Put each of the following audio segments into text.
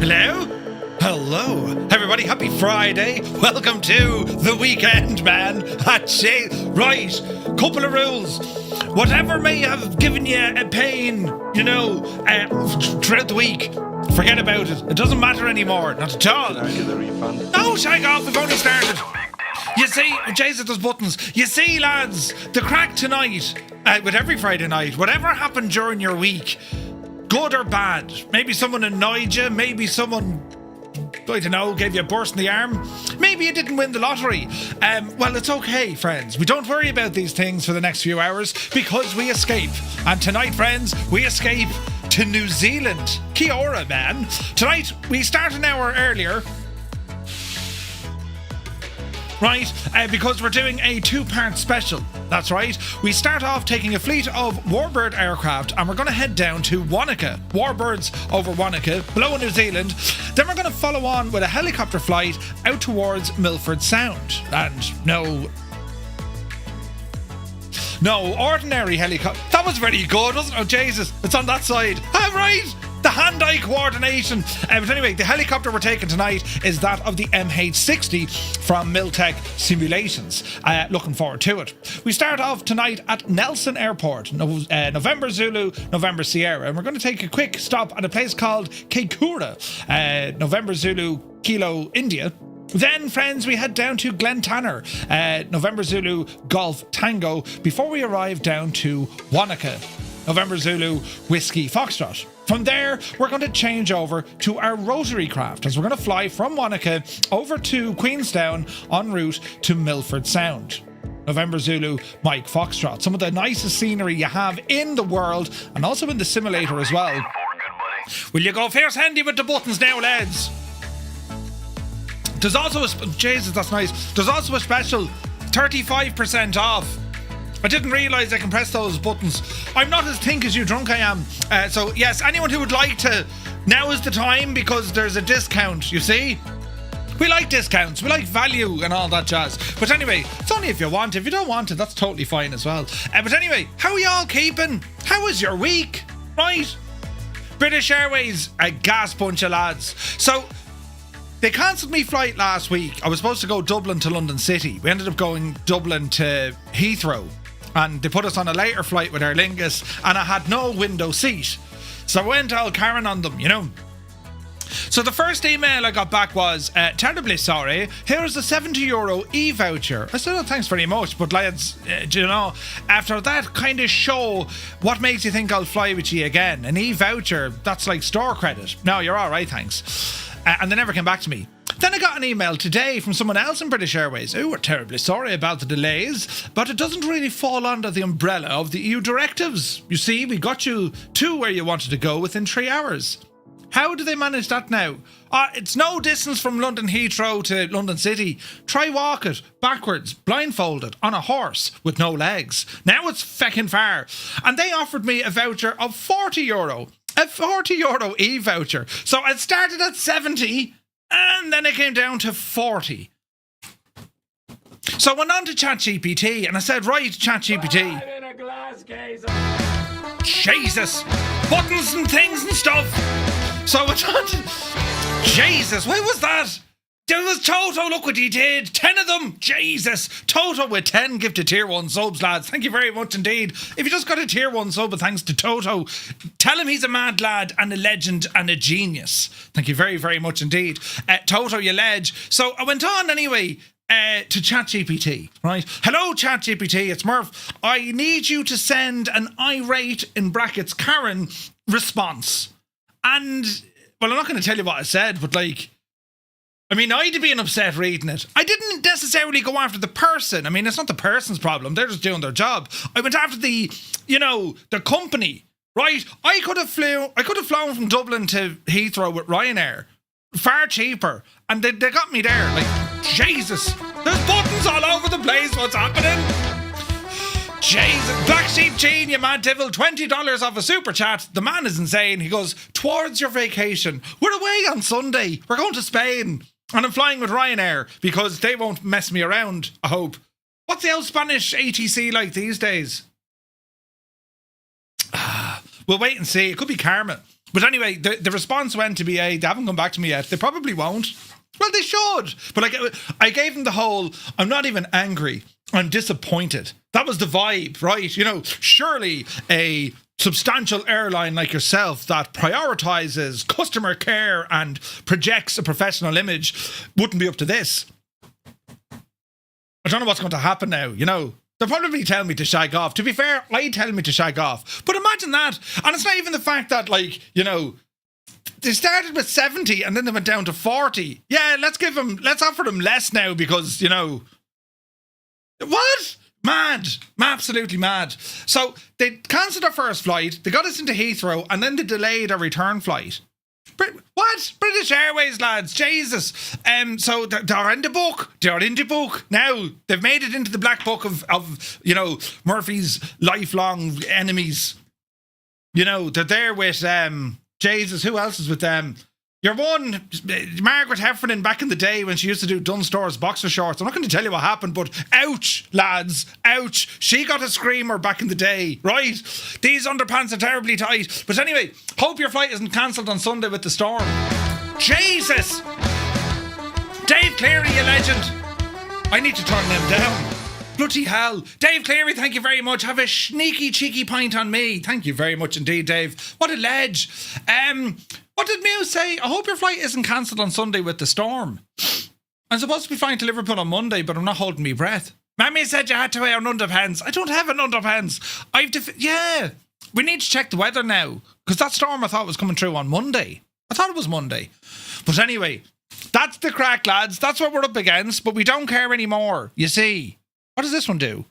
Hello? Hello, everybody. Happy Friday. Welcome to the weekend, man. Right, couple of rules. Whatever may have given you a pain, throughout the week, forget about it. It doesn't matter anymore. Not at all. Can I get a refund? No, shag off. We've only started. You see, Jesus, there's buttons. You see, lads, the crack tonight, with every Friday night, whatever happened during your week, good or bad, maybe someone annoyed you, maybe someone, I don't know, gave you a burst in the arm, maybe you didn't win the lottery. Well, it's okay, friends. We don't worry about these things for the next few hours because we escape. And tonight, friends, we escape to New Zealand. Kia ora, man. Tonight, we start an hour earlier. Right, because we're doing a two-part special. That's right. We start off taking a fleet of Warbird aircraft and we're going to head down to Wanaka. Warbirds over Wanaka, below New Zealand. Then we're going to follow on with a helicopter flight out towards Milford Sound. And no ordinary helicopter. That was very good, wasn't it? Oh, Jesus. It's on that side. Ah, right. The hand-eye coordination. But anyway, the helicopter we're taking tonight is that of the MH-60 from Miltech Simulations. Looking forward to it. We start off tonight at Nelson Airport, November Zulu, November Sierra, and we're going to take a quick stop at a place called Kaikoura, November Zulu, Kilo, India. Then, friends, we head down to Glentanner, November Zulu, Golf Tango, before we arrive down to Wanaka, November Zulu, Whiskey Foxtrot. From there, we're going to change over to our rotary craft as we're going to fly from Wanaka over to Queenstown en route to Milford Sound. November Zulu, Mike Foxtrot. Some of the nicest scenery you have in the world and also in the simulator as well. Will you go first handy with the buttons now, lads? There's also Jesus, that's nice. There's also a special 35% off. I didn't realise I can press those buttons. I'm not as think as you drunk I am. So yes, anyone who would like to, now is the time because there's a discount, you see? We like discounts, we like value and all that jazz. But anyway, it's only if you want. If you don't want it, that's totally fine as well. But anyway, how are y'all keeping? How was your week? Right? British Airways, a gas bunch of lads. So, they cancelled me flight last week. I was supposed to go Dublin to London City. We ended up going Dublin to Heathrow. And they put us on a later flight with Aer Lingus, and I had no window seat. So I went all Karen on them, So the first email I got back was, terribly sorry, here's a €70 e-voucher. I said, oh, thanks very much, but lads, after that kind of show, what makes you think I'll fly with you again? An e-voucher, that's like store credit. No, you're all right, thanks. And they never came back to me. Then I got an email today from someone else in British Airways. Oh, we're terribly sorry about the delays, but it doesn't really fall under the umbrella of the EU directives. You see, we got you to where you wanted to go within 3 hours. How do they manage that now? It's no distance from London Heathrow to London City. Try walk it, backwards, blindfolded, on a horse, with no legs. Now it's feckin' far. And they offered me a voucher of €40. A €40 e-voucher. So it started at 70 and then it came down to 40. So I went on to ChatGPT and I said, right, ChatGPT. In a glass case. Jesus. Buttons and things and stuff. So I went on to... Jesus, what was that? There was Toto, look what he did. 10 of them. Jesus. Toto with 10 give to tier 1 subs, lads. Thank you very much indeed. If you just got a tier 1 sub, thanks to Toto, tell him he's a mad lad and a legend and a genius. Thank you very, very much indeed. Toto, you ledge. So I went on anyway to ChatGPT, right? Hello, ChatGPT, it's Murph. I need you to send an irate, in brackets, Karen, response. And, well, I'm not going to tell you what I said, but I'd been upset reading it. I didn't necessarily go after the person. It's not the person's problem. They're just doing their job. I went after the company, right? I could have flown from Dublin to Heathrow with Ryanair. Far cheaper. And they got me there. Jesus. There's buttons all over the place. What's happening? Jesus. Black Sheep Gene, you mad devil. $20 off a super chat. The man is insane. He goes, towards your vacation. We're away on Sunday. We're going to Spain. And I'm flying with Ryanair because they won't mess me around, I hope. What's the old Spanish ATC like these days? We'll wait and see. It could be karma. But anyway, the response went to BA. They haven't come back to me yet. They probably won't. Well, they should. But like, I gave them the whole, I'm not even angry, I'm disappointed. That was the vibe, right? You know, surely a substantial airline like yourself that prioritizes customer care and projects a professional image wouldn't be up to this. I don't know what's going to happen now, you know. They'll probably tell me to shag off. To be fair, I tell me to shag off. But imagine that. And it's not even the fact that, like, you know, they started with 70 and then they went down to 40. Yeah, let's offer them less now because, you know, what? Mad. Absolutely mad. So they cancelled our first flight, they got us into Heathrow, and then they delayed our return flight. What? British Airways, lads. Jesus. So they're in the book. They're in the book. Now, they've made it into the black book of you know, Murphy's lifelong enemies. You know, they're there with, Jesus, who else is with them? Your one, Margaret Heffernan, back in the day when she used to do Dunstore's boxer shorts. I'm not going to tell you what happened, but ouch, lads, ouch. She got a screamer back in the day, right? These underpants are terribly tight. But anyway, hope your flight isn't cancelled on Sunday with the storm. Jesus! Dave Cleary, you legend. I need to turn them down. Bloody hell. Dave Cleary, thank you very much. Have a sneaky, cheeky pint on me. Thank you very much indeed, Dave. What a ledge. What did Muse say? I hope your flight isn't cancelled on Sunday with the storm. I'm supposed to be flying to Liverpool on Monday, but I'm not holding my breath. Mammy said you had to wear an underpants. I don't have an underpants. Yeah. We need to check the weather now. Because that storm I thought was coming through on Monday. I thought it was Monday. But anyway, that's the crack, lads. That's what we're up against. But we don't care anymore. You see. What does this one do?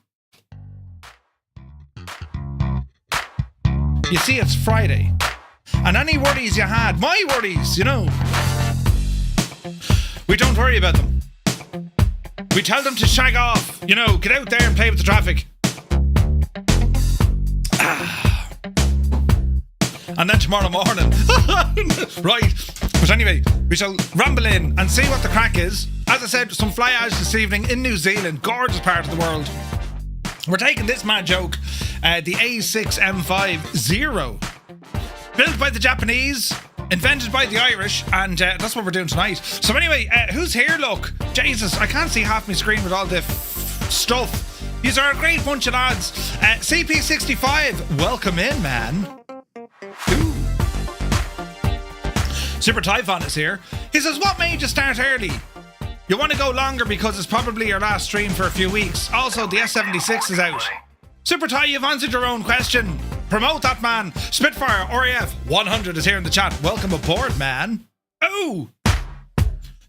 You see, it's Friday. And any worries you had, my worries, you know, we don't worry about them. We tell them to shag off, you know, get out there and play with the traffic. And then tomorrow morning, right. But anyway, we shall ramble in and see what the crack is. As I said, some fly-outs this evening in New Zealand, gorgeous part of the world. We're taking this mad joke, the A6M2 Zero. Built by the Japanese, invented by the Irish, and that's what we're doing tonight. So anyway, who's here, look? Jesus, I can't see half my screen with all the stuff. These are a great bunch of lads. CP65, welcome in, man. Ooh. Super Typhon is here. He says, what made you start early? You want to go longer because it's probably your last stream for a few weeks. Also, the S76 is out. Super Ty, you've answered your own question. Promote that, man. Spitfire, RAF 100 is here in the chat. Welcome aboard, man. Oh!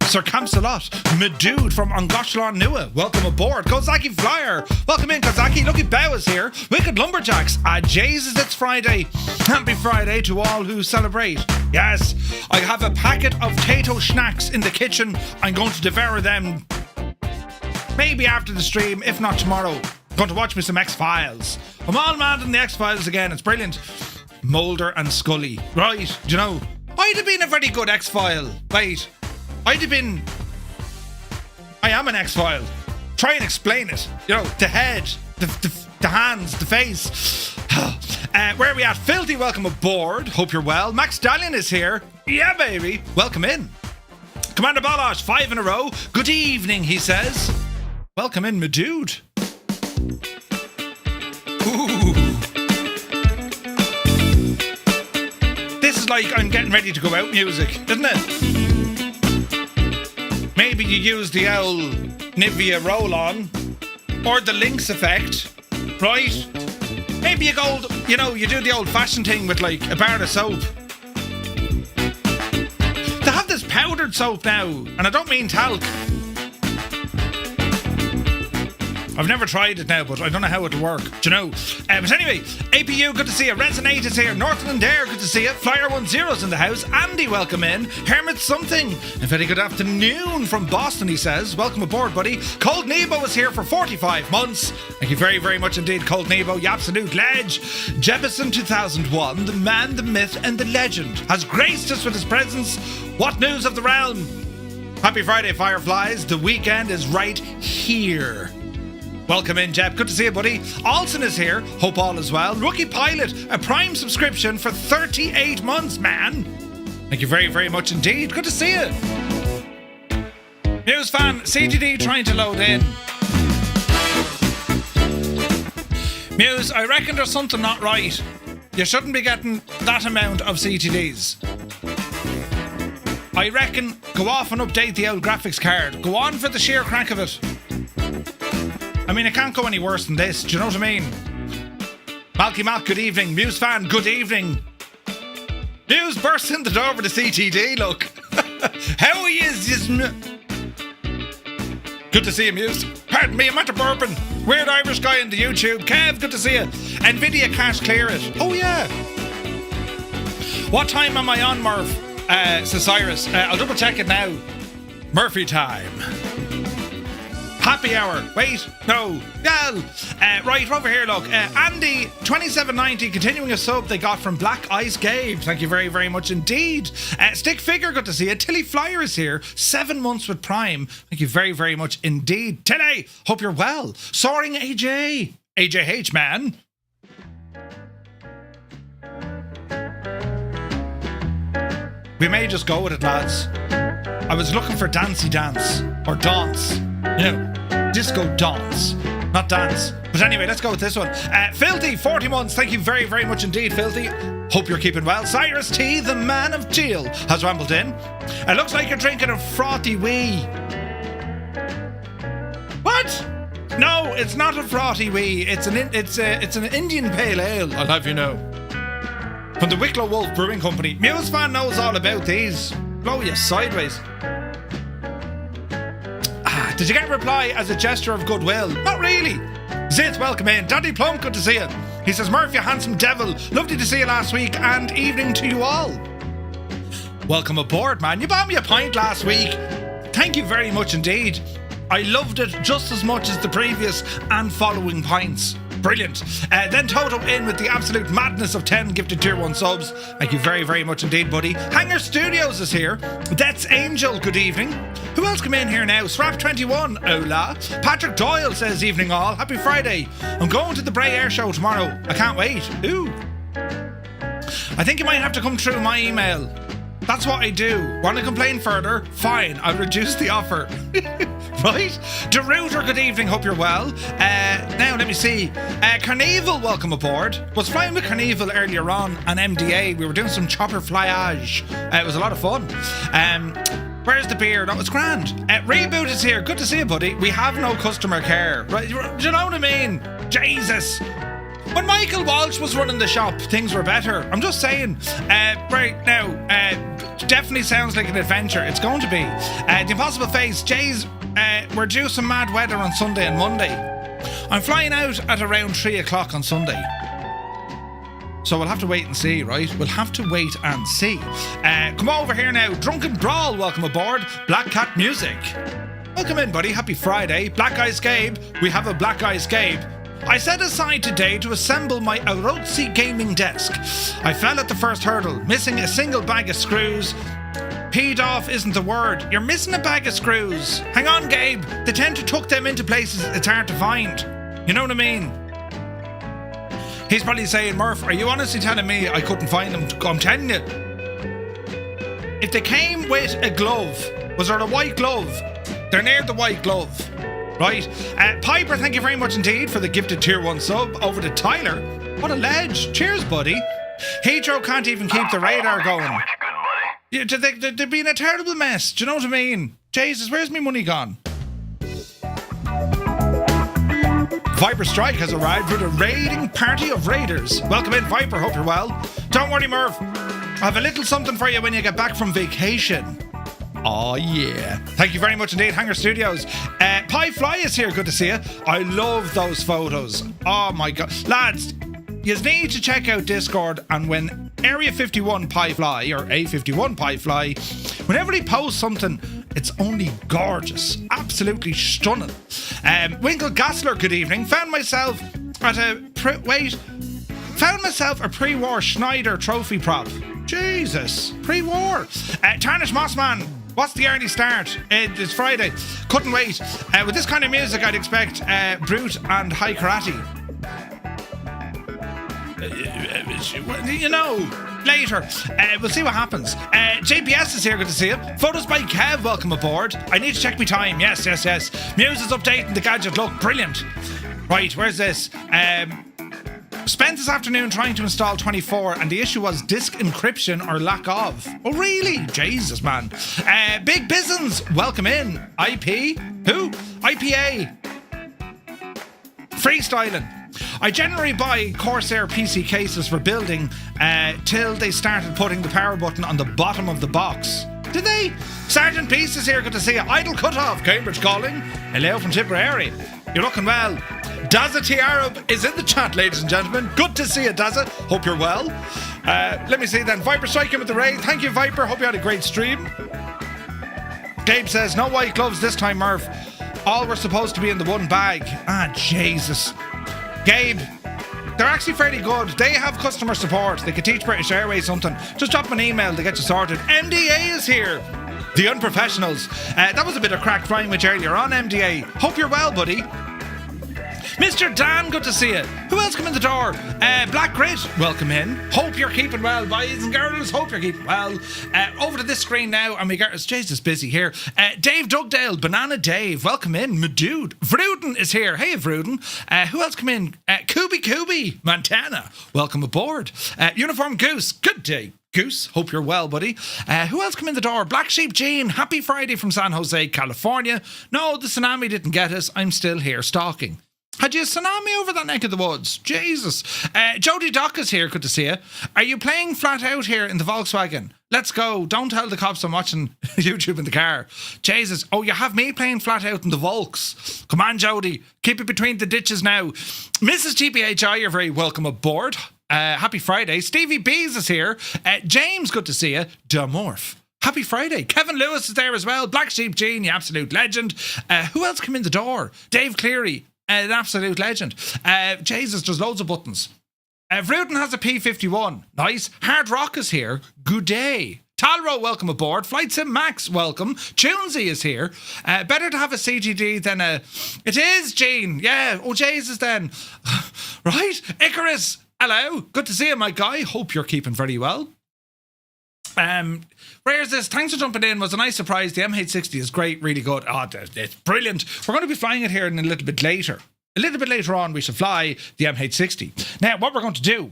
Sir Campsalot, my dude from Angoshlan Nua. Welcome aboard. Kozaki Flyer. Welcome in, Kozaki. Lucky Bow is here. Wicked Lumberjacks. Jesus, it's Friday. Happy Friday to all who celebrate. Yes, I have a packet of Tato snacks in the kitchen. I'm going to devour them maybe after the stream, if not tomorrow. Going to watch me some X-Files. I'm all mad in the X-Files again. It's brilliant. Mulder and Scully. Right, do you know, I'd have been a very good X-File. Wait, I'd have been... I am an X-File. Try and explain it. You know, the head, the hands, the face. Where are we at? Filthy, welcome aboard. Hope you're well. Max Stallion is here. Yeah, baby. Welcome in. Commander Balosh, 5 in a row. Good evening, he says. Welcome in, my dude. Ooh. This is like I'm getting ready to go out music, isn't it? Maybe you use the old Nivea roll-on or the Lynx effect, right? Maybe you go, you know, you do the old-fashioned thing with like a bar of soap. They have this powdered soap now, and I don't mean talc. I've never tried it now, but I don't know how it'll work. Do you know? But anyway, APU, good to see you. Resonate is here. Northern and Dare, good to see you. Flyer10's in the house. Andy, welcome in. Hermit Something, a very good afternoon from Boston, he says. Welcome aboard, buddy. Cold Nebo is here for 45 months. Thank you very, very much indeed, Cold Nebo. You absolute ledge. Jefferson 2001, the man, the myth, and the legend, has graced us with his presence. What news of the realm? Happy Friday, Fireflies. The weekend is right here. Welcome in, Jeb. Good to see you, buddy. Alson is here. Hope all is well. Rookie Pilot, a Prime subscription for 38 months, man. Thank you very, very much indeed. Good to see you. News fan, CGD trying to load in. Muse, I reckon there's something not right. You shouldn't be getting that amount of CTDs. I reckon go off and update the old graphics card. Go on for the sheer crack of it. I mean, it can't go any worse than this. Do you know what I mean? Malky Malk, good evening. Muse fan, good evening. Muse bursts in the door with the CTD, look. How he is. Good to see you, Muse. Pardon me, I'm at a bourbon. Weird Irish guy in the YouTube. Kev, good to see you. Nvidia can't clear it. Oh, yeah. What time am I on, Murph? Says Cyrus. I'll double check it now. Murphy time. Happy hour. Wait, no. Well, right, over here, look. Andy, 2790, continuing a sub they got from Black Ice Gabe. Thank you very, very much indeed. Stick Figure, good to see you. Tilly Flyer is here. 7 months with Prime. Thank you very, very much indeed. Tilly, hope you're well. Soaring AJ. AJH, man. We may just go with it, lads. I was looking for Dancey Dance. Or Dance. You know, disco dance, not dance. But anyway, let's go with this one. Filthy, 40 months. Thank you very, very much indeed, Filthy. Hope you're keeping well. Cyrus T, the man of teal, has rambled in. It looks like you're drinking a frothy wee. What? No, it's not a frothy wee. It's an Indian pale ale, I'll have you know. From the Wicklow Wolf Brewing Company. Muse fan knows all about these. Blow you sideways. Did you get a reply as a gesture of goodwill? Not really. Zith, welcome in. Daddy Plum, good to see you. He says, Murph, you handsome devil. Lovely to see you last week and evening to you all. Welcome aboard, man. You bought me a pint last week. Thank you very much indeed. I loved it just as much as the previous and following pints. Brilliant. Then Toto in with the absolute madness of 10 gifted tier 1 subs. Thank you very, very much indeed, buddy. Hanger Studios is here. That's Angel, good evening. Who else come in here now? Swrap21, hola. Patrick Doyle says, evening all. Happy Friday. I'm going to the Bray Air Show tomorrow. I can't wait. Ooh. I think you might have to come through my email. That's what I do. Want to complain further? Fine, I'll reduce the offer. Right? DeRuiter, good evening, hope you're well. Now, let me see. Carnival, welcome aboard. Was flying with Carnival earlier on MDA. We were doing some chopper flyage. It was a lot of fun. Where's the beer? That was grand. Reboot is here. Good to see you, buddy. We have no customer care. Right? Do you know what I mean? Jesus. When Michael Walsh was running the shop, things were better. I'm just saying. Right now, definitely sounds like an adventure. It's going to be. The Impossible Face, Jay's, we're due some mad weather on Sunday and Monday. I'm flying out at around 3 o'clock on Sunday. So we'll have to wait and see, right? We'll have to wait and see. Come over here now. Drunken Brawl, welcome aboard. Black Cat Music. Welcome in, buddy. Happy Friday. Black Eyes Gabe. We have a Black Eyes Gabe. I set aside today to assemble my Orozi gaming desk. I fell at the first hurdle, missing a single bag of screws. Peed off isn't the word. You're missing a bag of screws. Hang on, Gabe. They tend to tuck them into places it's hard to find. You know what I mean? He's probably saying, Murph, are you honestly telling me I couldn't find them? I'm telling you. If they came with a glove, was there a white glove? They're near the white glove. Right, Piper, thank you very much indeed for the gifted tier 1 sub. Over to Tyler. What a ledge. Cheers, buddy. Hedro can't even keep the radar going. Yeah, they'd be in a terrible mess. Do you know what I mean? Jesus, where's my money gone? Viper Strike has arrived with a raiding party of raiders. Welcome in, Viper. Hope you're well. Don't worry, Murph. I have a little something for you when you get back from vacation. Oh yeah. Thank you very much indeed, Hanger Studios. Pie Fly is here, good to see you. I love those photos. Oh my god. Lads, you need to check out Discord, and when Area 51 Pie Fly, or A51 Pie Fly, whenever he posts something, it's only gorgeous. Absolutely stunning. Winkle Gassler, good evening. Found myself a pre-war Schneider trophy prop. Jesus. Pre-war. Tarnish Mossman. What's the early start? It's Friday. Couldn't wait. With this kind of music, I'd expect Brute and High Karate. You know, later. We'll see what happens. JPS is here, good to see you. Photos by Kev, welcome aboard. I need to check my time. Yes. Muse is updating the gadget. Look, brilliant. Right, where's this? Spent this afternoon trying to install 24 and the issue was disk encryption or lack of. Oh really? Jesus, man. Big Business, welcome in. IP? Who? IPA. Freestyling. I generally buy Corsair PC cases for building till they started putting the power button on the bottom of the box. Did they? Sergeant Peace is here, good to see you. Idle Cutoff, Cambridge calling. Hello from Tipperary. You're looking well. Dazza T. Arab is in the chat, ladies and gentlemen. Good to see you, Dazza. Hope you're well. Let me see then. Viper striking with the raid. Thank you, Viper. Hope you had a great stream. Gabe says, no white gloves this time, Murph. All were supposed to be in the one bag. Ah, Jesus. Gabe, they're actually fairly good. They have customer support. They could teach British Airways something. Just drop them an email to get you sorted. MDA is here. The Unprofessionals. That was a bit of crack rhyme-wich earlier on, MDA. Hope you're well, buddy. Mr. Dan, good to see you. Who else come in the door? Black Grid, welcome in. Hope you're keeping well, boys and girls. Hope you're keeping well. Over to this screen now, and we got Jesus busy here. Dave Dugdale, Banana Dave, welcome in. My dude. Vruden is here. Hey, Vruden. Who else come in? Kubi, Montana, welcome aboard. Uniform Goose, good day. Goose, hope you're well, buddy. Who else come in the door? Black Sheep Jean, happy Friday from San Jose, California. No, the tsunami didn't get us. I'm still here stalking. Had you a tsunami over that neck of the woods? Jesus. Jody Dock is here. Good to see you. Are you playing flat out here in the Volkswagen? Let's go. Don't tell the cops I'm watching YouTube in the car. Jesus. Oh, you have me playing flat out in the Volks. Come on, Jody. Keep it between the ditches now. Mrs. TPHI, you're very welcome aboard. Happy Friday. Stevie Bees is here. James, good to see you. Damorph. Happy Friday. Kevin Lewis is there as well. Black Sheep Jean, the absolute legend. Who else come in the door? Dave Cleary. An absolute legend. Jesus, there's loads of buttons. Vruden has a P51. Nice. Hard Rock is here. Good day. Talro, welcome aboard. Flight Sim Max, welcome. Tunesy is here. Better to have a CGD than a... It is, Gene. Yeah. Oh, Jesus then. Right. Icarus, hello. Good to see you, my guy. Hope you're keeping very well. Where's this? Thanks for jumping in. Was a nice surprise. The MH-60 is great, really good. Oh, it's brilliant. We're going to be flying it here in a little bit later. A little bit later on, we shall fly the MH-60. Now, what we're going to do,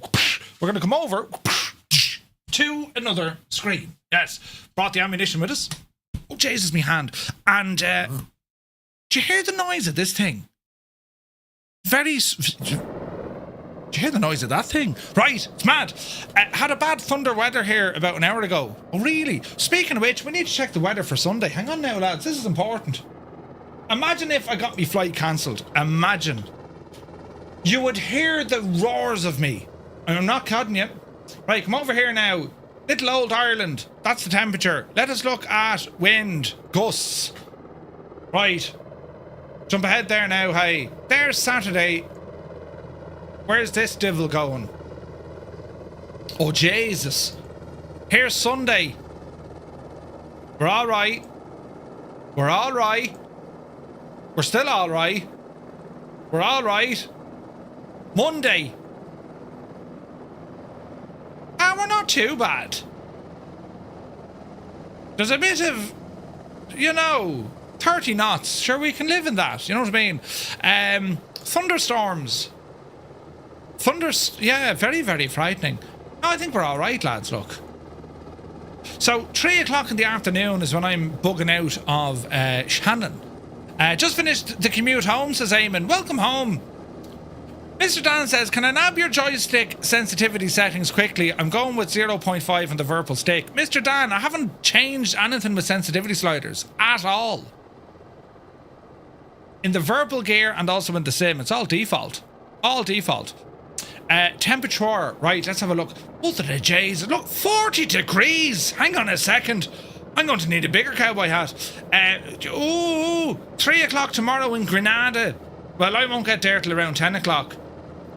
we're going to come over to another screen. Yes, brought the ammunition with us. Oh, Jesus, me hand. And do you hear the noise of this thing? Do you hear the noise of that thing? Right, it's mad. Had a bad thunder weather here about an hour ago. Oh, really? Speaking of which, we need to check the weather for Sunday. Hang on now, lads. This is important. Imagine if I got my flight cancelled. Imagine. You would hear the roars of me. I'm not kidding you. Right, come over here now. Little old Ireland. That's the temperature. Let us look at wind, gusts. Right. Jump ahead there now, hey. There's Saturday. Where's this devil going? Oh, Jesus. Here's Sunday. We're all right. We're all right. We're still all right. We're all right. Monday. We're not too bad. There's a bit of, 30 knots. Sure, we can live in that. You know what I mean? Thunderstorms. Yeah, very, very frightening. No, I think we're all right, lads, look. So, 3 o'clock in the afternoon is when I'm bugging out of Shannon. Just finished the commute home, says Eamon. Welcome home. Mr. Dan says, can I nab your joystick sensitivity settings quickly? I'm going with 0.5 on the Virpil stick. Mr. Dan, I haven't changed anything with sensitivity sliders at all. In the Virpil gear and also in the sim, it's all default. All default. Temperature, right, let's have a look. What the J's? Look, 40 degrees. Hang on a second. I'm going to need a bigger cowboy hat. 3 o'clock tomorrow in Grenada. Well, I won't get there till around 10 o'clock.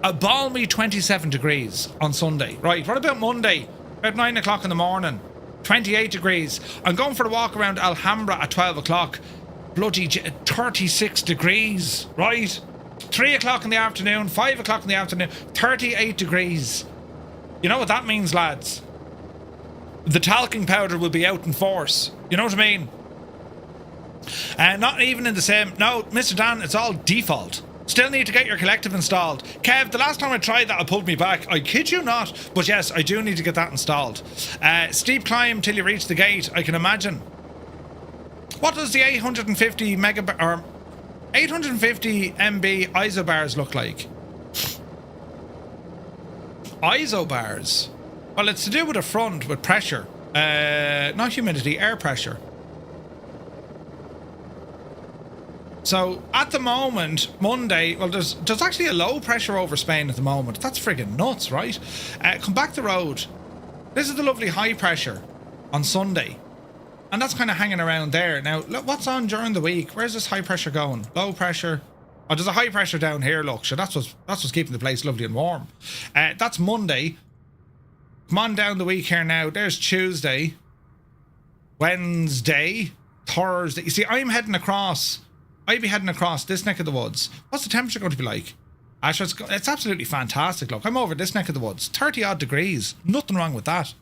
A balmy 27 degrees on Sunday. Right, what about Monday? About 9 o'clock in the morning. 28 degrees. I'm going for a walk around Alhambra at 12 o'clock. Bloody 36 degrees, right? 3 o'clock in the afternoon, 5 o'clock in the afternoon, 38 degrees. You know what that means, lads? The talcum powder will be out in force. You know what I mean? Not even in the same... No, Mr. Dan, it's all default. Still need to get your collective installed. Kev, the last time I tried that, it pulled me back. I kid you not. But yes, I do need to get that installed. Steep climb till you reach the gate, I can imagine. What does the 850 megabar... or 850 MB isobars look like? Isobars? Well, it's to do with the front, with pressure. Not humidity, air pressure. So, at the moment, Monday, well, there's actually a low pressure over Spain at the moment. That's friggin' nuts, right? Come back the road. This is the lovely high pressure on Sunday. And that's kind of hanging around there. Now, look, what's on during the week? Where's this high pressure going? Low pressure. Oh, there's a high pressure down here, look. So that's what's keeping the place lovely and warm. That's Monday. Come on down the week here now. There's Tuesday. Wednesday. Thursday. You see, I'm heading across... I'd be heading across this neck of the woods. What's the temperature going to be like? Actually, it's absolutely fantastic. Look, I'm over this neck of the woods. 30 odd degrees. Nothing wrong with that.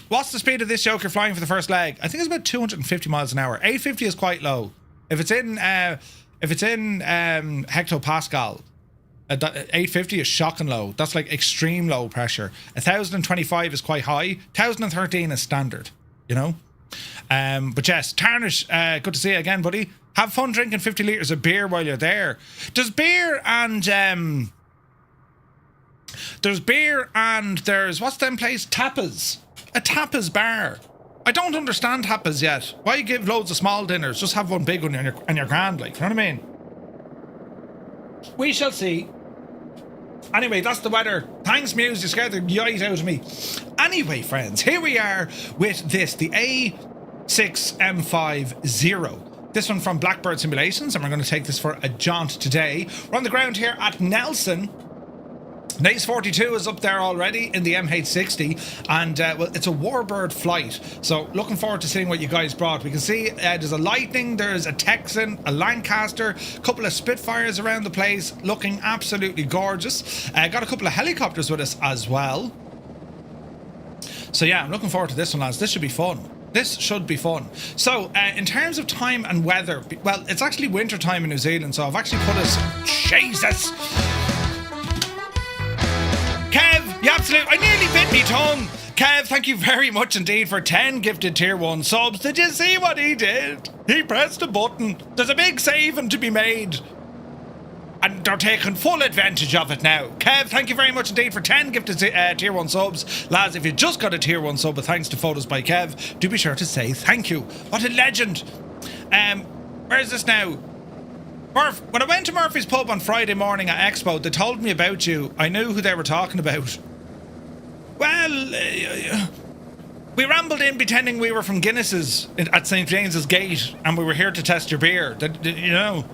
What's the speed of this joke you're flying for the first leg? I think it's about 250 miles an hour. 850 is quite low. If it's in hectopascal, 850 is shocking low. That's like extreme low pressure. 1025 is quite high. 1013 is standard. You know. But yes, Tarnish, good to see you again, buddy. Have fun drinking 50 litres of beer while you're there. There's beer and there's what's them place? Tapas. A tapas bar. I don't understand tapas yet. Why give loads of small dinners? Just have one big one and you're grand, like, you know what I mean? We shall see. Anyway, that's the weather. Thanks, Muse. You scared the yite out of me. Anyway, friends, here we are with this, the A6M2 Zero. This one from Blackbird Simulations, and we're going to take this for a jaunt today. We're on the ground here at Nelson. Nace 42 is up there already in the MH-60, and well, it's a Warbird flight, so looking forward to seeing what you guys brought. We can see there's a Lightning, there's a Texan, a Lancaster, a couple of Spitfires around the place, looking absolutely gorgeous. Got a couple of helicopters with us as well. So yeah, I'm looking forward to this one, lads. This should be fun. This should be fun. So, in terms of time and weather, well, it's actually winter time in New Zealand, so I've actually put us... Jesus! Kev, you absolute... I nearly bit me tongue! Kev, thank you very much indeed for 10 gifted tier 1 subs. Did you see what he did? He pressed a button. There's a big saving to be made. And they're taking full advantage of it now. Kev, thank you very much indeed for 10 gifted tier 1 subs. Lads, if you just got a tier 1 sub with thanks to photos by Kev, do be sure to say thank you. What a legend. Where's this now? Murph, when I went to Murphy's Pub on Friday morning at Expo, they told me about you. I knew who they were talking about. Well, we rambled in pretending we were from Guinness's at St. James's Gate, and we were here to test your beer. You know...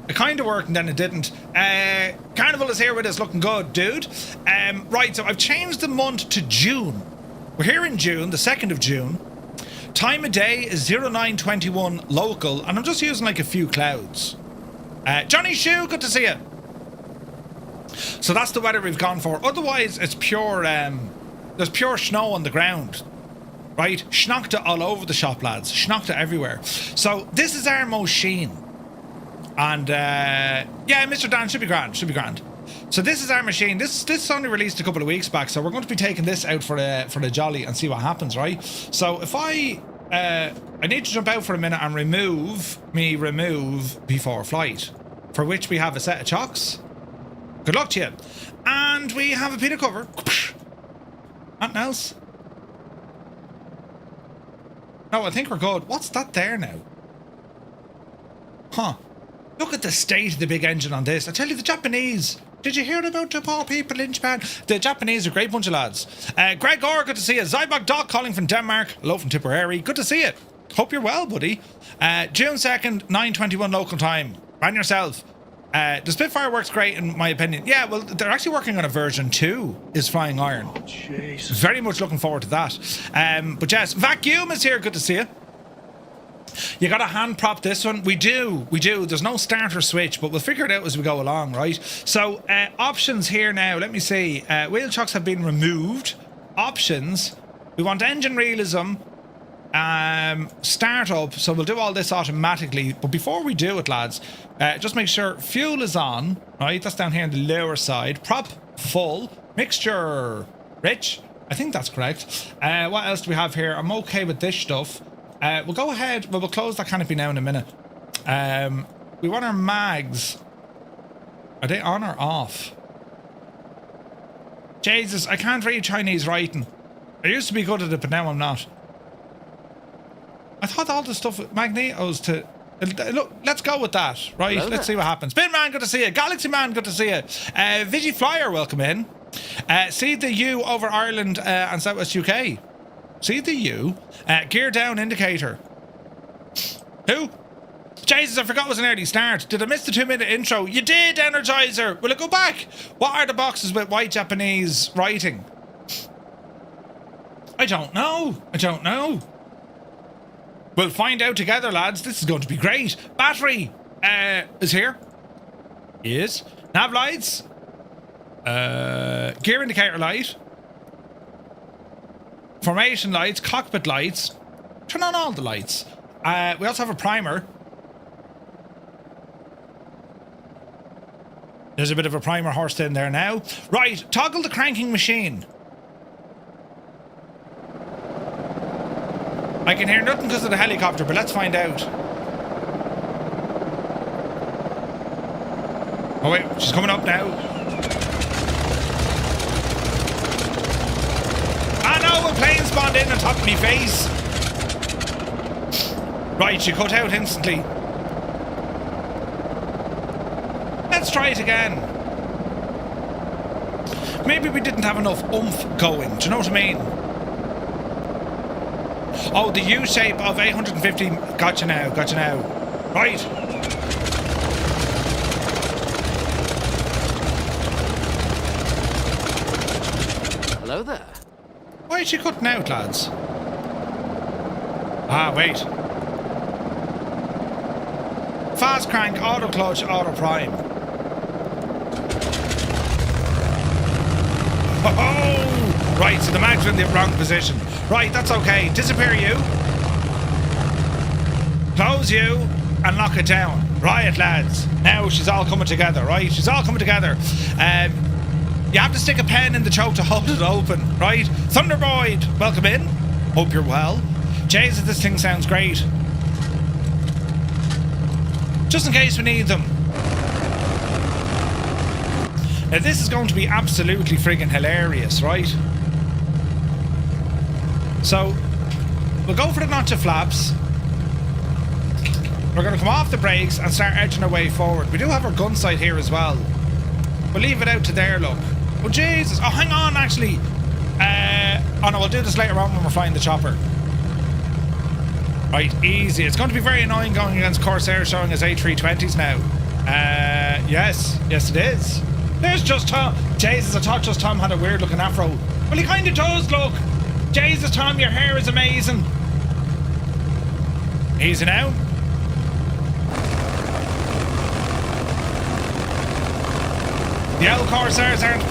It kind of worked and then it didn't. Carnival is here with us, looking good, dude. Right, so I've changed the month to June. We're here in June, the 2nd of June. Time of day is 0921 local, and I'm just using like a few clouds. Johnny Shue, good to see you. So that's the weather we've gone for. Otherwise, it's pure, there's pure snow on the ground. Right? Schnockta all over the shop, lads. Schnockta everywhere. So this is our machine. And, yeah, Mr. Dan, should be grand, should be grand. So this is our machine. This only released a couple of weeks back, so we're going to be taking this out for the jolly and see what happens, right? So if I need to jump out for a minute and remove before flight, for which we have a set of chocks. Good luck to you. And we have a peanut cover. Nothing else. No, I think we're good. What's that there now? Huh. Look at the state of the big engine on this. I tell you, the Japanese... Did you hear about the poor people in Japan? The Japanese are a great bunch of lads. Greg Orr, good to see you. Zybok Doc calling from Denmark. Hello from Tipperary. Good to see you. Hope you're well, buddy. June 2nd, 9:21 local time. Ban yourself. The Spitfire works great in my opinion. Yeah, well, they're actually working on a version 2 is Flying Iron. Jeez. Very much looking forward to that. But yes, Vacuum is here. Good to see you. You got to hand prop this one. We do. There's no starter switch, but we'll figure it out as we go along, right? So, options here now. Let me see. Wheel chocks have been removed. Options. We want engine realism. Startup. So we'll do all this automatically. But before we do it, lads, just make sure fuel is on, right? That's down here on the lower side. Prop full. Mixture rich. I think that's correct. What else do we have here? I'm okay with this stuff. We'll go ahead. We'll close that canopy now in a minute. We want our mags. Are they on or off? Jesus, I can't read Chinese writing. I used to be good at it, but now I'm not. I thought all the stuff with magnetos to... Look, let's go with that, right? Hello Let's there. see what happens. Spin Man, good to see you. Galaxy Man, good to see you. Vigi Flyer, welcome in. See the U over Ireland and Southwest UK. See the U. Gear down indicator. Who? Jesus, I forgot it was an early start. Did I miss the 2-minute intro? You did, Energizer. Will it go back? What are the boxes with white Japanese writing? I don't know. We'll find out together, lads. This is going to be great. Battery is here. Is. Nav lights. Gear indicator light. Formation lights. Cockpit lights. Turn on all the lights. We also have a primer. There's a bit of a primer horsed in there now. Right, toggle the cranking machine. I can hear nothing because of the helicopter, but let's find out. Oh wait, she's coming up now. Ah no, a plane spawned in on top of me face. Right, she cut out instantly. Let's try it again. Maybe we didn't have enough oomph going, do you know what I mean? Oh, the U shape of 850. Gotcha now. Right. Hello there. Why is she cutting out, lads? Ah, wait. Fast crank, auto clutch, auto prime. Oh! Right, so the mags are in the wrong position. Right, that's okay. Disappear you. Close you and lock it down. Right, lads. Now she's all coming together, right? She's all coming together. You have to stick a pen in the choke to hold it open, right? Thunderboyd, welcome in. Hope you're well. Jesus, this thing sounds great. Just in case we need them. Now this is going to be absolutely friggin' hilarious, right? So, we'll go for the notch of flaps. We're going to come off the brakes and start edging our way forward. We do have our gun sight here as well. We'll leave it out to there, look. Oh, Jesus. Oh, hang on, actually. Oh, no, we'll do this later on when we're flying the chopper. Right, easy. It's going to be very annoying going against Corsair showing us A320s now. Yes. Yes, it is. There's Just Tom. Jesus, I thought Just Tom had a weird looking afro. Well, he kind of does, look. Jesus, Tom, your hair is amazing. Easy now. The old Corsairs aren't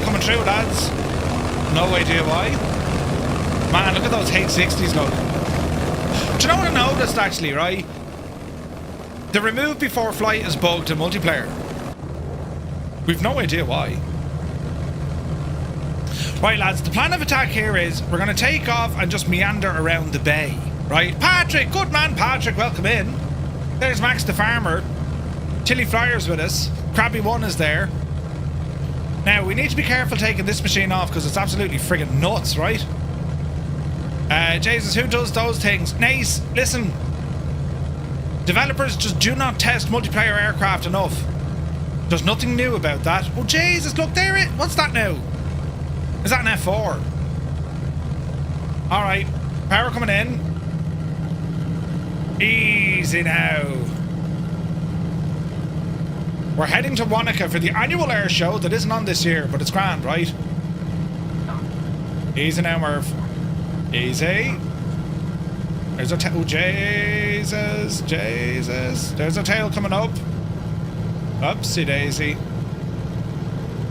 coming through, lads. No idea why. Man, look at those H-60s, look. Do you know what I noticed, actually, right? The remove before flight is bugged in multiplayer. We've no idea why. Right, lads, the plan of attack here is we're going to take off and just meander around the bay, right? Patrick, good man, Patrick, welcome in. There's Max the Farmer. Chili Flyer's with us. Krabby One is there. Now, we need to be careful taking this machine off because it's absolutely friggin' nuts, right? Jesus, who does those things? Nace, listen. Developers just do not test multiplayer aircraft enough. There's nothing new about that. Oh, Jesus, look, there it. What's that now? Is that an F4? Alright. Power coming in. Easy now. We're heading to Wanaka for the annual air show that isn't on this year, but it's grand, right? Easy now, Merv. Easy. There's a tail. Oh, Jesus. Jesus. There's a tail coming up. Upsy daisy.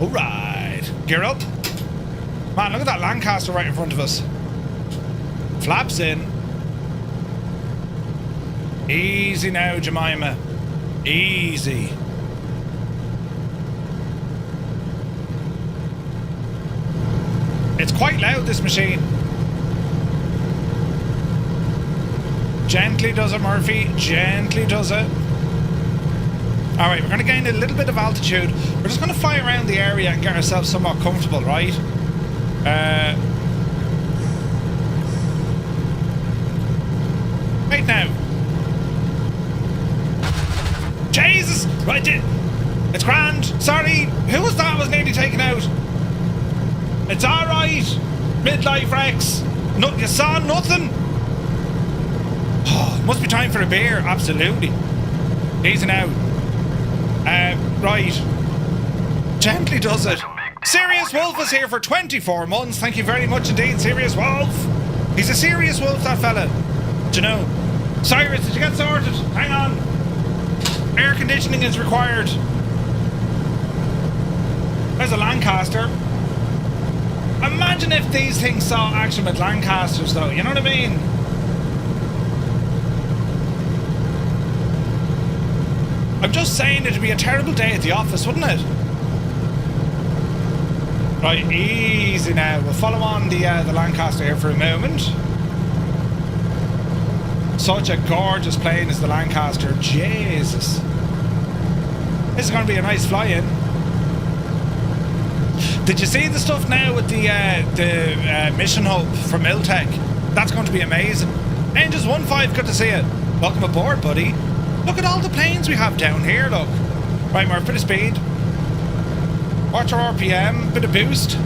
Alright. Gear up. Man, look at that Lancaster right in front of us. Flaps in. Easy now, Jemima. Easy. It's quite loud, this machine. Gently does it, Murphy. Gently does it. Alright, we're going to gain a little bit of altitude. We're just going to fly around the area and get ourselves somewhat comfortable, right? Right now. Jesus! Right, it's grand. Sorry. Who was that was nearly taken out? It's alright. Midlife Rex. No, you saw nothing? Oh, must be time for a beer. Absolutely. Easy now. Right. Gently does it. Serious Wolf is here for 24 months. Thank you very much indeed, Serious Wolf. He's a serious wolf, that fella. Do you know? Cyrus, did you get sorted? Hang on. Air conditioning is required. There's a Lancaster. Imagine if these things saw action with Lancasters, though. You know what I mean? I'm just saying it'd be a terrible day at the office, wouldn't it? Right, easy now. We'll follow on the Lancaster here for a moment. Such a gorgeous plane is the Lancaster. Jesus. This is going to be a nice fly-in. Did you see the stuff now with the mission hub from Miltech? That's going to be amazing. Angels 15, good to see you. Welcome aboard, buddy. Look at all the planes we have down here, look. Right, Murph, bit of speed. Watch our RPM, bit of boost.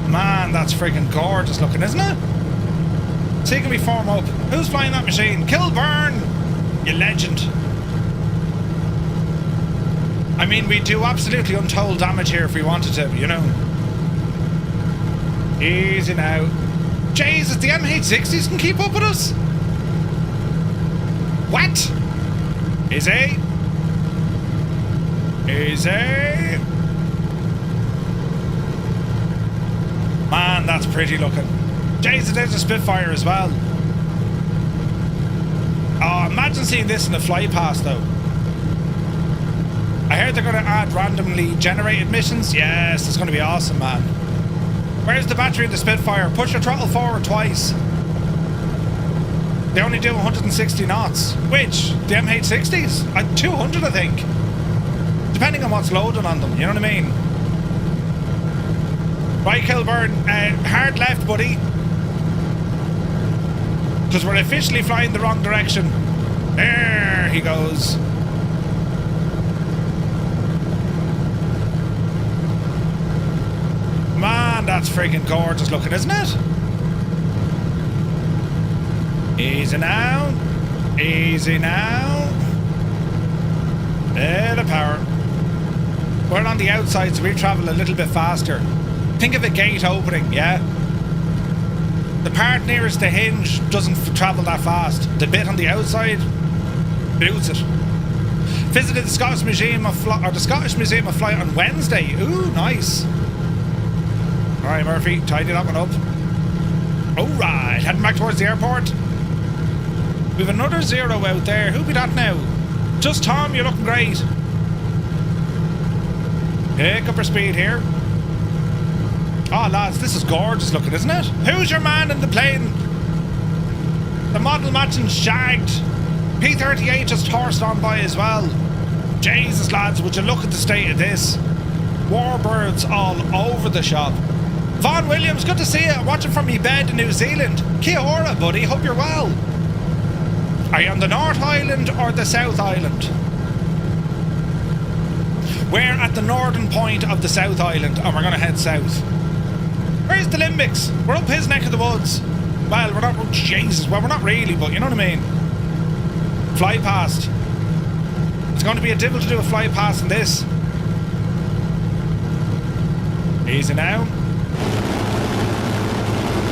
Man, that's freaking gorgeous looking, isn't it? See, can we form up? Who's flying that machine? Kilburn! You legend. I mean, we do absolutely untold damage here if we wanted to, you know. Easy now. Jesus, the MH-60s can keep up with us? What? Easy. Easy. Man, that's pretty looking. Jesus, there's a Spitfire as well. Oh, imagine seeing this in the fly past, though. I heard they're going to add randomly generated missions. Yes, it's going to be awesome, man. Where's the battery in the Spitfire? Push your throttle forward twice. They only do 160 knots. Which? The MH-60s? 200, I think. Depending on what's loaded on them, you know what I mean? Right, Kilburn, hard left, buddy. Because we're officially flying the wrong direction. There he goes. Man, that's freaking gorgeous looking, isn't it? Easy now. Easy now. Bit of power. We're on the outside, so we travel a little bit faster. Think of a gate opening, yeah? The part nearest the hinge doesn't travel that fast. The bit on the outside boots it. Visited the Scottish Museum of Flight on Wednesday. Ooh, nice. Alright, Murphy, tidy that one up. Alright, heading back towards the airport. We've another Zero out there. Who'll be that now? Just Tom, you're looking great. Pick up our speed here. Oh, lads, this is gorgeous looking, isn't it? Who's your man in the plane? The model matching shagged. P-38 just horsed on by as well. Jesus, lads, would you look at the state of this? Warbirds all over the shop. Vaughn Williams, good to see you. Watching from your bed in New Zealand. Kia ora, buddy. Hope you're well. Are you on the North Island or the South Island? We're at the northern point of the South Island and we're going to head south. Where's the Limbics? We're up his neck of the woods. Well, we're not... Oh, Jesus. Well, we're not really, but you know what I mean. fly past. It's going to be a devil to do a fly past in this. Easy now.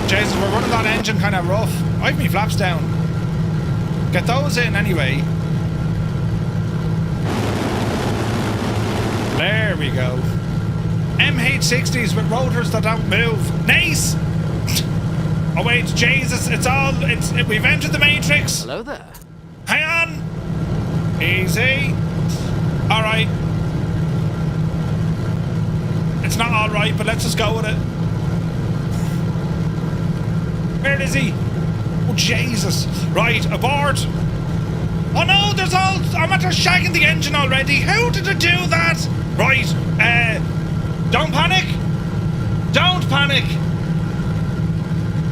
Jesus, we're running that engine kind of rough. I've me flaps down. Get those in anyway. There we go. MH-60s with rotors that don't move. Nice! Oh wait, Jesus, we've entered the matrix. Hello there. Hang on. Easy. Alright. It's not alright, but let's just go with it. Where is he? Oh, Jesus. Right, aboard. Oh no, I'm after shagging the engine already. How did it do that? Right, don't panic. Don't panic.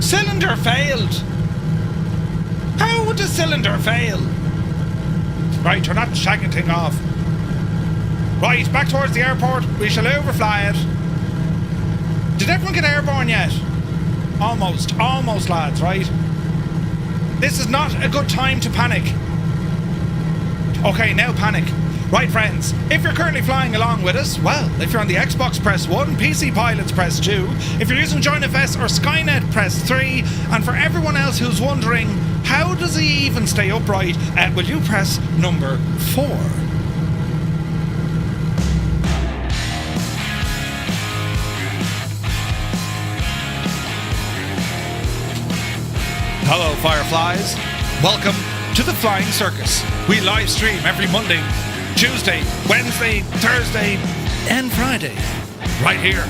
Cylinder failed. How would a cylinder fail? Right, turn that shagging thing off. Right, back towards the airport. We shall overfly it. Did everyone get airborne yet? Almost, lads, right? This is not a good time to panic. Okay, now panic. Right, friends, if you're currently flying along with us, well, if you're on the Xbox, press 1, PC pilots, press 2. If you're using JoinFS or Skynet, press 3. And for everyone else who's wondering, how does he even stay upright, will you press number 4? Hello, Fireflies. Welcome to the Flying Circus. We live stream every Monday, Tuesday, Wednesday, Thursday, and Friday. Right here.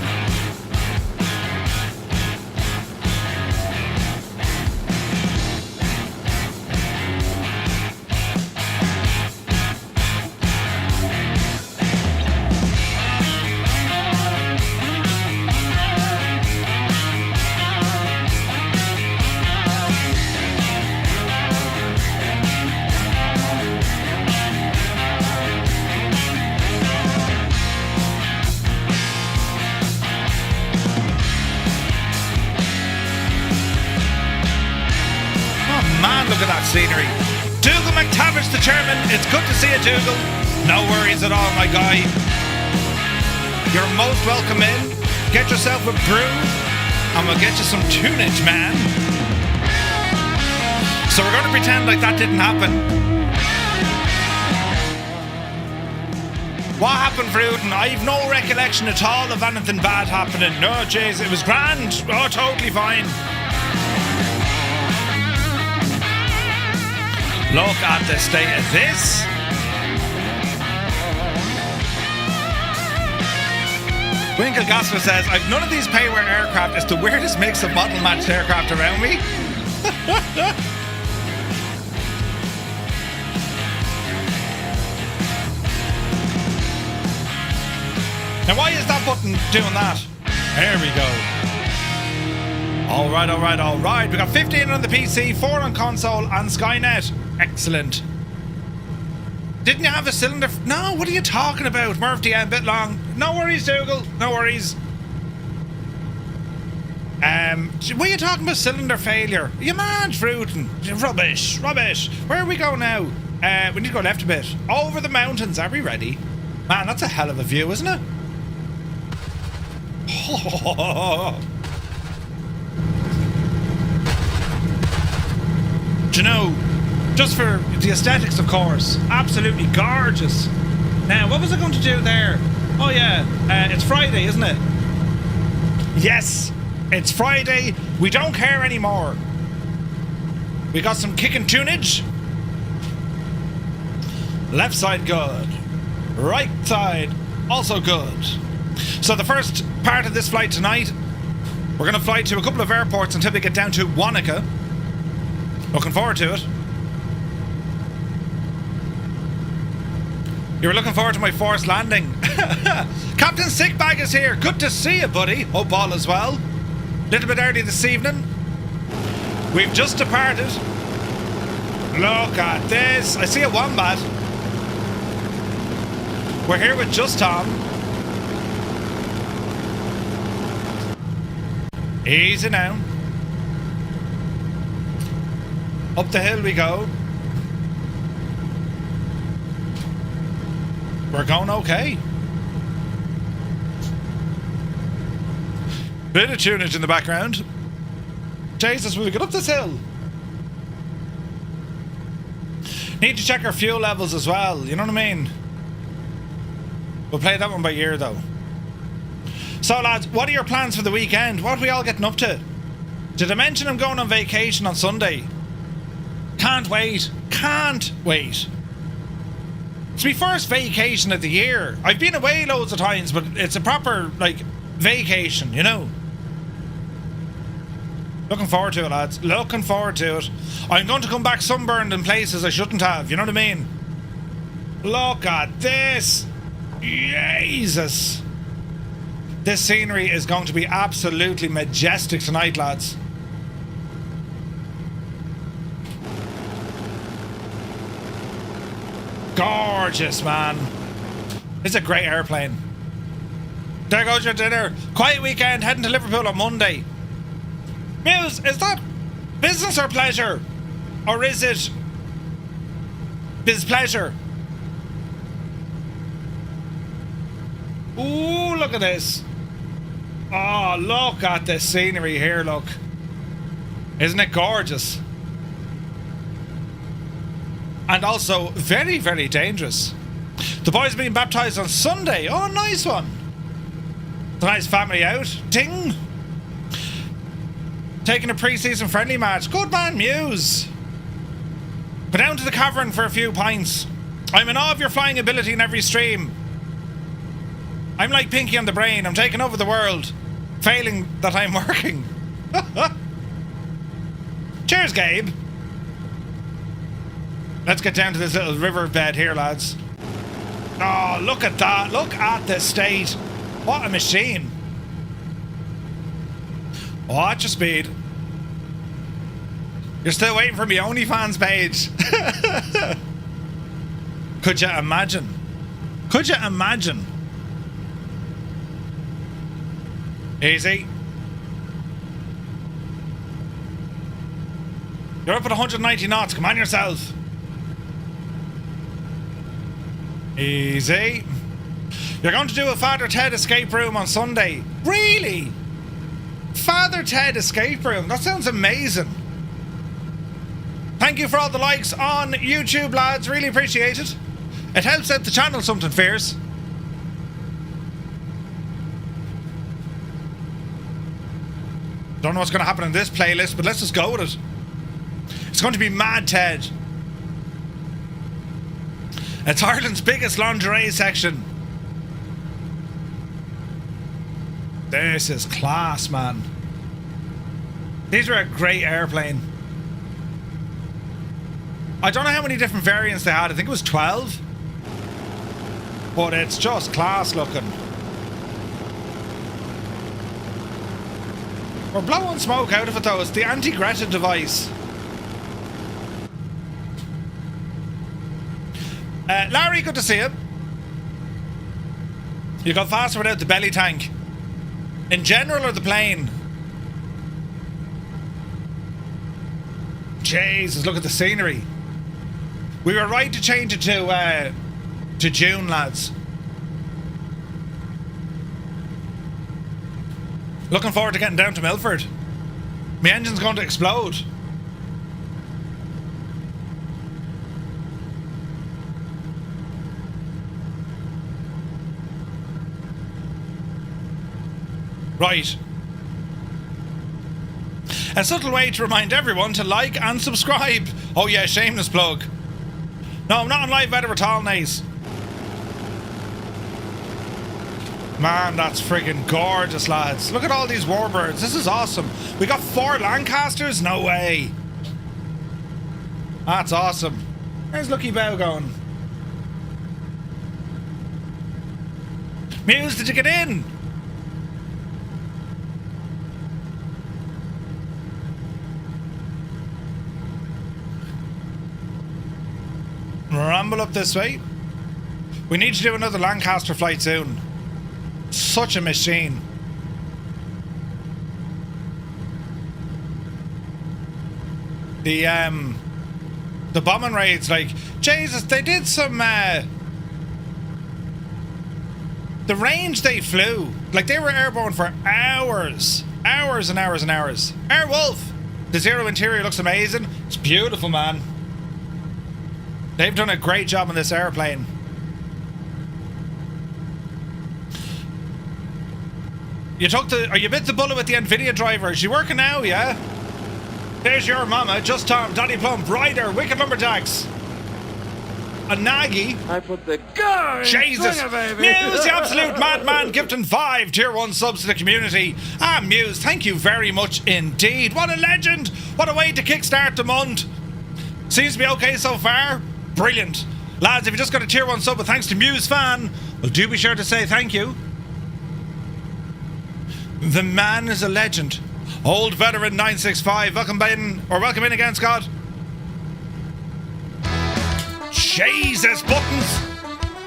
Look at that scenery. Dougal McTavish, the chairman. It's good to see you, Dougal. No worries at all, my guy. You're most welcome in. Get yourself a brew, and we'll get you some tunage, man. So we're going to pretend like that didn't happen. What happened, Fruitin? I've no recollection at all of anything bad happening. No, jeez, it was grand. Oh, totally fine. Look at the state of this. Winkle Gassler says, I've none of these payware aircraft. It's the weirdest mix of model matched aircraft around me. Now why is that button doing that? There we go. Alright. We got 15 on the PC, 4 on console and Skynet. Excellent. Didn't you have a cylinder? No, what are you talking about? Murphy, a bit long. No worries, Dougal. No worries. What are you talking about cylinder failure? Are you mad, Fruitin? Rubbish. Where are we going now? We need to go left a bit. Over the mountains. Are we ready? Man, that's a hell of a view, isn't it? Do you know, just for the aesthetics, of course, absolutely gorgeous. Now, what was I going to do there? Oh yeah, it's Friday, isn't it? Yes, it's Friday. We don't care anymore. We got some kicking tunage. Left side good. Right side also good. So the first part of this flight tonight, we're going to fly to a couple of airports until we get down to Wanaka. Looking forward to it. You were looking forward to my forced landing. Captain Sickbag is here. Good to see you, buddy. Hope all is well. Little bit early this evening. We've just departed. Look at this. I see a wombat. We're here with Just Tom. Easy now. Up the hill we go. We're going okay. Bit of tunage in the background. Jesus, will we get up this hill? Need to check our fuel levels as well, you know what I mean? We'll play that one by ear though. So lads, what are your plans for the weekend? What are we all getting up to? Did I mention I'm going on vacation on Sunday? Can't wait. Can't wait. It's my first vacation of the year. I've been away loads of times, but it's a proper, like, vacation, you know? Looking forward to it, lads. Looking forward to it. I'm going to come back sunburned in places I shouldn't have, you know what I mean? Look at this. Jesus. This scenery is going to be absolutely majestic tonight, lads. Gorgeous, man. It's a great airplane. There goes your dinner. Quiet weekend, heading to Liverpool on Monday. Muse, is that business or pleasure? Or is it pleasure? Ooh, look at this. Oh, look at the scenery here, look. Isn't it gorgeous? And also very, very dangerous. The boys are being baptised on Sunday. Oh, nice one. It's a nice family out. Ding. Taking a pre-season friendly match. Good man, Muse. Go down to the cavern for a few pints. I'm in awe of your flying ability in every stream. I'm like Pinky on the brain. I'm taking over the world. Failing that I'm working. Cheers, Gabe. Let's get down to this little riverbed here, lads. Oh, look at that. Look at the state. What a machine. Watch your speed. You're still waiting for me OnlyFans page. Could you imagine? Could you imagine? Easy. You're up at 190 knots. Come on yourself. Easy. You're going to do a Father Ted escape room on Sunday. Really? Father Ted escape room? That sounds amazing. Thank you for all the likes on YouTube, lads. Really appreciate it. It helps out the channel something fierce. Don't know what's going to happen in this playlist, but let's just go with it. It's going to be Mad Ted. It's Ireland's biggest lingerie section. This is class, man. These are a great airplane. I don't know how many different variants they had. I think it was 12. But it's just class looking. We're blowing smoke out of it though. It's the anti-Greta device. Larry, good to see you. You got faster without the belly tank. In general or the plane? Jesus, look at the scenery. We were right to change it to June, lads. Looking forward to getting down to Milford. My engine's going to explode. Right. A subtle way to remind everyone to like and subscribe. Oh yeah, shameless plug. No, I'm not on live weather at all, Nace. Man, that's friggin' gorgeous, lads. Look at all these Warbirds. This is awesome. We got 4 Lancasters? No way. That's awesome. Where's Lucky Bow going? Muse, did you get in? Ramble up this way. We need to do another Lancaster flight soon. Such a machine. The bombing raids, like, Jesus, they did some The range they flew, like they were airborne for hours. Hours and hours and hours. Airwolf! The Zero interior looks amazing. It's beautiful, man. They've done a great job on this airplane. You bit the bullet with the NVIDIA driver. Is she working now, yeah? There's your mama, Just Tom, Daddy Plump, Ryder, Wicked Lumberjacks. A Naggy. I put the gun. Jesus. Muse, the absolute madman, gifting 5 tier 1 subs to the community. Muse, thank you very much indeed. What a legend. What a way to kickstart the month. Seems to be okay so far. Brilliant. Lads, if you just got a tier 1 sub with thanks to Muse fan, well, do be sure to say thank you. The man is a legend. Old veteran 965, welcome in again, Scott. Jesus, buttons!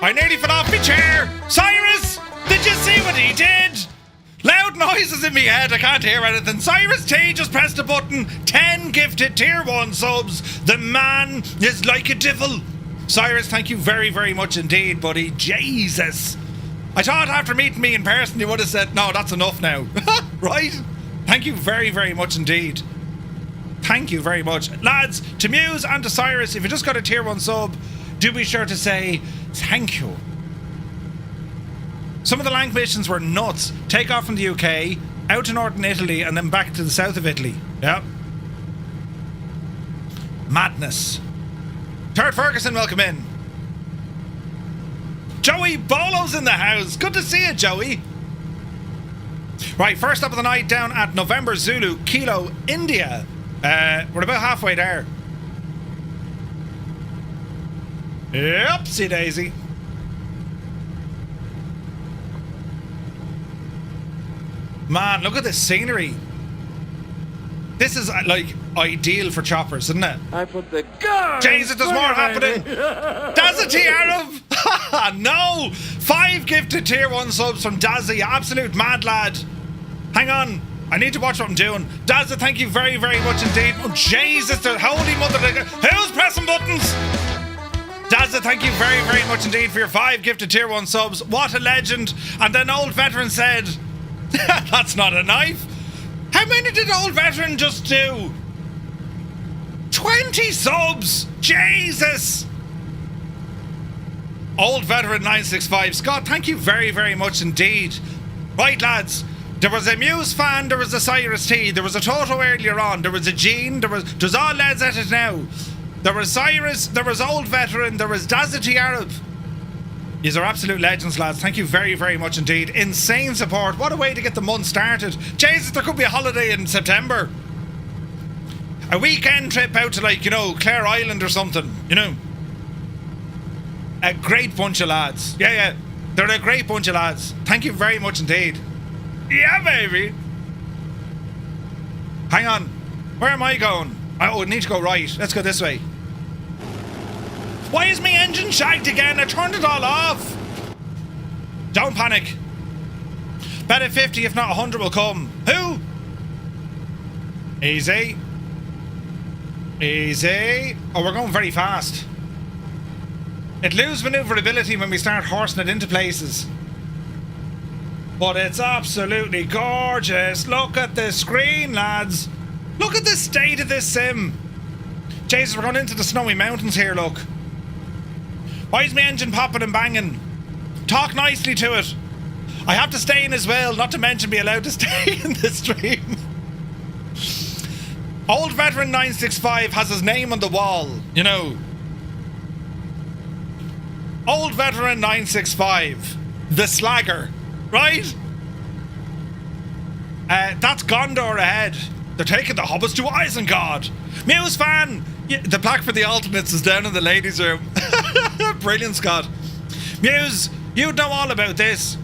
I nearly fell off my chair! Cyrus! Did you see what he did? Loud noises in my head, I can't hear anything. Cyrus T just pressed a button. 10 gifted tier 1 subs. The man is like a devil. Cyrus, thank you very, very much indeed, buddy. Jesus. I thought after meeting me in person you would have said, no, that's enough now. Right? Thank you very, very much indeed. Thank you very much. Lads, to Muse and to Cyrus, if you just got a tier 1 sub, do be sure to say thank you. Some of the Lank missions were nuts. Take off from the UK, out to northern Italy, and then back to the south of Italy. Yep. Madness. Turt Ferguson, welcome in. Joey Bolo's in the house. Good to see you, Joey. Right, first up of the night down at November Zulu, Kilo, India. We're about halfway there. Oopsie daisy. Man, look at this scenery. This is like ideal for choppers, isn't it? I put the gun. Jesus, there's more happening. Dazzy Arab. No. 5 gifted tier 1 subs from Dazzy, absolute mad lad. Hang on. I need to watch what I'm doing. Dazza, thank you very, very much indeed. Oh, Jesus, the holy mother. Who's pressing buttons? Dazza, thank you very, very much indeed for your 5 gifted tier 1 subs. What a legend. And then Old Veteran said, that's not a knife. How many did Old Veteran just do? 20 subs. Jesus. Old Veteran 965. Scott, thank you very, very much indeed. Right, lads. There was a Muse fan, there was a Cyrus T, there was a Toto earlier on, there was a Gene, there's all lads at it now. There was Cyrus, there was Old Veteran, there was Dazity Arab. These are absolute legends, lads. Thank you very, very much indeed. Insane support. What a way to get the month started. Jesus, there could be a holiday in September. A weekend trip out to, like, you know, Clare Island or something, you know. A great bunch of lads. Yeah. They're a great bunch of lads. Thank you very much indeed. Yeah, baby. Hang on. Where am I going? I need to go right. Let's go this way. Why is my engine shagged again? I turned it all off. Don't panic. Bet at 50, if not 100 will come. Who? Easy. Easy. Oh, we're going very fast. It loses maneuverability when we start horsing it into places. But it's absolutely gorgeous. Look at the screen, lads. Look at the state of this sim. Jesus, we're going into the snowy mountains here, look. Why is my engine popping and banging? Talk nicely to it. I have to stay in as well, not to mention be allowed to stay in the stream. Old Veteran 965 has his name on the wall, you know. Old Veteran 965, the slagger. Right? That's Gondor ahead. They're taking the hobbits to Isengard. Muse fan! Yeah, the plaque for the alternates is down in the ladies' room. Brilliant, Scott. Muse, you know all about this.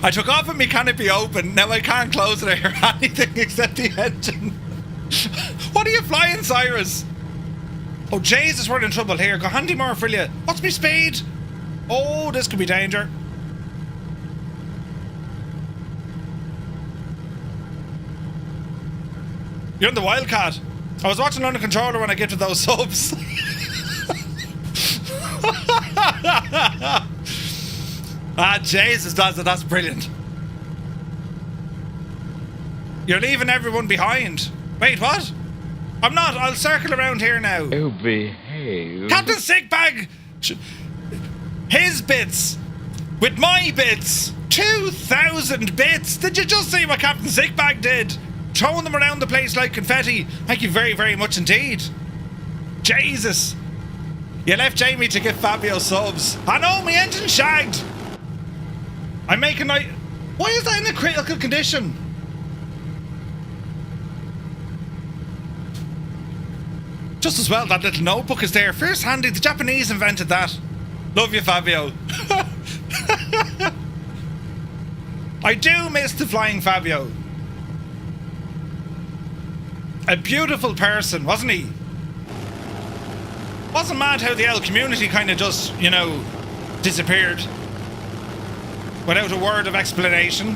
I took off with my canopy open. Now I can't close it or hear anything except the engine. What are you flying, Cyrus? Oh, Jesus, we're in trouble here. Go handy more for you. What's my speed? Oh, this could be danger. You're in the Wildcat. I was watching on the controller when I get to those subs. Ah, Jesus, that's brilliant. You're leaving everyone behind. Wait, what? I'm not. I'll circle around here now. Oh, behave. Captain Sickbag! His bits! With my bits! 2,000 bits! Did you just see what Captain Sickbag did? Throwing them around the place like confetti. Thank you very, very much indeed. Jesus! You left Jamie to get Fabio subs. I know, my engine shagged! I'm making like... Why is that in a critical condition? Just as well that little notebook is there. First handy, the Japanese invented that. Love you, Fabio. I do miss the flying Fabio. A beautiful person, wasn't he? Wasn't mad how the L community kind of just, you know, disappeared. Without a word of explanation.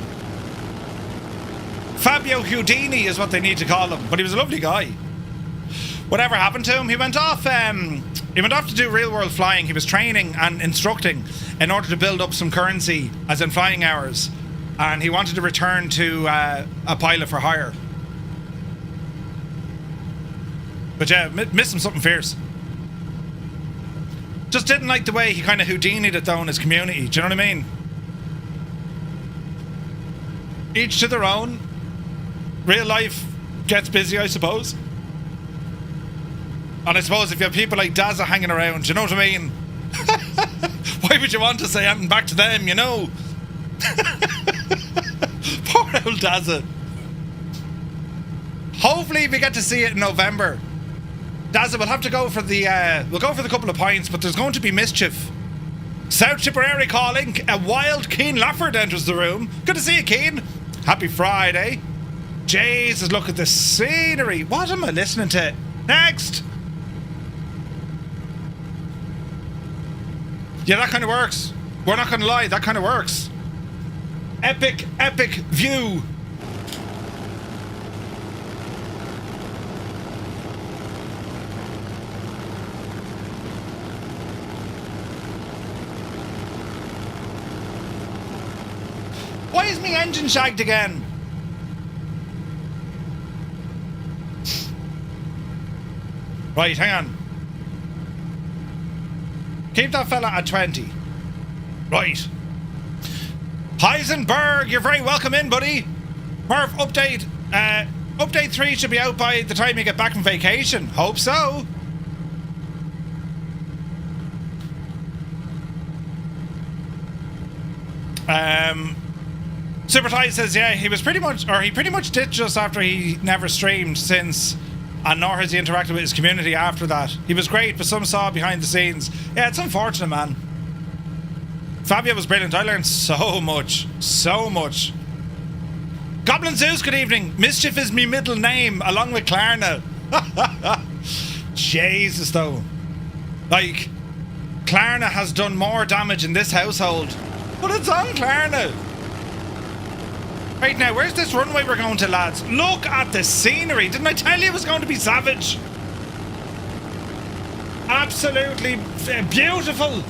Fabio Houdini is what they need to call him, but he was a lovely guy. Whatever happened to him, he went off to do real world flying. He was training and instructing in order to build up some currency, as in flying hours. And he wanted to return to a pilot for hire. But yeah, missed him something fierce. Just didn't like the way he kind of Houdini'd it though in his community. Do you know what I mean? Each to their own. Real life gets busy, I suppose. And I suppose if you have people like Dazza hanging around, you know what I mean? Why would you want to say anything back to them, you know? Poor old Dazza. Hopefully we get to see it in November. Dazza, we'll have to go for the, we'll go for the couple of pints, but there's going to be mischief. South Tipperary calling. A wild Keen Lafford enters the room. Good to see you, Keen. Happy Friday. Jesus, look at the scenery. What am I listening to? Next. Yeah, that kind of works. We're not going to lie, that kind of works. Epic, epic view. Why is my engine shagged again? Right, hang on. Keep that fella at 20. Right. Heisenberg, you're very welcome in, buddy. Murph, update. Update 3 should be out by the time you get back from vacation. Hope so. Super Ty says, yeah, he pretty much ditched us after he never streamed since, and nor has he interacted with his community after that. He was great, but some saw behind the scenes. Yeah, it's unfortunate, man. Fabio was brilliant. I learned so much. So much. Goblin Zeus, good evening. Mischief is me middle name, along with Klarna. Jesus, though. Like, Klarna has done more damage in this household. But it's on Klarna. Right now, where's this runway we're going to, lads? Look at the scenery. Didn't I tell you it was going to be savage? Absolutely beautiful.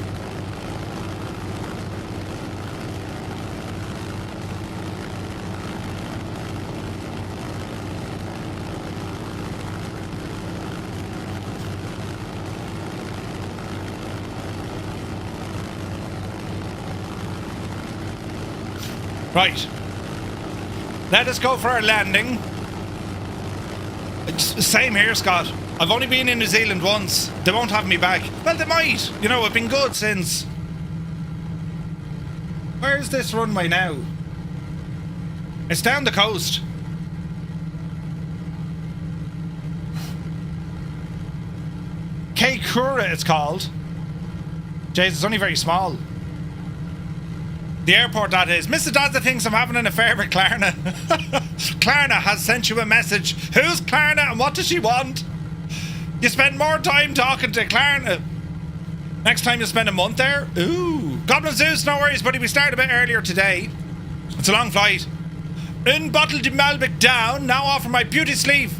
Right. Let us go for our landing. Same here, Scott. I've only been in New Zealand once. They won't have me back. Well, they might. You know, I've been good since. Where's this runway now? It's down the coast. Kaikoura, it's called. Jeez, it's only very small. The airport, that is. Mr. Dazza thinks I'm having an affair with Klarna. Klarna has sent you a message. Who's Klarna and what does she want? You spend more time talking to Klarna. Next time you spend a month there? Ooh. Goblin Zeus, no worries, buddy. We started a bit earlier today. It's a long flight. Un bottle de Malbec down. Now offer my beauty sleeve.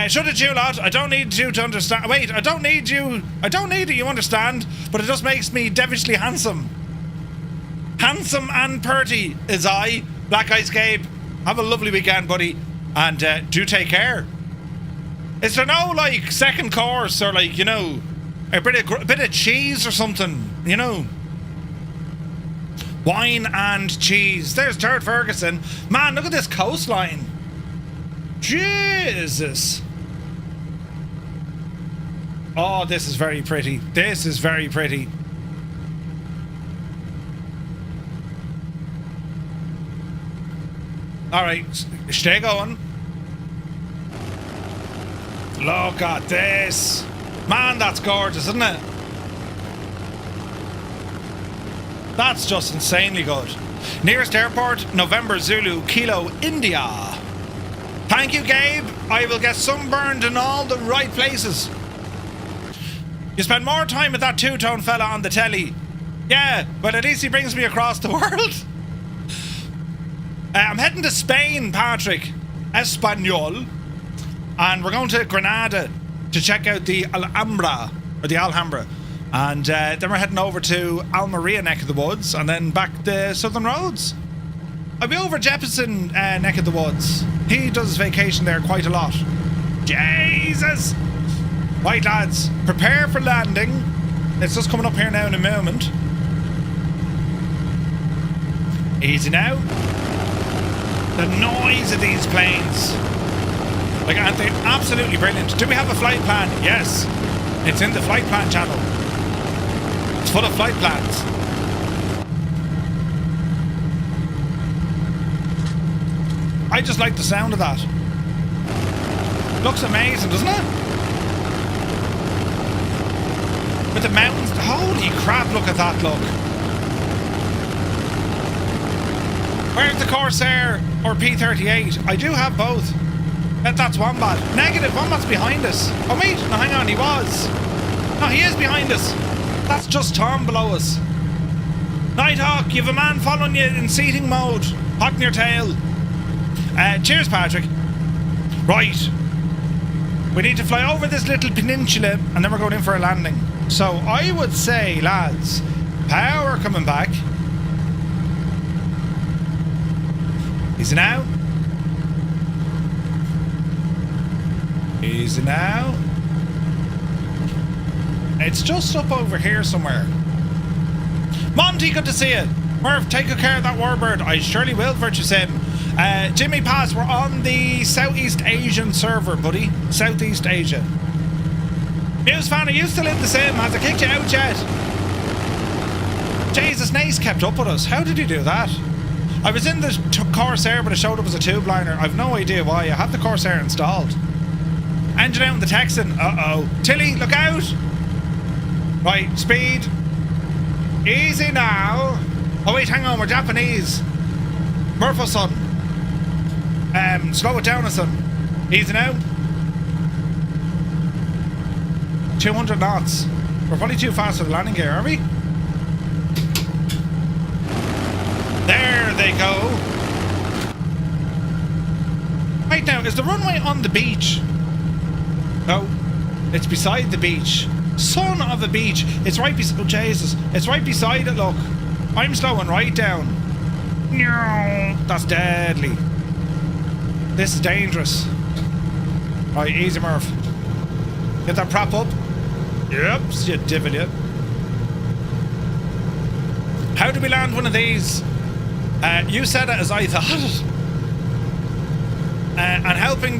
Shut it, you lot. I don't need you to understand. Wait, I don't need you. I don't need it, you understand. But it just makes me devilishly handsome. handsome and purty is I, Black Ice Gabe. Have a lovely weekend, buddy, and do take care. Is there no, like, second course or, like, you know, a bit of cheese or something, you know? Wine and cheese. There's Jared Ferguson. Man, look at this coastline. Jesus. Oh, this is very pretty. This is very pretty. Alright, stay going. Look at this. Man, that's gorgeous, isn't it? That's just insanely good. Nearest airport, November Zulu, Kilo, India. Thank you, Gabe. I will get sunburned in all the right places. You spend more time with that two-tone fella on the telly. Yeah, but at least he brings me across the world. I'm heading to Spain, Patrick. Espanol. And we're going to Granada to check out the Alhambra. And then we're heading over to Almeria neck of the woods. And then back the Southern Roads. I'll be over Jefferson neck of the woods. He does vacation there quite a lot. Jesus! Right, lads. Prepare for landing. It's just coming up here now in a moment. Easy now. The noise of these planes. Like, aren't they absolutely brilliant? Do we have a flight plan? Yes. It's in the flight plan channel. It's full of flight plans. I just like the sound of that. Looks amazing, doesn't it? With the mountains. Holy crap, look at that, look. Where's the Corsair or P-38? I do have both. That's Wombat. Negative, Wombat's behind us. Oh wait, no hang on, he was. No, he is behind us. That's just Tom below us. Nighthawk, you have a man following you in seating mode. Hot in your tail. Cheers, Patrick. Right. We need to fly over this little peninsula and then we're going in for a landing. So I would say, lads, power coming back. Easy now. Easy now. It's just up over here somewhere. Monty, good to see you. Murph, take good care of that Warbird. I surely will, Virtue Sim. Jimmy Pass, we're on the Southeast Asian server, buddy. Southeast Asia. Muse fan, are you still in the sim? Has it kicked you out yet? Jesus, Nace kept up with us. How did he do that? I was in the Corsair, but it showed up as a tube-liner. I've no idea why. I have the Corsair installed. Engine out in the Texan. Uh-oh. Tilly, look out! Right, speed. Easy now. Oh wait, hang on, we're Japanese. Murpho, son. Slow it down, son. Easy now. 200 knots. We're probably too fast for the landing gear, are we? There they go. Right now, is the runway on the beach? No, it's beside the beach. Son of a beach. It's right beside. Oh Jesus! It's right beside it. Look, I'm slowing right down. No, that's deadly. This is dangerous. Right, easy, Murph. Get that prop up. Yep, you divot it. How do we land one of these? You said it as I thought. And helping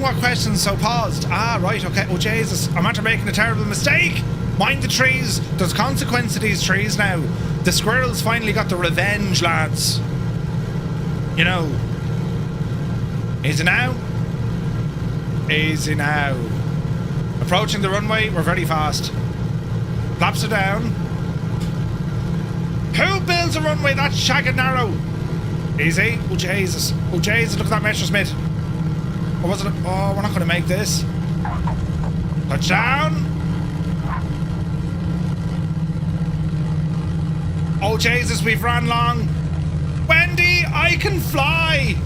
what questions so paused? Ah, right, okay. Oh, Jesus, I'm after making a terrible mistake. Mind the trees. There's consequence to these trees now. The squirrels finally got the revenge, lads. You know. Easy now. Easy now. Approaching the runway, we're very fast. Flaps are down. Who builds a runway that's shagged narrow? Easy. Oh Jesus. Oh Jesus, look at that Messerschmitt. Or was it? Oh, we're not going to make this. Touchdown. Oh Jesus, we've ran long. Wendy, I can fly.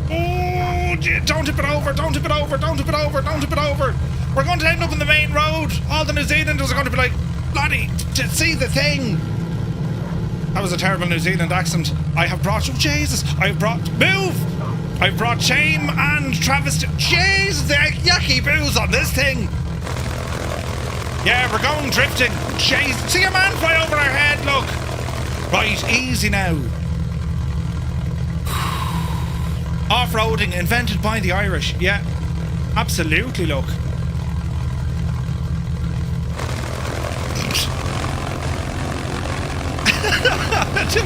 Oh, don't tip it over, don't tip it over, don't tip it over, don't tip it over. We're going to end up in the main road. All the New Zealanders are going to be like, bloody, to see the thing. That was a terrible New Zealand accent. I have brought... Oh, Jesus. I've brought... Move! I've brought shame and travesty... Jesus, the yucky booze on this thing. Yeah, we're going drifting. Jeez. See a man fly over our head, look. Right, easy now. Off-roading, invented by the Irish. Yeah, absolutely, look.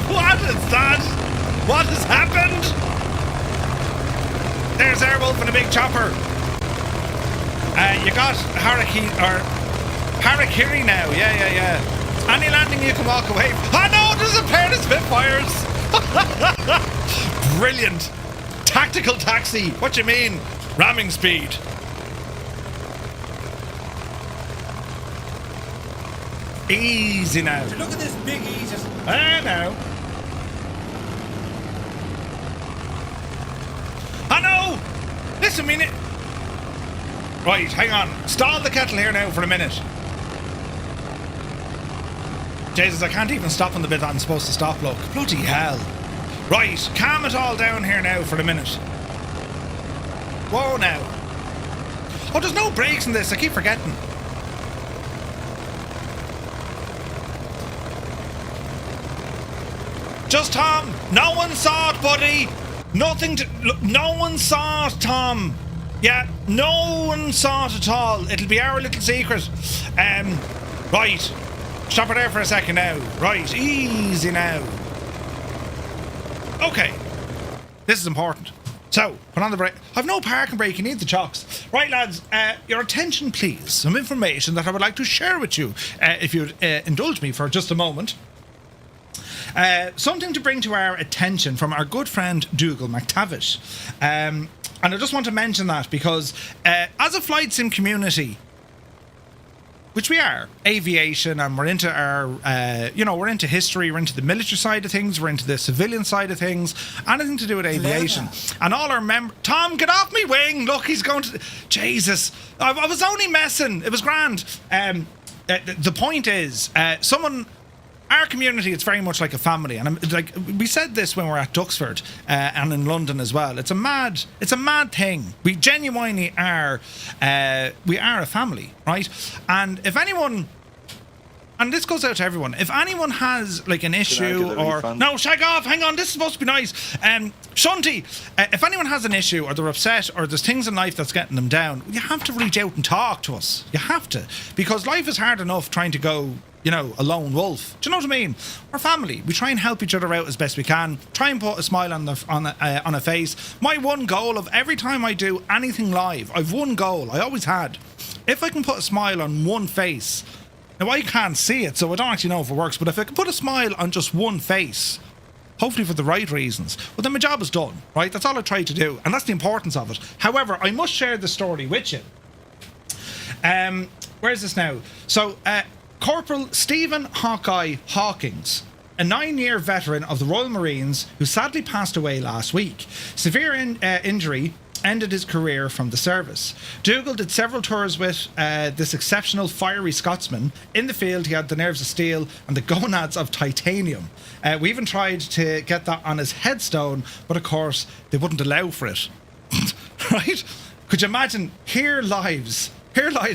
What is that? What has happened? There's Airwolf and a big chopper. You got Harakiri now. Yeah. Any landing you can walk away. Oh no, there's a pair of Spitfires. Brilliant. Tactical taxi. What you mean? Ramming speed. Easy now. Look at this big easy. I know. I know. Listen a minute. Right, hang on. Stall the kettle here now for a minute. Jesus, I can't even stop on the bit that I'm supposed to stop, look. Bloody hell. Right, calm it all down here now for a minute. Whoa now. Oh, there's no brakes in this, I keep forgetting. Just Tom. No one saw it, buddy. Nothing to... Look, no one saw it, Tom. Yeah, no one saw it at all. It'll be our little secret. Right. Stop it there for a second now. Right, easy now. Okay. This is important. So, put on the brake. I've no parking brake, you need the chocks. Right, lads, your attention, please. Some information that I would like to share with you, if you'd indulge me for just a moment. Something to bring to our attention from our good friend Dougal McTavish. And I just want to mention that because as a flight sim community, which we are, aviation, and we're into our, we're into history, we're into the military side of things, we're into the civilian side of things, anything to do with aviation. And all our members... Tom, get off me wing! Look, he's going to... Jesus. I was only messing. It was grand. The point is, our community, it's very much like a family, and we said this when we were at Duxford and in London as well. It's a mad thing. We genuinely are. We are a family, right? And if anyone, and this goes out to everyone, if anyone has like an issue or no, shag off, hang on, this is supposed to be nice. Shunty, if anyone has an issue or they're upset or there's things in life that's getting them down, you have to reach out and talk to us. You have to, because life is hard enough trying to go, a lone wolf. Do you know what I mean? We're family. We try and help each other out as best we can. Try and put a smile on a face. My one goal of every time I do anything live, I've one goal. I always had. If I can put a smile on one face, now I can't see it, so I don't actually know if it works. But if I can put a smile on just one face, hopefully for the right reasons, well then my job is done. Right? That's all I try to do, and that's the importance of it. However, I must share the story with you. Where is this now? So. Corporal Stephen Hawkeye Hawkins, a 9-year veteran of the Royal Marines who sadly passed away last week. Severe injury ended his career from the service. Dougal did several tours with this exceptional fiery Scotsman. In the field, he had the nerves of steel and the gonads of titanium. We even tried to get that on his headstone, but of course, they wouldn't allow for it. Right? Could you imagine? Here lies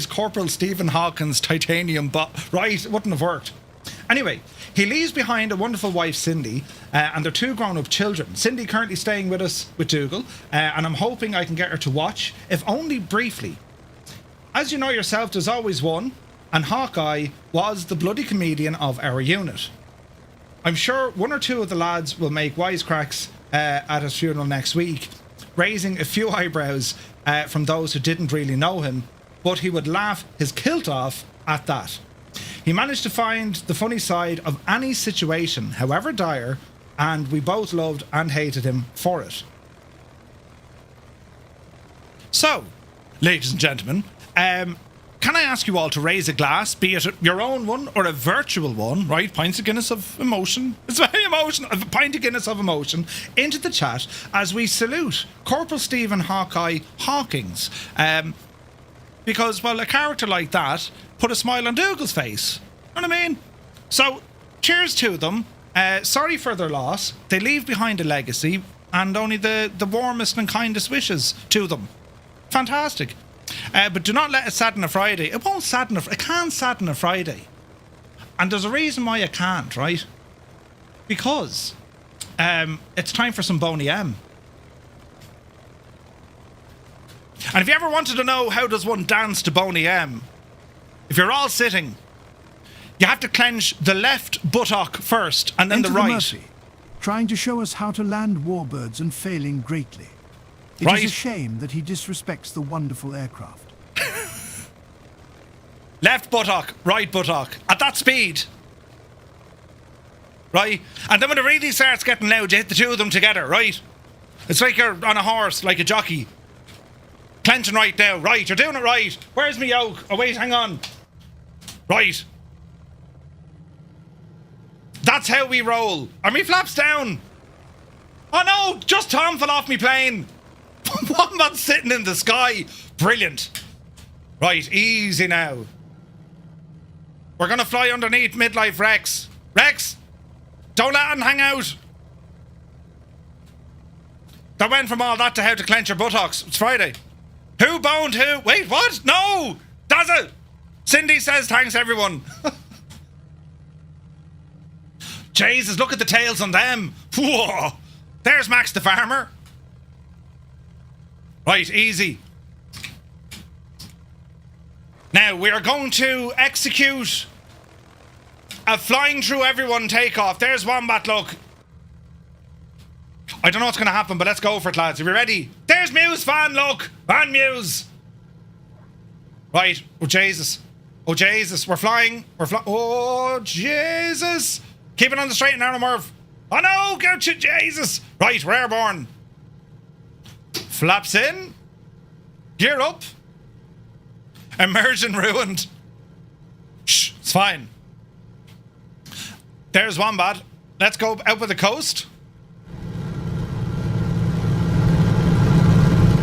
Corporal Stephen Hawkins' titanium right, it wouldn't have worked. Anyway, he leaves behind a wonderful wife, Cindy, and their 2 grown-up children. Cindy currently staying with us with Dougal, and I'm hoping I can get her to watch, if only briefly. As you know yourself, there's always one, and Hawkeye was the bloody comedian of our unit. I'm sure 1 or 2 of the lads will make wisecracks at his funeral next week, raising a few eyebrows from those who didn't really know him, but he would laugh his kilt off at that. He managed to find the funny side of any situation, however dire, and we both loved and hated him for it. So, ladies and gentlemen, can I ask you all to raise a glass, be it your own one or a virtual one, right? Pints of Guinness of emotion. It's very emotional. A pint of Guinness of emotion into the chat as we salute Corporal Stephen Hawkeye Hawkins. Because, well, a character like that put a smile on Dougal's face. You know what I mean? So, cheers to them. Sorry for their loss. They leave behind a legacy and only the warmest and kindest wishes to them. Fantastic. But do not let it sadden a Friday. It won't sadden it can't sadden a Friday. And there's a reason why it can't, right? Because it's time for some Boney M. And if you ever wanted to know how does one dance to Boney M, if you're all sitting, you have to clench the left buttock first and then Enter the right. Murphy, trying to show us how to land warbirds and failing greatly. It Right. is a shame that he disrespects the wonderful aircraft. Left buttock, right buttock. At that speed. Right? And then when it really starts getting loud, you hit the two of them together, right? It's like you're on a horse, like a jockey. Clenching right now. Right, you're doing it right. Where's me yoke? Oh, wait, hang on. Right. That's how we roll. Are me flaps down? Oh no, just Tom fell off me plane. Wombat's sitting in the sky. Brilliant. Right, easy now. We're gonna fly underneath midlife Rex. Rex, don't let him hang out. That went from all that to how to clench your buttocks. It's Friday. Who boned who? Wait, what? No! Does it? Cindy says thanks everyone. Jesus, look at the tails on them. Whoa. There's Max the farmer. Right, easy. Now, we are going to execute a flying through everyone takeoff. There's Wombat, look. I don't know what's going to happen, but let's go for it, lads. Are we ready? There's Muse Van, look. Van Muse. Right. Oh, Jesus. Oh, Jesus. We're flying. Oh, Jesus. Keep it on the straight and narrow, Merv. Oh, no. Get you, Jesus. Right, we're airborne. Flaps in. Gear up. Immersion ruined. Shh, it's fine. There's Wombat. Let's go out with the coast.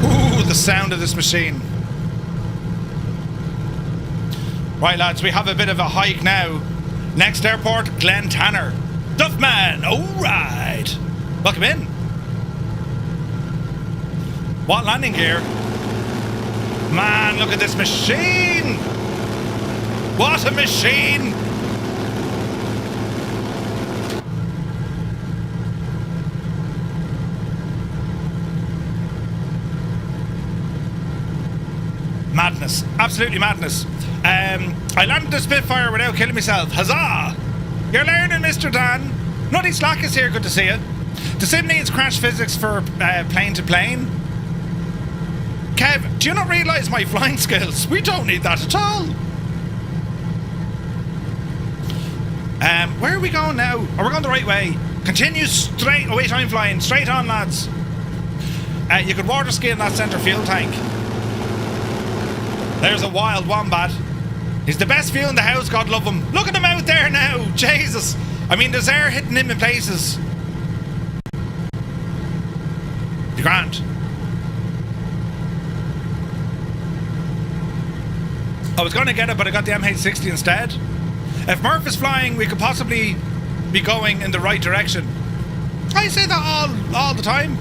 Ooh, the sound of this machine. Right, lads, we have a bit of a hike now. Next airport, Glentanner. Duffman, alright. Welcome in. What landing gear? Man, look at this machine! What a machine! Madness. Absolutely madness. I landed the Spitfire without killing myself. Huzzah! You're learning, Mr. Dan. Nutty Slack is here. Good to see you. The sim needs crash physics for plane to plane. Kev, do you not realise my flying skills? We don't need that at all. Where are we going now? Are we going the right way? Continue straight. Oh wait, I'm flying. Straight on, lads. You could water ski in that centre fuel tank. There's a wild Wombat. He's the best fuel in the house, God love him. Look at him out there now. Jesus. I mean, there's air hitting him in places. The grand. I was going to get it, but I got the MH-60 instead. If Murph is flying, we could possibly be going in the right direction. I say that all the time.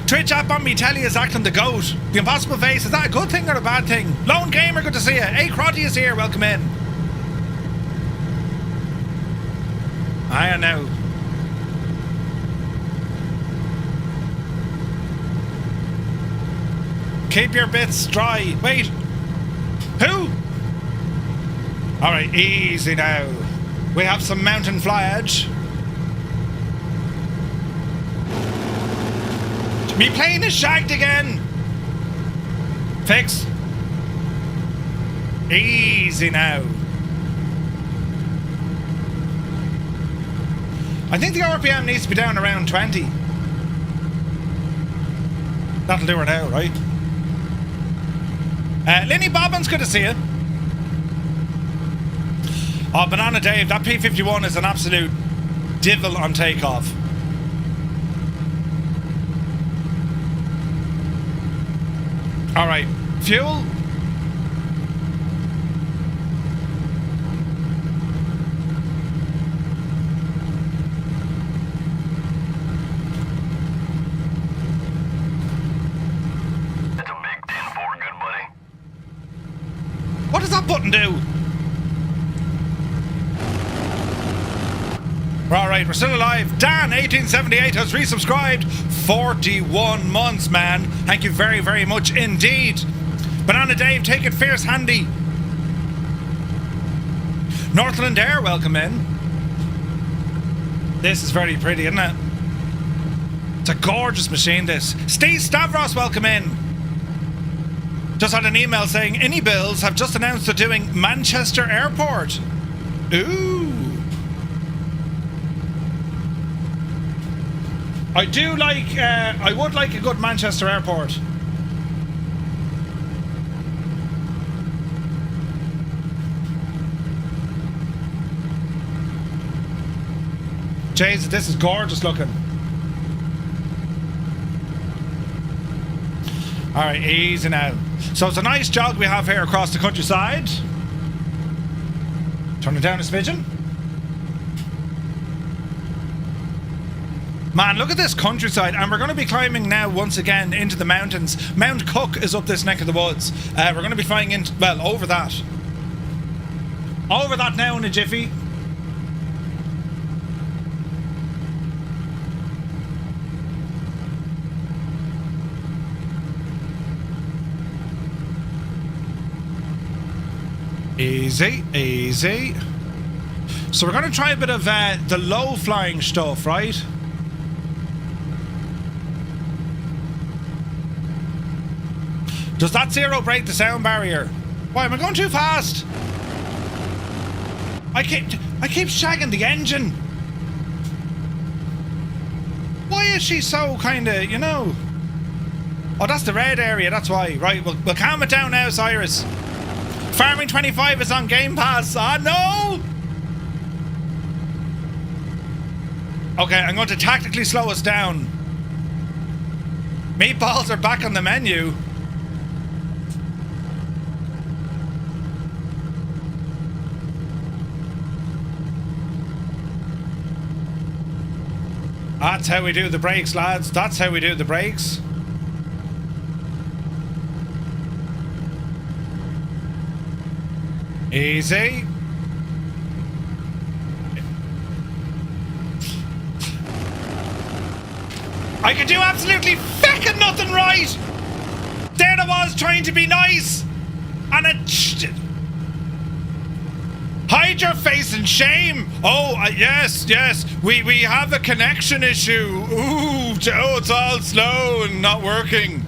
Twitch app on me telly is acting the goat. The impossible face, is that a good thing or a bad thing? Lone Gamer, good to see you. Hey, Crotty is here, welcome in. I don't know. Keep your bits dry. Wait. Who? Alright, easy now. We have some mountain flyage. Me plane is shagged again. Fix. Easy now. I think the RPM needs to be down around 20. That'll do her now, right? Linny Bobbins, good to see you. Oh, Banana Dave, that P-51 is an absolute divil on takeoff. Alright, fuel. button do? We're alright, we're still alive. Dan, 1878, has resubscribed. 41 months, man. Thank you very, very much indeed. Banana Dave, take it fierce handy. Northland Air, welcome in. This is very pretty, isn't it? It's a gorgeous machine, this. Steve Stavros, welcome in. Just had an email saying Any Bills have just announced they're doing Manchester Airport. Ooh. I do like, I would like a good Manchester Airport. Jesus, this is gorgeous looking. Alright, easy now. So it's a nice jog we have here across the countryside. Turn it down a smidgen. Man, look at this countryside, and we're going to be climbing now once again into the mountains. Mount Cook is up this neck of the woods. We're going to be flying into, well, over that. Over that now in a jiffy. Easy, easy. So we're going to try a bit of the low flying stuff, right? Does that Zero break the sound barrier? Why am I going too fast? I keep shagging the engine. Why is she so kind of, you know? Oh, that's the red area, that's why. Right, we'll calm it down now, Cyrus. Farming 25 is on Game Pass. Ah, no! Okay, I'm going to tactically slow us down. Meatballs are back on the menu. That's how we do the brakes, lads. That's how we do the brakes. Easy. I could do absolutely feckin' nothing right. There I was trying to be nice, and it. Hide your face in shame. Oh, yes, we have a connection issue. Ooh, oh, it's all slow and not working.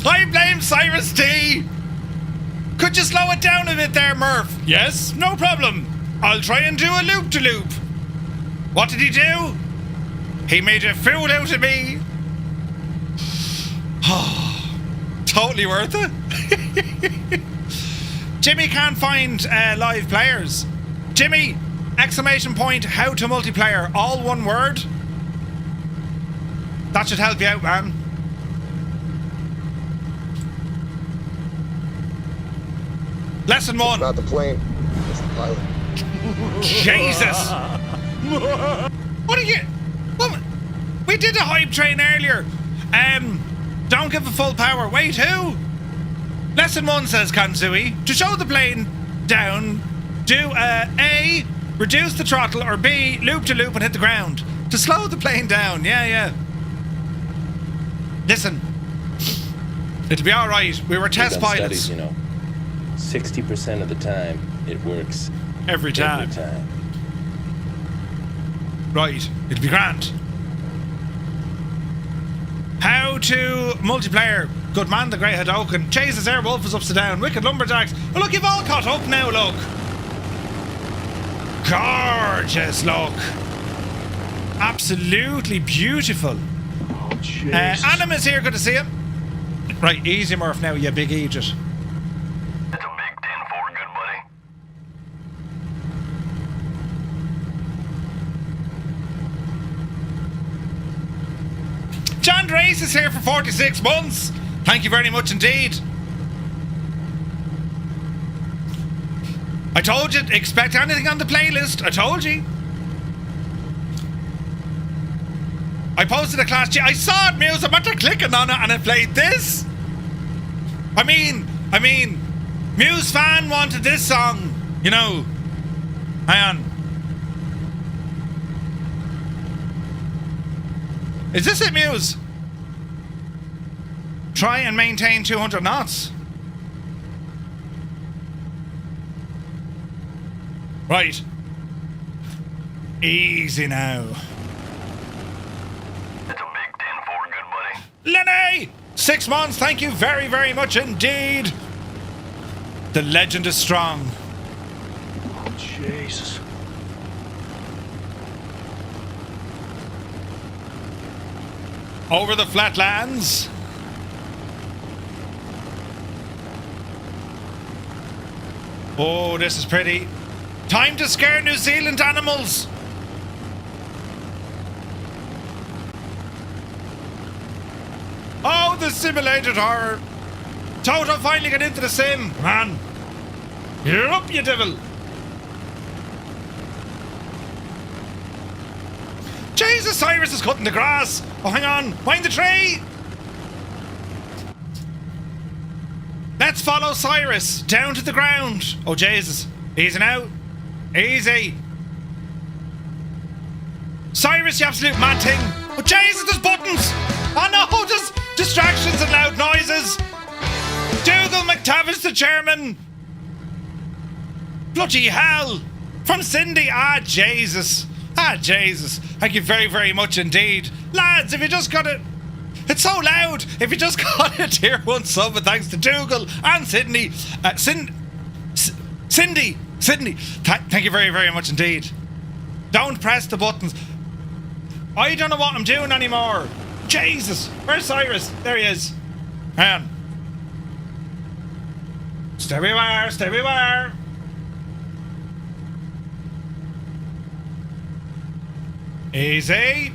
I blame Cyrus T. Could you slow it down a bit there, Murph? Yes, no problem. I'll try and do a loop-de-loop. What did he do? He made a fool out of me. Totally worth it. Jimmy can't find live players. Jimmy, exclamation point, how to multiplayer, all one word. That should help you out, man. Lesson 1. It's not the plane, it's the pilot. Jesus! What are you... What? We did a hype train earlier. Don't give it full power. Wait, who? Lesson 1 says Kanzui. To show the plane down, do A, reduce the throttle, or B, loop to loop and hit the ground. To slow the plane down. Yeah. Listen. It'll be alright. We were test pilots. Studies, you know. 60% of the time, it works. Every time. Right, it'll be grand. How to multiplayer. Good man, the Grey Hadoken. Chases Airwolf is upside down. Wicked Lumberjacks. Oh, look, you've all caught up now, look. Gorgeous, look. Absolutely beautiful. Oh, jeez. Adam is here, good to see you. Right, easy Murph now, you big idiot. That's a big 10-4, good buddy. John Drace is here for 46 months. Thank you very much indeed. I told you, expect anything on the playlist. I told you. I posted a class. I saw it, Muse. I'm after clicking on it and it played this. I mean, Muse fan wanted this song, you know. Hang on. Is this it, Muse? Try and maintain 200 knots. Right. Easy now. It's a big 10-4, good buddy. Lenny! 6 months, thank you very, very much indeed. The legend is strong. Oh, Jesus. Over the flatlands. Oh, this is pretty. Time to scare New Zealand animals. Oh, the simulated horror. Toto finally got into the sim. Man, you're up, you devil. Jesus, Cyrus is cutting the grass. Oh, hang on. Find the tree. Let's follow Cyrus down to the ground. Oh, Jesus. Easy now. Easy. Cyrus, you absolute mad thing. Oh, Jesus, there's buttons. Oh, no, there's distractions and loud noises. Dougal McTavish, the chairman. Bloody hell. From Cindy. Ah, Jesus. Ah, Jesus. Thank you very, very much indeed. Lads, if you just got it... It's so loud. If you just got a tier 1 sub, and thanks to Dougal and Sydney. Cindy. Thank you very, very much indeed. Don't press the buttons. I don't know what I'm doing anymore. Jesus. Where's Cyrus? There he is. Hang on. Stay where you are. Stay where you are. Easy.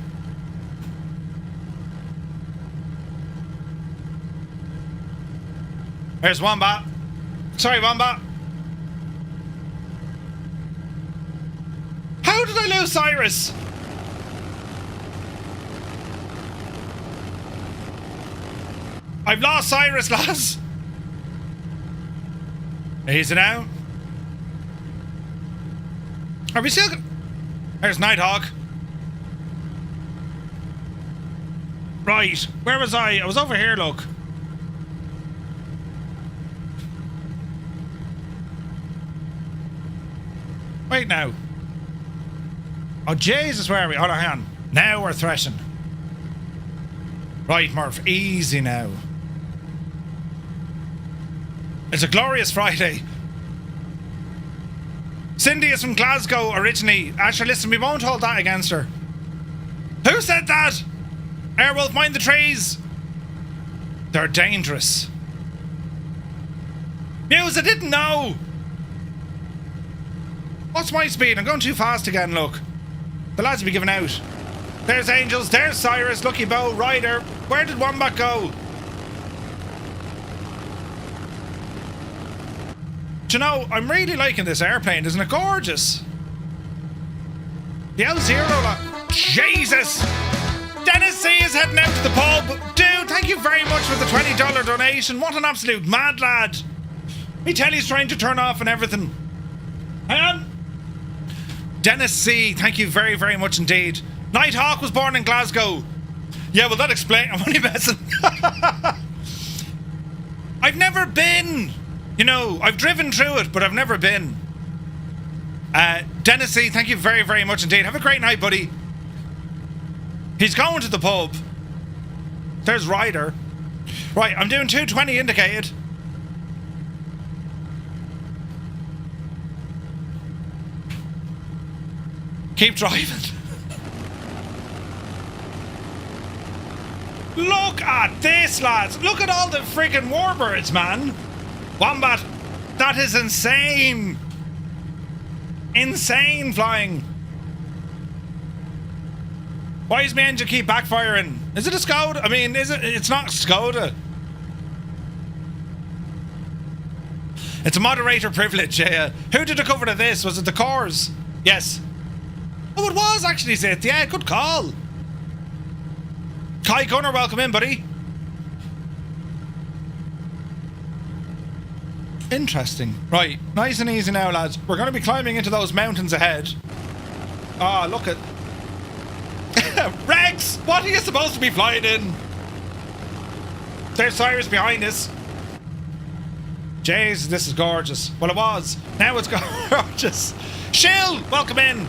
There's Wombat. Sorry, Wombat. How did I lose Cyrus? I've lost Cyrus, lads. Easy now. Are we still... There's Nighthawk. Right, where was I? I was over here, look. Wait now. Oh, Jesus, where are we? Hold on, hang on. Now we're threshing. Right, Murph, easy now. It's a glorious Friday. Cindy is from Glasgow originally. Asher, listen, we won't hold that against her. Who said that? Airwolf, mind the trees. They're dangerous. Muse, I didn't know. What's my speed? I'm going too fast again, look. The lads will be giving out. There's Angels, there's Cyrus, Lucky Bow, Ryder. Where did Wombat go? Do you know, I'm really liking this airplane. Isn't it gorgeous? The L0... Jesus! Dennis C is heading out to the pub. Dude, thank you very much for the $20 donation. What an absolute mad lad. Me tell he's trying to turn off and everything. Hang on. Dennis C, thank you very, very much indeed. Nighthawk was born in Glasgow. Yeah, well, that explains... I'm only messing. I've never been. You know, I've driven through it, but I've never been. Dennis C, thank you very, very much indeed. Have a great night, buddy. He's going to the pub. There's Ryder. Right, I'm doing 220 indicated. Keep driving. Look at this, lads. Look at all the freaking Warbirds, man. Wombat. That is insane. Insane flying. Why is my engine keep backfiring? Is it a Skoda? I mean, is it? It's not Skoda. It's a moderator privilege, yeah. Who did the cover to this? Was it the Cores? Yes. Oh, it was actually Zith. Yeah, good call. Kaikoura, welcome in, buddy. Interesting. Right, nice and easy now, lads. We're going to be climbing into those mountains ahead. Oh, look at... Rex! What are you supposed to be flying in? There's Cyrus behind us. Jeez, this is gorgeous. Well, it was. Now it's gorgeous. Shill, welcome in.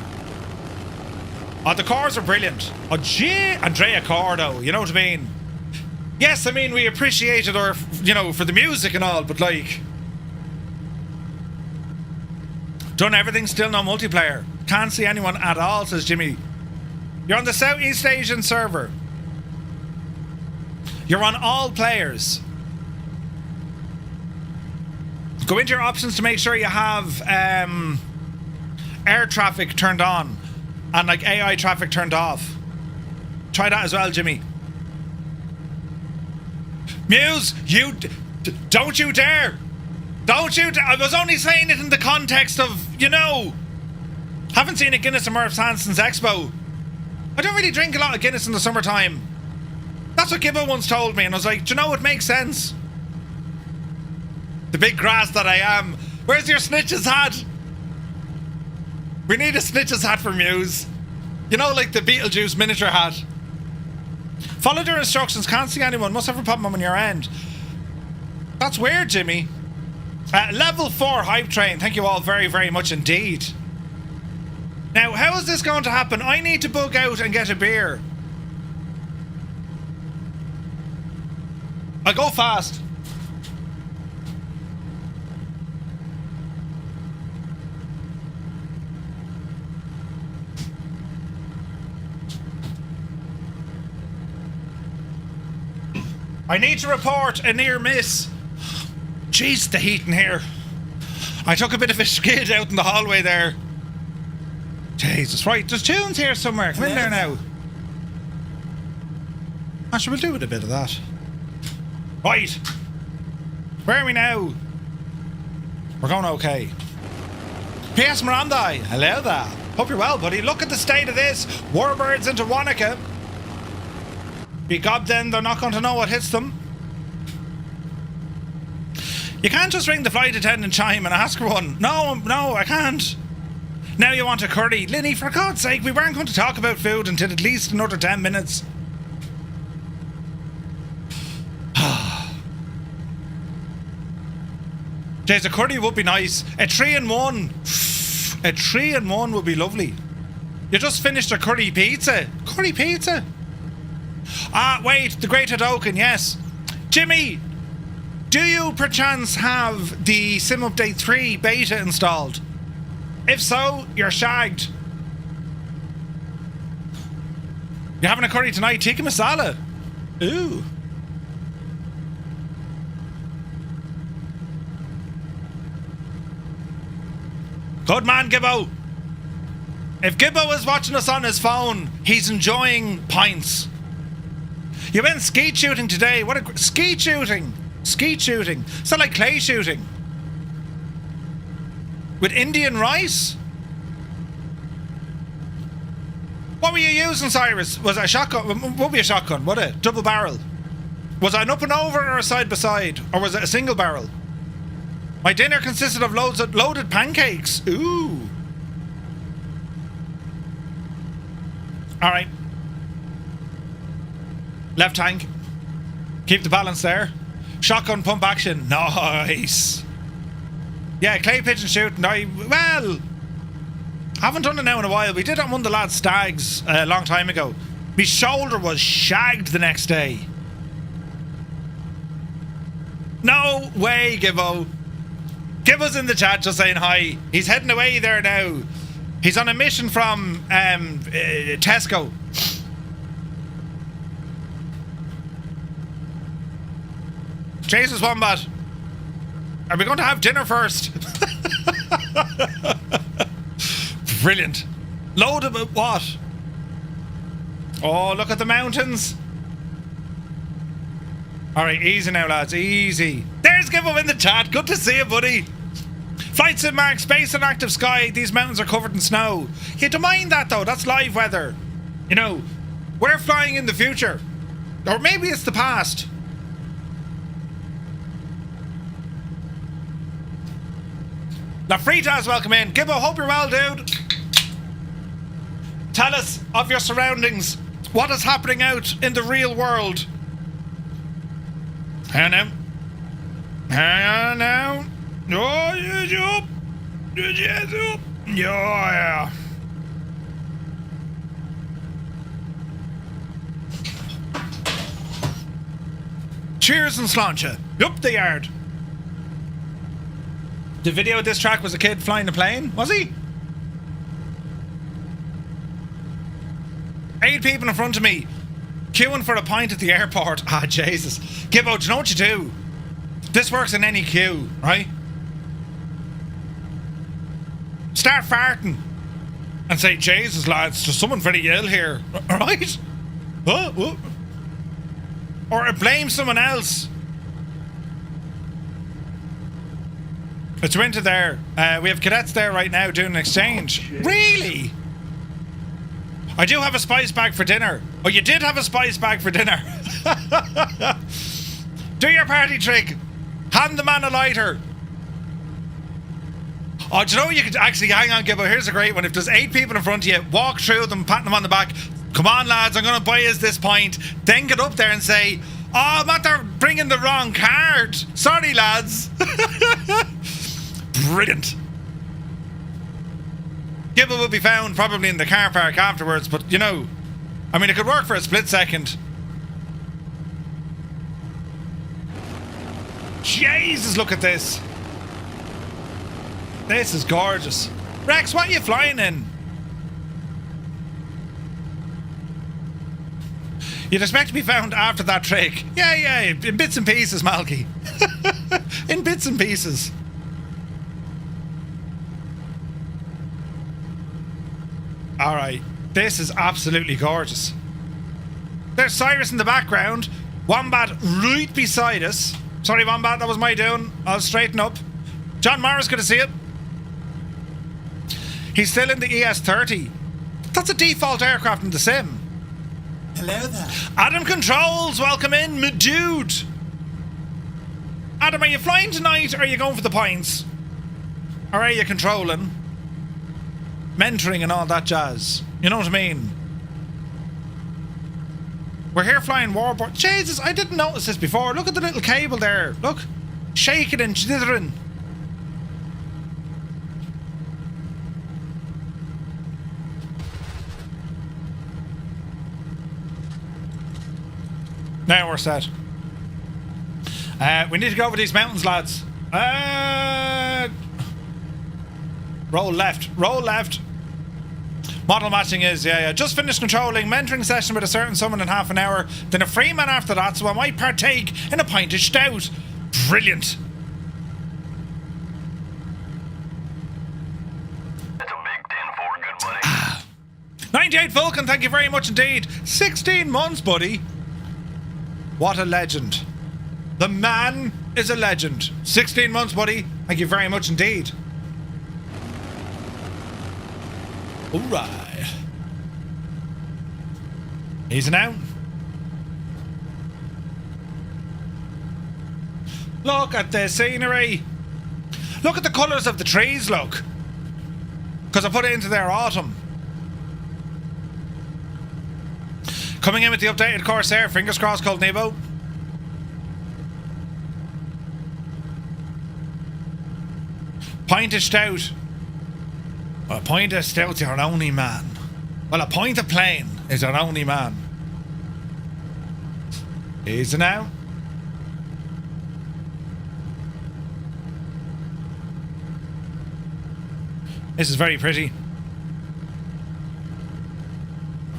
Oh, the cars are brilliant. Oh, gee, Andrea Cordo, you know what I mean? Yes, I mean, we appreciate it, or, you know, for the music and all, but like... Done everything, still no multiplayer. Can't see anyone at all, says Jimmy. You're on the Southeast Asian server. You're on all players. Go into your options to make sure you have air traffic turned on and like AI traffic turned off. Try that as well, Jimmy. Muse, you don't you dare! Don't you dare! I was only saying it in the context of, you know, haven't seen a Guinness and Murph's Hand since Expo. I don't really drink a lot of Guinness in the summertime. That's what Gibbo once told me, and I was like, do you know, it makes sense. The big grass that I am. Where's your snitches hat? We need a snitches hat for Muse. You know, like the Beetlejuice miniature hat. Follow their instructions. Can't see anyone. Must have a problem on your end. That's weird, Jimmy. Level 4 hype train. Thank you all very, very much indeed. Now, how is this going to happen? I need to bug out and get a beer. I'll go fast. I need to report a near miss. Jeez, the heat in here. I took a bit of a skid out in the hallway there. Jesus, right, there's tunes here somewhere. Come in there now. Actually, we'll do with a bit of that. Right. Where are we now? We're going okay. P.S. Mirandai, hello there. Hope you're well, buddy. Look at the state of this. Warbirds into Wanaka. Be gob then, they're not going to know what hits them. You can't just ring the flight attendant chime and ask for one. No, I can't. Now you want a curry. Linny, for God's sake, we weren't going to talk about food until at least another 10 minutes. Jeez, a curry would be nice. A 3-in-1. A 3-in-1 would be lovely. You just finished a curry pizza. Curry pizza? Ah, wait, the Great Hadoken, yes. Jimmy, do you perchance have the Sim Update 3 beta installed? If so, you're shagged. You're having a curry tonight, tikka masala. Ooh. Good man, Gibbo. If Gibbo is watching us on his phone, he's enjoying pints. You went skeet shooting today. What a... Skeet shooting. Skeet shooting. It's not like clay shooting. With Indian rice? What were you using, Cyrus? Was it a shotgun? What would be a shotgun? What a double barrel? Was it an up and over or a side by side? Or was it a single barrel? My dinner consisted of loads of loaded pancakes. Ooh. Alright. Left tank. Keep the balance there. Shotgun pump action. Nice. Yeah, clay pigeon shooting. Well, haven't done it now in a while. We did it on one of the lads' stags a long time ago. My shoulder was shagged the next day. No way, Gibbo. Gibbo's in the chat just saying hi. He's heading away there now. He's on a mission from Tesco. Jesus Wombat. Are we going to have dinner first? Brilliant. Load of what? Oh, look at the mountains. Alright, easy now, lads. Easy. There's Gibbo in the chat. Good to see you, buddy. Flight sim mark, space and active sky. These mountains are covered in snow. You don't mind that, though. That's live weather. You know, we're flying in the future. Or maybe it's the past. Lafritas, welcome in. Gibbo, hope you're well, dude. Tell us of your surroundings. What is happening out in the real world? Hang on now. Oh, yeah. Yeah. Cheers and sláinte. Up the yard. The video of this track was a kid flying a plane, was he? 8 people in front of me, queuing for a pint at the airport. Ah, Jesus. Gibbo, do you know what you do? This works in any queue, right? Start farting and say, Jesus, lads, there's someone very ill here, right? Oh. Or blame someone else. It's winter there. We have cadets there right now doing an exchange. Really? I do have a spice bag for dinner. Oh, you did have a spice bag for dinner. Do your party trick. Hand the man a lighter. Oh, do you know you could actually, hang on, Gibbo, here's a great one. If there's 8 people in front of you, walk through them, pat them on the back. Come on, lads, I'm going to buy us this pint. Then get up there and say, oh, I'm after bringing the wrong card. Sorry, lads. Brilliant. Gibbo will be found probably in the car park afterwards, but you know, I mean, it could work for a split second. Jesus, look at this. This is gorgeous. Rex, what are you flying in? You'd expect to be found after that trick. Yeah, in bits and pieces, Malky. In bits and pieces. Alright, this is absolutely gorgeous. There's Cyrus in the background. Wombat right beside us. Sorry, Wombat, that was my doing. I'll straighten up. John Morris, good to see you. He's still in the ES-30. That's a default aircraft in the sim. Hello there. Adam Controls, welcome in, my dude. Adam, are you flying tonight or are you going for the points? Or are you controlling? Mentoring and all that jazz. You know what I mean? We're here flying Warbird. Jesus, I didn't notice this before. Look at the little cable there. Look. Shaking and jittering. Now we're set. We need to go over these mountains, lads. Roll left. Roll left. Model matching is, yeah. Just finished controlling. Mentoring session with a certain someone in half an hour. Then a free man after that, so I might partake in a pint of stout. Brilliant. That's a big 10-4, good buddy. 98 Vulcan, thank you very much indeed. 16 months, buddy. What a legend. The man is a legend. 16 months, buddy. Thank you very much indeed. Alright. Easy now. Look at the scenery. Look at the colours of the trees, look. Because I put it into their autumn. Coming in with the updated Corsair, fingers crossed, called Nebo. Pint of stout. Well, a pint of stout's your only man. Well, a pint of plain is your only man. Easy now. This is very pretty.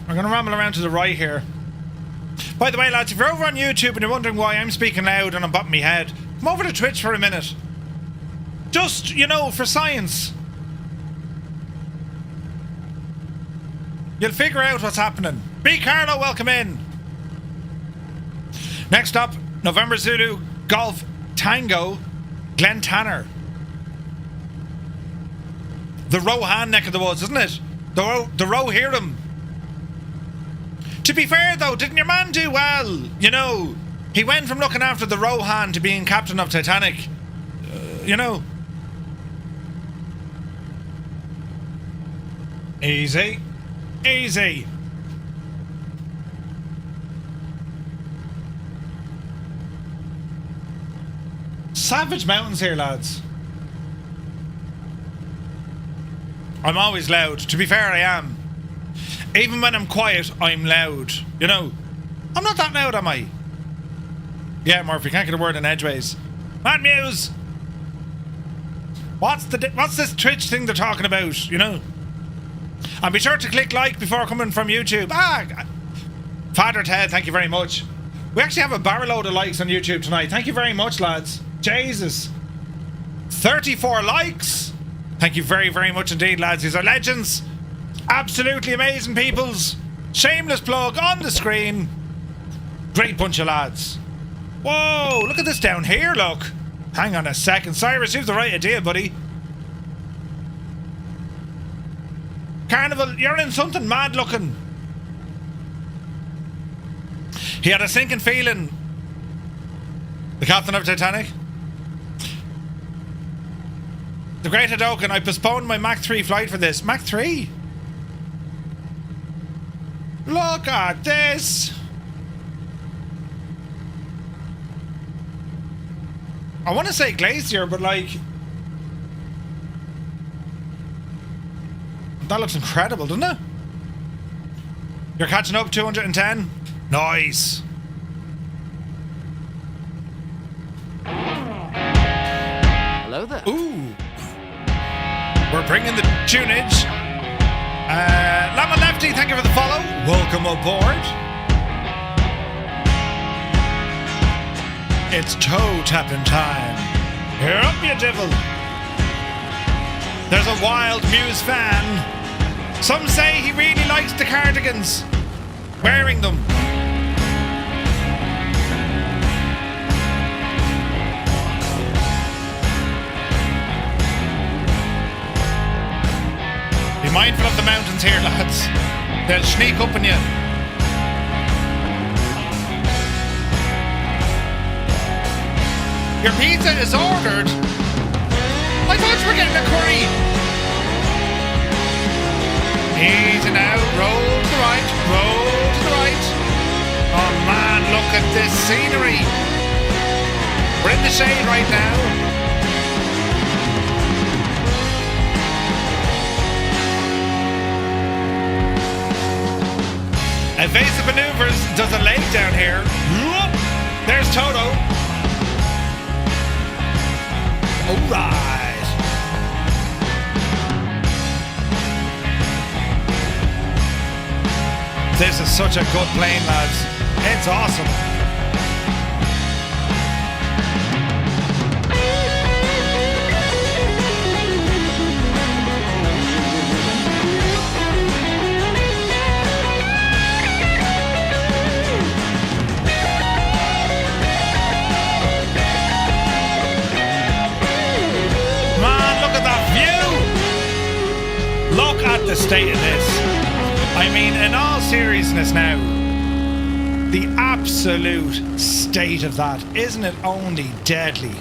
I'm going to ramble around to the right here. By the way, lads, if you're over on YouTube and you're wondering why I'm speaking loud and I'm bopping my head, come over to Twitch for a minute. Just, you know, for science. You'll figure out what's happening. B. Carlo, welcome in. Next up, November Zulu Golf Tango, Glentanner. The Rohan neck of the woods, isn't it? The Rohirrim. To be fair, though, didn't your man do well? You know, he went from looking after the Rohan to being captain of Titanic. You know. Easy. Easy. Savage mountains here, lads. I'm always loud. To be fair, I am. Even when I'm quiet, I'm loud. You know, I'm not that loud, am I? Yeah, Murphy, can't get a word in edgeways. Man, Muse! What's this Twitch thing they're talking about, you know? And be sure to click like before coming from YouTube. Father Ted, thank you very much. We actually have a barrel load of likes on YouTube tonight. Thank you very much, lads. Jesus. 34 likes. Thank you very, very much indeed, lads. These are legends. Absolutely amazing peoples. Shameless plug on the screen. Great bunch of lads. Whoa, look at this down here, look. Hang on a second. Cyrus, you have the right idea, buddy. Carnival, you're in something mad looking. He had a sinking feeling. The captain of Titanic. The Great Hadoken, I postponed my Mach 3 flight for this. Mach 3? Look at this. I want to say Glacier, but like... That looks incredible, doesn't it? You're catching up, 210? Nice. Hello there. Ooh. We're bringing the tunage. Lama Lefty, thank you for the follow. Welcome aboard. It's toe tapping time. Here up, you devil. There's a wild Muse fan. Some say he really likes the cardigans. Wearing them. Be mindful of the mountains here, lads. They'll sneak up on you. Your pizza is ordered. I thought you were getting a curry. Easy now. Roll to the right. Roll to the right. Oh man, look at this scenery. We're in the shade right now. Evasive maneuvers does a leg down here. There's Toto. Alright. This is such a good plane, lads. It's awesome. Look at the state of this. I mean, in all seriousness now, the absolute state of that, isn't it only deadly?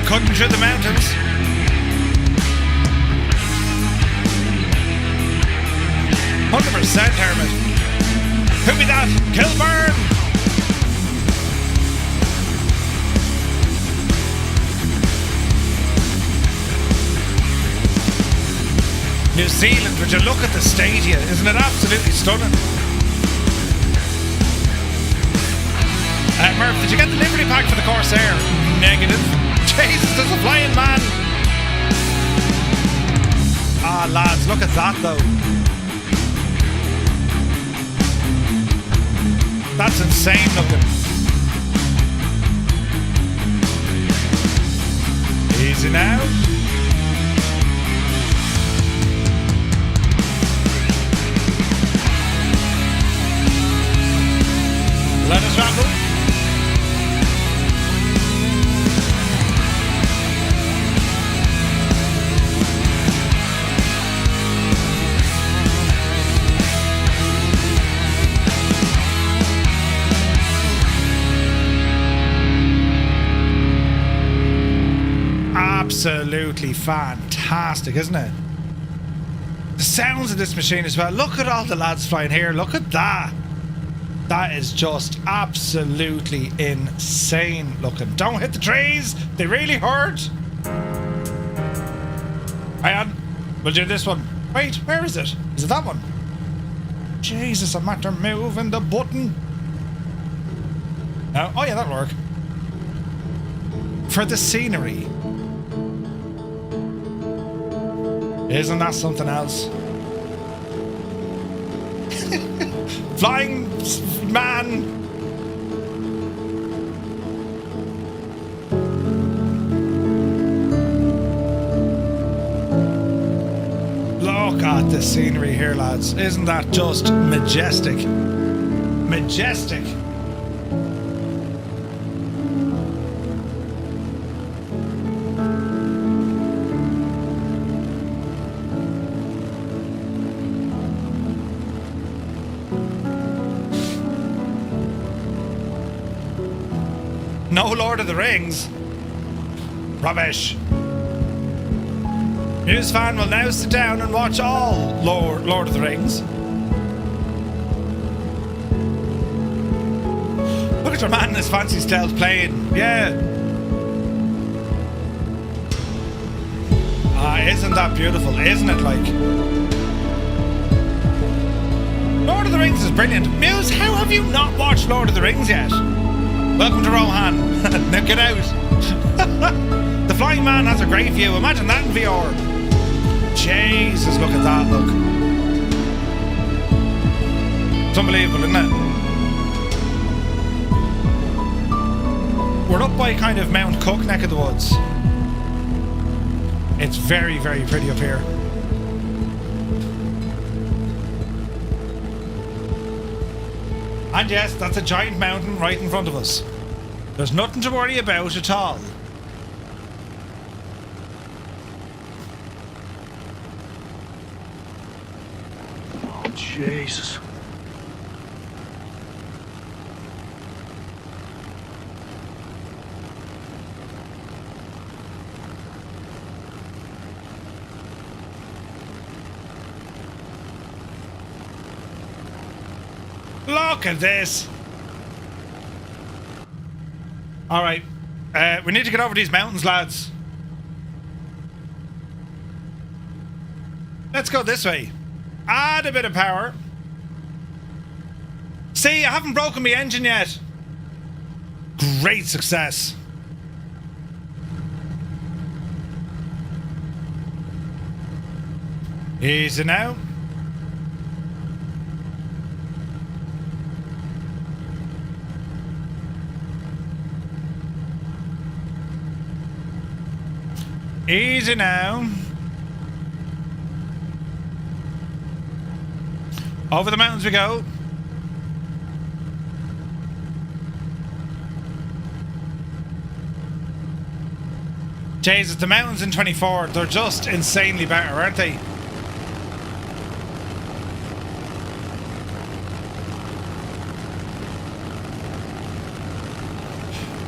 Cutting through the mountains. "100% Hermit. Who be that? Kilburn!" New Zealand, would you look at the stadia? Isn't it absolutely stunning? Murph, did you get the livery pack for the Corsair? Negative. Jesus, there's a flying man. Ah, lads, look at that though. That's insane looking. Easy now. Let us ramble. Absolutely fantastic, isn't it? The sounds of this machine as well. Look at all the lads flying here. Look at that. That is just absolutely insane looking. Don't hit the trees. They really hurt. Hang on. We'll do this one. Wait, where is it? Is it that one? Jesus, I'm after moving the button. No. Oh yeah, that'll work. For the scenery. Isn't that something else? Flying man. Look at the scenery here, lads. Isn't that just majestic? Majestic. No Lord of the Rings. Rubbish. News fan will now sit down and watch all Lord of the Rings. Look at your man in his fancy stealth plane. Yeah. Ah, isn't that beautiful? Isn't it, like? Lord of the Rings is brilliant. Muse, how have you not watched Lord of the Rings yet? Welcome to Rohan. Now get out. The flying man has a great view. Imagine that in VR. Jesus, look at that, look. It's unbelievable, isn't it? We're up by kind of Mount Cook neck of the woods. It's very, very pretty up here. And yes, that's a giant mountain right in front of us. There's nothing to worry about at all. Oh, Jesus. Look at this. All right. We need to get over these mountains, lads. Let's go this way. Add a bit of power. See, I haven't broken my engine yet. Great success. Easy now. Easy now. Over the mountains we go. Jesus, the mountains in 24, they're just insanely better, aren't they?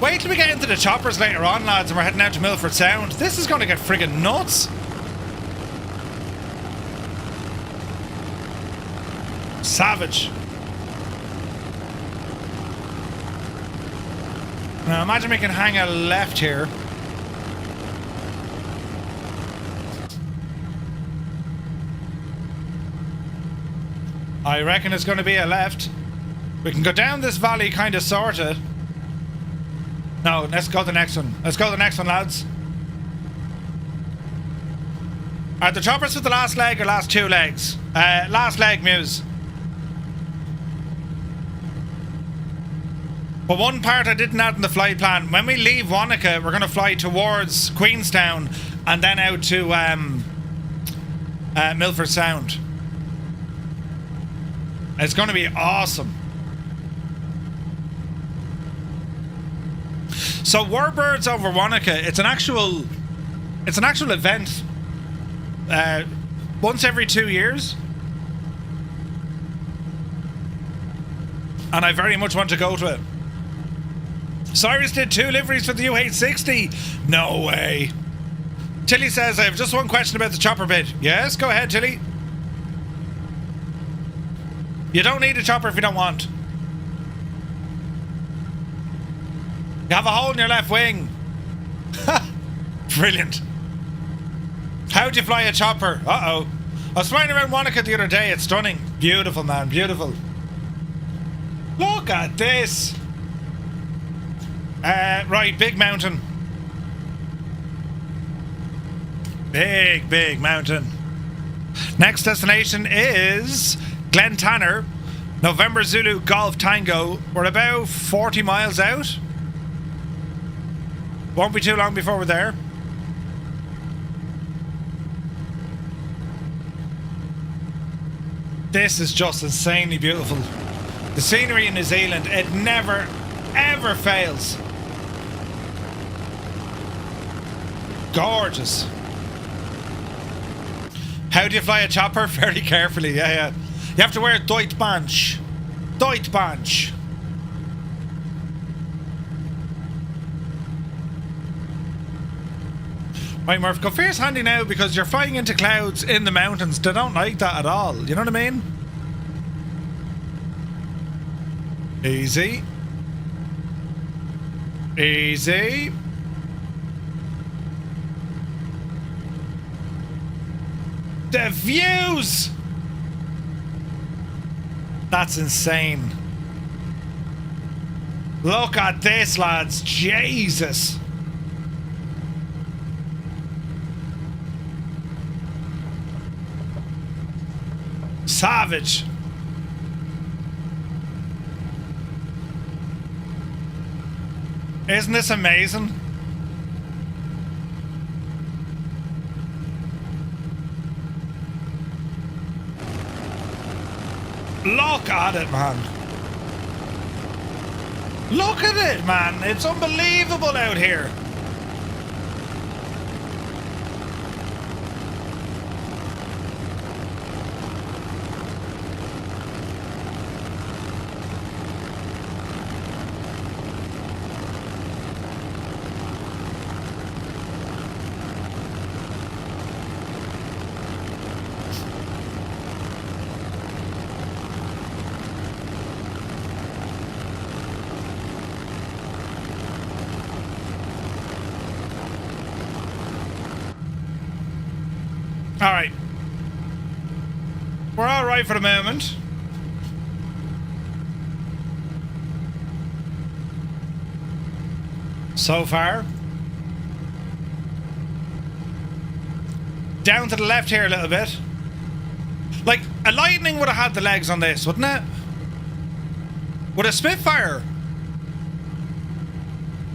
Wait till we get into the choppers later on, lads, and we're heading out to Milford Sound. This is going to get friggin' nuts. Savage. Now imagine we can hang a left here. I reckon it's going to be a left. We can go down this valley kind of sorta. No, let's go the next one. Let's go the next one, lads. Alright, the choppers for the last leg or last two legs? Last leg, Muse. But one part I didn't add in the flight plan. When we leave Wanaka, we're going to fly towards Queenstown and then out to Milford Sound. It's going to be awesome. So Warbirds over Wanaka, it's an actual event. Once every 2 years. And I very much want to go to it. Cyrus did 2 liveries for the MH-60. No way. Tilly says, I have just one question about the chopper bit. Yes, go ahead, Tilly. You don't need a chopper if you don't want. You have a hole in your left wing. Brilliant. How'd you fly a chopper? Uh-oh. I was flying around Wanaka the other day. It's stunning. Beautiful, man. Beautiful. Look at this. Right, big mountain. Big mountain. Next destination is Glentanner, November Zulu Golf Tango. We're about 40 miles out. Won't be too long before we're there. This is just insanely beautiful. The scenery in New Zealand, it never, ever fails. Gorgeous. How do you fly a chopper? Very carefully, yeah. You have to wear Deutschbanch. Deutschbanch. Right, Murph, go fierce handy now because you're flying into clouds in the mountains. They don't like that at all. You know what I mean? Easy. Easy. The views! That's insane. Look at this, lads. Jesus. Savage. Isn't this amazing? Look at it, man. Look at it, man. It's unbelievable out here. Alright. We're alright for the moment. So far. Down to the left here a little bit. Like, a Lightning would have had the legs on this, wouldn't it? Would a Spitfire?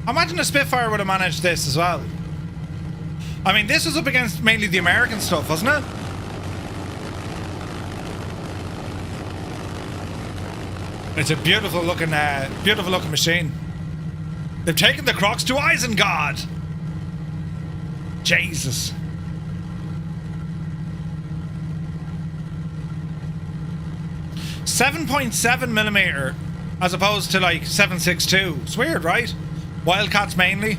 I imagine a Spitfire would have managed this as well. I mean, this was up against mainly the American stuff, wasn't it? It's a beautiful looking machine. They've taken the Crocs to Isengard. Jesus. .7mm as opposed to like 7.62. It's weird, right? Wildcats mainly.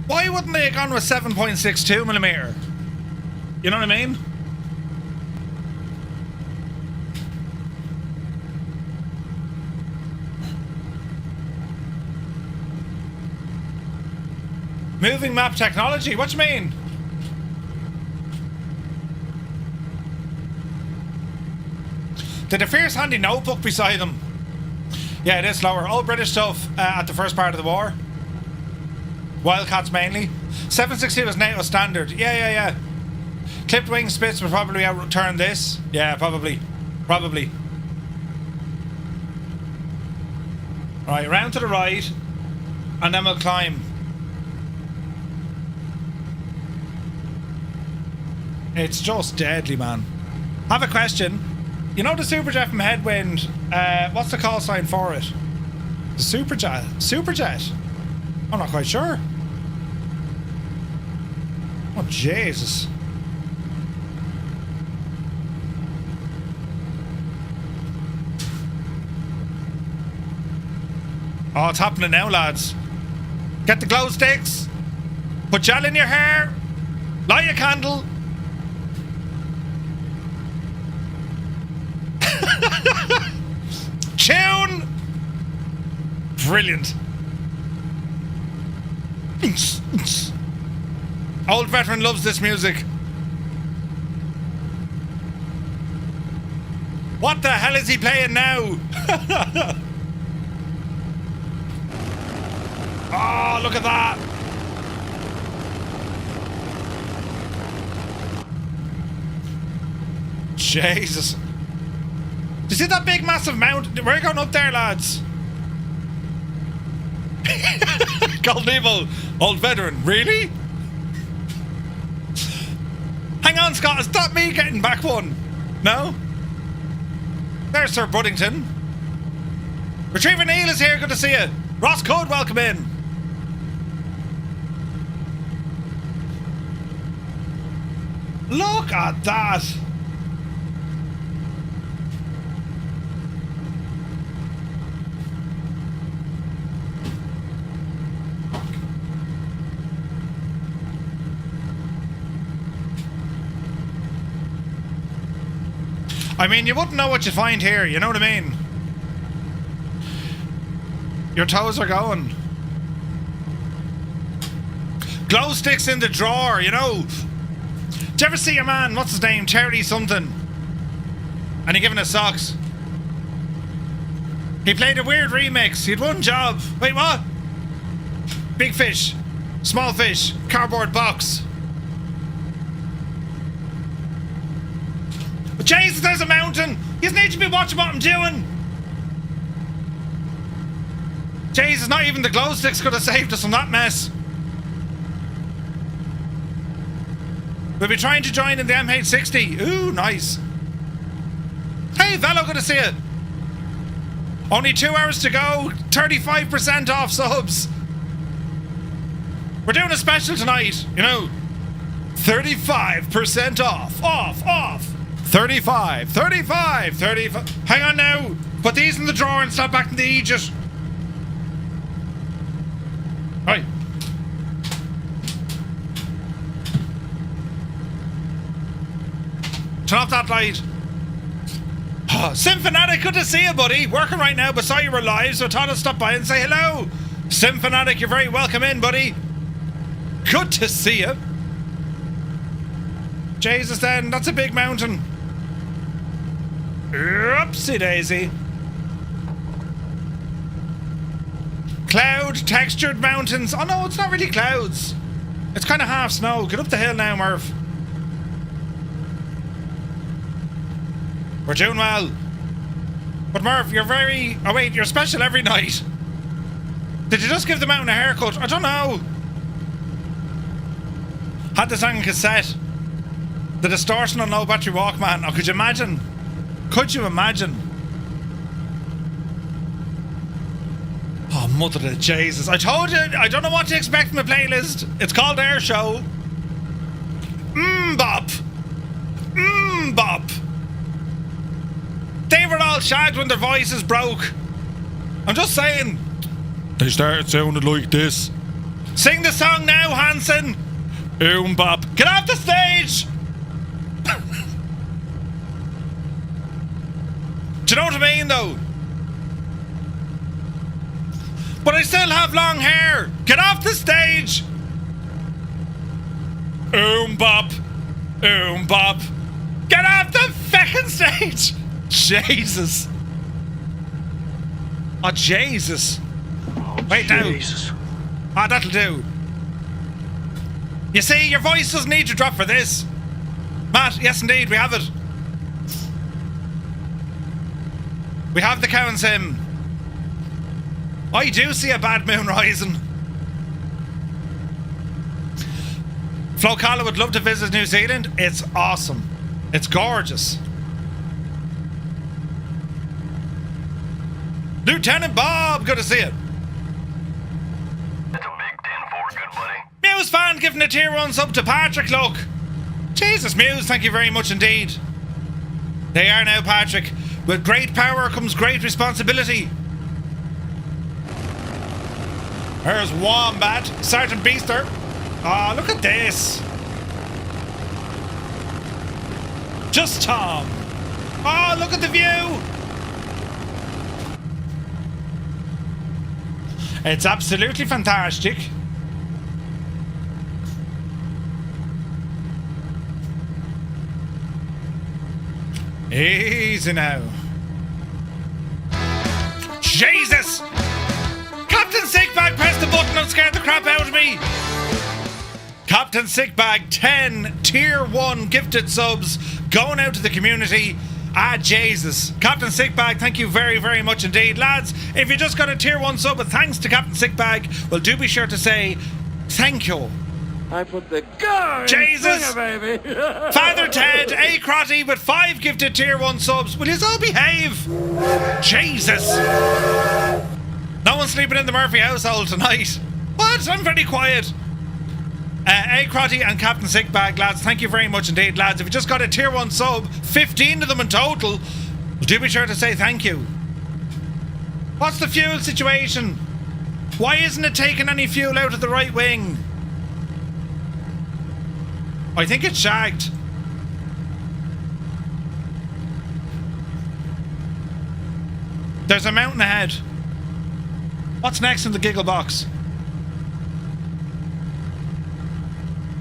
Why wouldn't they have gone with 7.62mm? You know what I mean? Moving map technology, what do you mean? Did a fierce handy notebook beside them? Yeah, it is slower. All British stuff at the first part of the war. Wildcats mainly. 7.62 is NATO standard. Yeah. Clipped wing spits would probably outturn this. Yeah, probably. Right, round to the right. And then we'll climb. It's just deadly, man. Have a question. You know the Superjet from Headwind, what's the call sign for it? The Superjet? Superjet? I'm not quite sure. Oh, Jesus. Oh, it's happening now, lads. Get the glow sticks. Put gel in your hair. Light a candle. Tune. Brilliant. Old veteran loves this music. What the hell is he playing now? Oh, look at that. Jesus. Do you see that big massive mountain? We're going up there, lads. Golden Evil, old veteran, really? Hang on, Scott, is that me getting back one? No? There's Sir Buddington. Retriever Neil is here, good to see you. Ross Code, welcome in. Look at that. I mean, you wouldn't know what you find here, you know what I mean? Your toes are going. Glow sticks in the drawer, you know. Do you ever see a man, what's his name, Charity something, and he giving us socks? He played a weird remix. He had one job. Wait, what? Big fish, small fish, cardboard box. But Jesus, there's a mountain. You need to be watching what I'm doing. Jesus, not even the glow sticks could have saved us from that mess. We'll be trying to join in the MH-60. Ooh, nice. Hey, Velo, good to see you. Only 2 hours to go. 35% off subs. We're doing a special tonight, you know. 35% off. Off. 35. Hang on now. Put these in the drawer and stop back in the Aegis. Right. Turn off that light. Oh, Symphanatic, good to see you, buddy. Working right now, but saw you were live, so I thought I'd stop by and say hello. Symphanatic, you're very welcome in, buddy. Good to see you. Jesus, then, that's a big mountain. Oopsie daisy. Cloud textured mountains. Oh no, it's not really clouds. It's kind of half snow. Get up the hill now, Murph. We're doing well. But Murph, you're very... Oh wait, you're special every night. Did you just give the mountain a haircut? I don't know. Had this on cassette. The distortion on low battery Walkman. Oh, could you imagine? Could you imagine? Oh, mother of Jesus. I told you, I don't know what to expect from a playlist. It's called Air Show. Bop. Bop. They were all shagged when their voices broke. I'm just saying. They started sounding like this. Sing the song now, Hanson. Bop. Get off the stage. Do you know what I mean, though? But I still have long hair. Get off the stage. Bop. Bop. Get off the feckin' stage. Jesus. Oh, Jesus. Oh, Wait now. Jesus. Ah, that'll do. You see, your voice doesn't need to drop for this. Matt, yes indeed, we have it. We have the cow and sim. I do see a bad moon rising. Flo Kala would love to visit New Zealand. It's awesome. It's gorgeous. Lieutenant Bob, good to see you. It's a big 10-4, good buddy. Muse fan giving a tier 1 sub to Patrick, look. Jesus, Muse, thank you very much indeed. They are now, Patrick. With great power comes great responsibility. There's Wombat, Sergeant Beaster. Ah, look at this. Just Tom. Oh, look at the view. It's absolutely fantastic. Easy now. Jesus! Captain Sickbag pressed the button and scared the crap out of me. Captain Sickbag, 10 tier 1 gifted subs going out to the community. Ah, Jesus. Captain Sickbag, thank you very, very much indeed. Lads, if you just got a tier 1 sub with thanks to Captain Sickbag, well, do be sure to say thank you. I put the car Jesus! in front of baby. Father Ted, A. Crotty with 5 gifted tier 1 subs. Will you all behave? Jesus! No one's sleeping in the Murphy household tonight. What? I'm very quiet. A. Crotty and Captain Sickbag, lads, thank you very much indeed, lads. If you just got a tier 1 sub, 15 of them in total, do be sure to say thank you. What's the fuel situation? Why isn't it taking any fuel out of the right wing? I think it's shagged. There's a mountain ahead. What's next in the giggle box?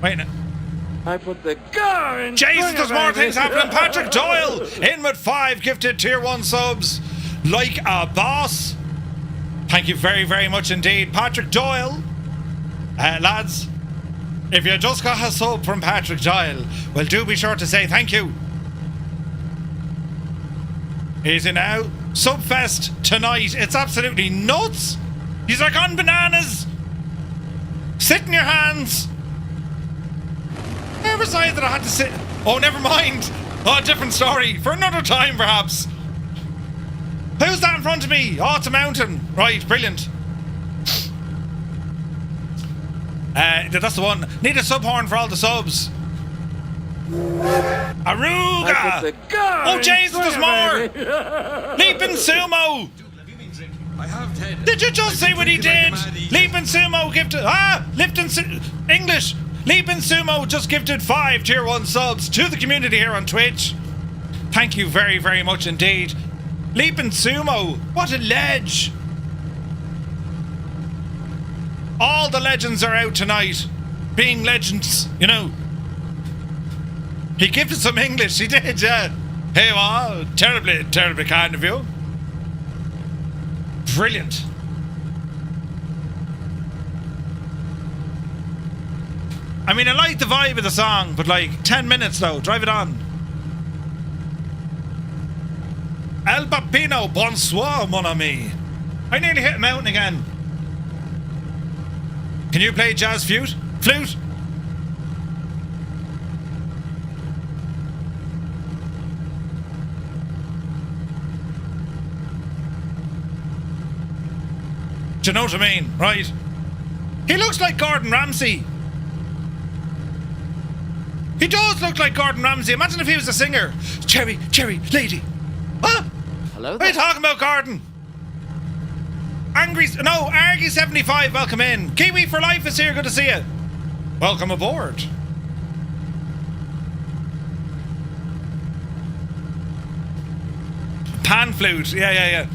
Wait. I put the car in Jesus, front there's of more baby. things happening. Patrick Doyle in with 5 gifted tier 1 subs. Like a boss. Thank you very, very much indeed, Patrick Doyle. Lads, if you just got a sub from Patrick Doyle, well, do be sure to say thank you. Easy now. Subfest tonight. It's absolutely nuts. These are gone bananas. Sit in your hands. I never decided that I had to sit. Oh, never mind. Oh, different story. For another time, perhaps. Who's that in front of me? Oh, it's a mountain. Right, brilliant. That's the one. Need a sub horn for all the subs. Aruga! I put the car Oh, in Jesus, front there's of more! baby. Leaping Sumo! Did you just see what he did? Leaping Sumo gifted. English! Leaping Sumo just gifted 5 tier 1 subs to the community here on Twitch. Thank you very, very much indeed. Leaping Sumo, what a ledge! All the legends are out tonight. Being legends, you know. He gifted some English, he did, yeah. Hey, well, terribly, terribly kind of you. Brilliant. I mean, I like the vibe of the song, but like 10 minutes though, drive it on. El Papino, bonsoir, mon ami. I nearly hit a mountain again. Can you play jazz flute? Flute? Do you know what I mean? Right. He looks like Gordon Ramsay. He does look like Gordon Ramsay. Imagine if he was a singer. Cherry, lady. Huh? Hello What are you there. talking about, Gordon? Argy75, welcome in. Kiwi for Life is here, good to see you. Welcome aboard. Pan flute, yeah.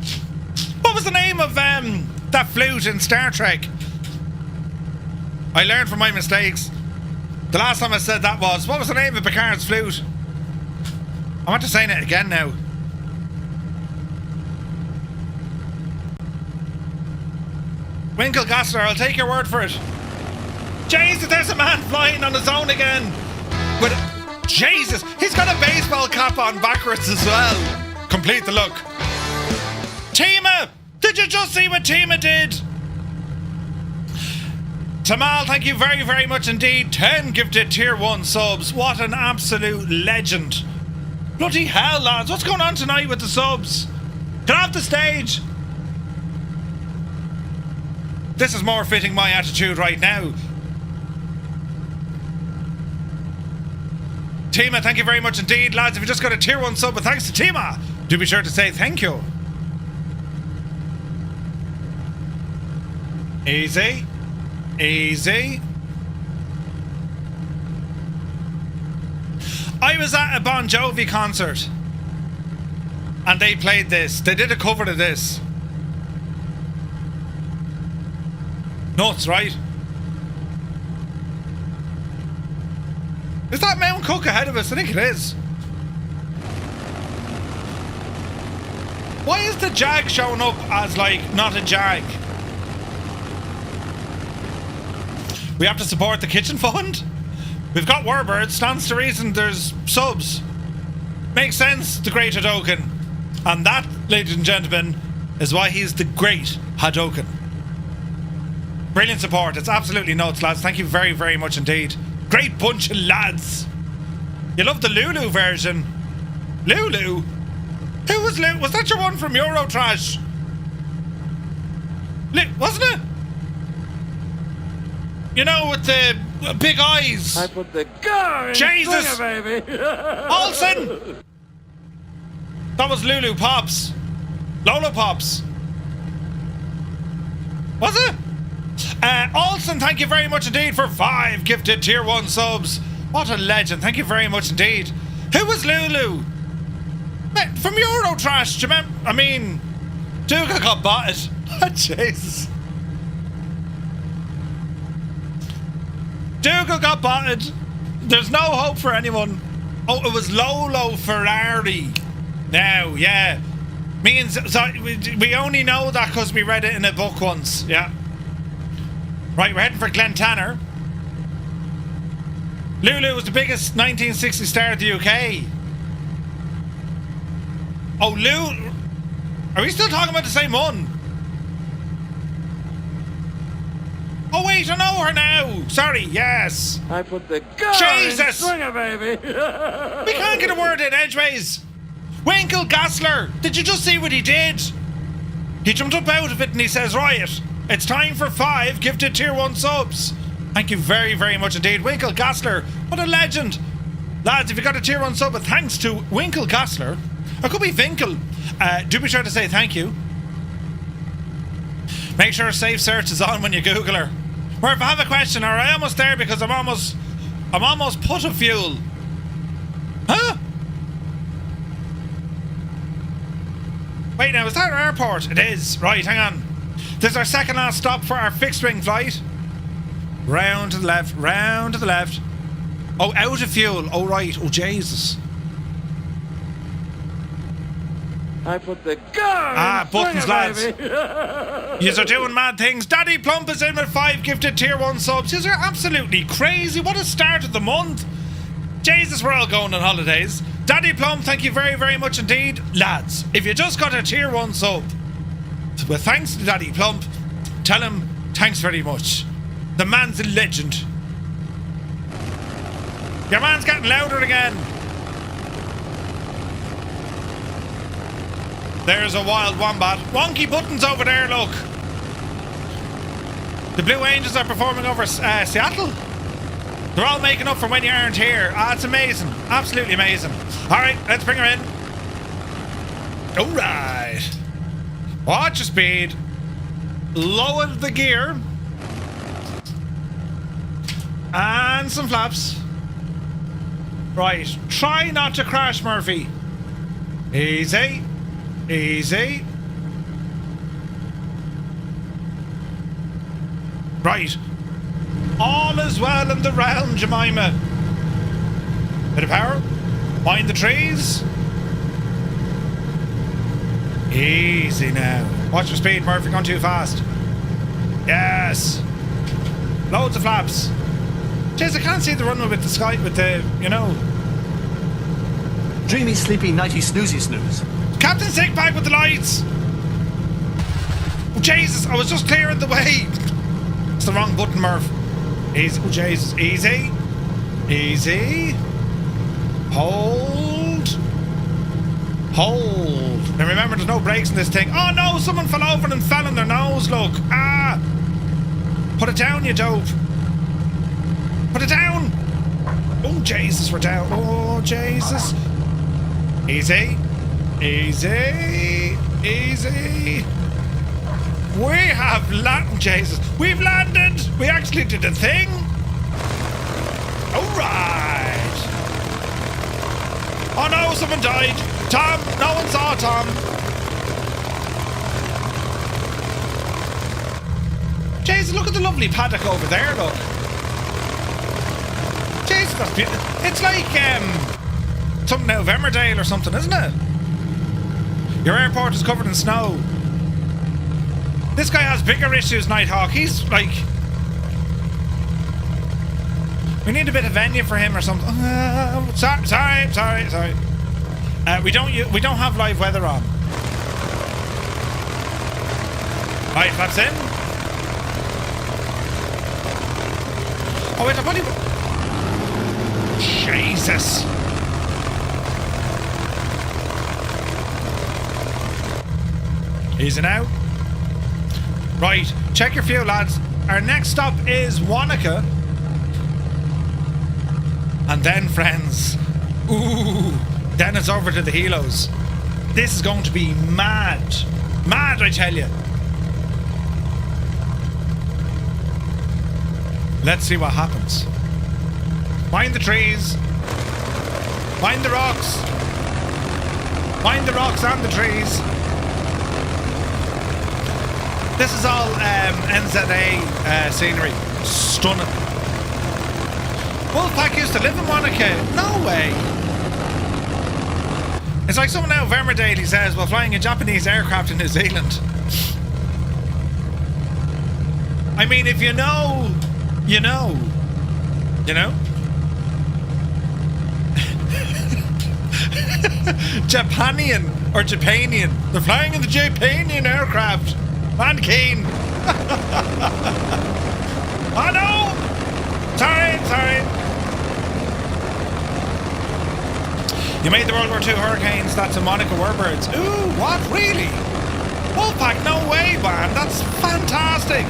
What was the name of that flute in Star Trek? I learned from my mistakes. The last time I said that was, what was the name of Picard's flute? I want to say it again now. Winkle Gassler, I'll take your word for it. Jesus, there's a man flying on his own again. With Jesus, he's got a baseball cap on backwards as well. Complete the look. Tima, the Did you just see what Tima did? Tamal, thank you very, very much indeed. 10 gifted tier 1 subs. What an absolute legend. Bloody hell, lads. What's going on tonight with the subs? Get off the stage. This is more fitting my attitude right now. Tima, thank you very much indeed. Lads, if you just got a tier 1 sub, but thanks to Tima, do be sure to say thank you. Easy. Easy. I was at a Bon Jovi concert and they played this. They did a cover of this. Nuts, right? Is that Mount Cook ahead of us? I think it is. Why is the Jag showing up as like not a Jag? We have to support the kitchen fund. We've got Warbirds. Stands to reason there's subs. Makes sense, the great Hadoken. And that, ladies and gentlemen, is why he's the great Hadoken. Brilliant support. It's absolutely nuts, lads. Thank you very, very much indeed. Great bunch of lads. You love the Lulu version. Lulu? Who was Lulu? Was that your one from Eurotrash? Wasn't it? You know, with the big eyes. I put the gar in Jesus! Slinger, baby. Olsen! That was Lulu Pops. Lolo Pops. Was it? Olsen, thank you very much indeed for 5 gifted tier 1 subs. What a legend. Thank you very much indeed. Who was Lulu? From Eurotrash, do you remember? I mean, Duga got botted. Jesus. Dougal got botted. There's no hope for anyone. Oh, it was Lolo Ferrari. Now, yeah. Means we only know that because we read it in a book once. Yeah. Right, we're heading for Glentanner. Lulu was the biggest 1960 star of the UK. Oh, Lulu. Are we still talking about the same one? Oh wait, I know her now. Sorry, yes. I put the gar Jesus! in Slinger, baby. We can't get a word in edgeways. Winkle Gassler, did you just see what he did? He jumped up out of it and he says, right, it's time for 5 gifted tier 1 subs. Thank you very, very much indeed. Winkle Gassler, what a legend. Lads, if you got a tier 1 sub, thanks to Winkle Gassler, or could be Winkle, do be sure to say thank you. Make sure safe search is on when you Google her. Or if I have a question, are I almost there because I'm almost put of fuel. Huh? Wait now, is that our airport? It is. Right, hang on. This is our second last stop for our fixed wing flight. Round to the left, round to the left. Oh, out of fuel. Oh, right. Oh, Jesus. I put the gar in buttons, Slinger, lads. baby. Yous are doing mad things. Daddy Plump is in with 5 gifted tier 1 subs. Yous are absolutely crazy. What a start of the month. Jesus, we're all going on holidays. Daddy Plump, thank you very, very much indeed. Lads, if you just got a tier 1 sub, with thanks to Daddy Plump, tell him thanks very much. The man's a legend. Your man's getting louder again. There's a wild wombat. Wonky buttons over there, look. The Blue Angels are performing over Seattle. They're all making up for when you aren't here. It's amazing. Absolutely amazing. Alright, let's bring her in. Alright. Watch your speed. Lower the gear. And some flaps. Right. Try not to crash, Murphy. Easy. Easy. Right. All is well in the realm, Jemima. Bit of power. Mind the trees. Easy now. Watch your speed, Murphy. Gone too fast. Yes. Loads of flaps. Jeez, I can't see the runway with the sky, with the, you know. Dreamy, sleepy, nighty, snoozy snooze. Captain Sickbag with the lights. Jesus, I was just clearing the way. It's the wrong button, Murph. Easy. Oh, Jesus. Easy. Easy. Hold. Hold. And remember, there's no brakes in this thing. Oh, no, someone fell over and fell on their nose, look. Ah. Put it down, you dope. Put it down. Oh, Jesus, we're down. Oh, Jesus. Easy. Easy. Easy. We have landed. Jesus. We've landed. We actually did a thing. All right. Oh, no, someone died. Tom. No one saw Tom. Jesus, look at the lovely paddock over there, look. Jesus, that's beautiful. It's like, something out of Emmerdale or something, isn't it? Your airport is covered in snow. This guy has bigger issues, Nighthawk. He's like... We need a bit of venue for him or something. Sorry. We don't have live weather on. Right, flaps in. Oh wait, buddy. Jesus. Easy now. Right, check your fuel, lads. Our next stop is Wanaka. And then, friends, then it's over to the helos. This is going to be mad. Mad, I tell you. Let's see what happens. Mind the trees. Mind the rocks. Mind the rocks and the trees. This is all NZA scenery. Stunning. Wolfpack used to live in Wanaka. No way. It's like someone out of Emmerdale, he says, while flying a Japanese aircraft in New Zealand. I mean, if you know, you know. You know? Japanian or Japanian. They're flying in the Japanian aircraft. Man keen. Oh no! Sorry. You made the World War II Hurricanes. That's a Monica Warbirds. Ooh, what? Really? Wolfpack, no way, man. That's fantastic.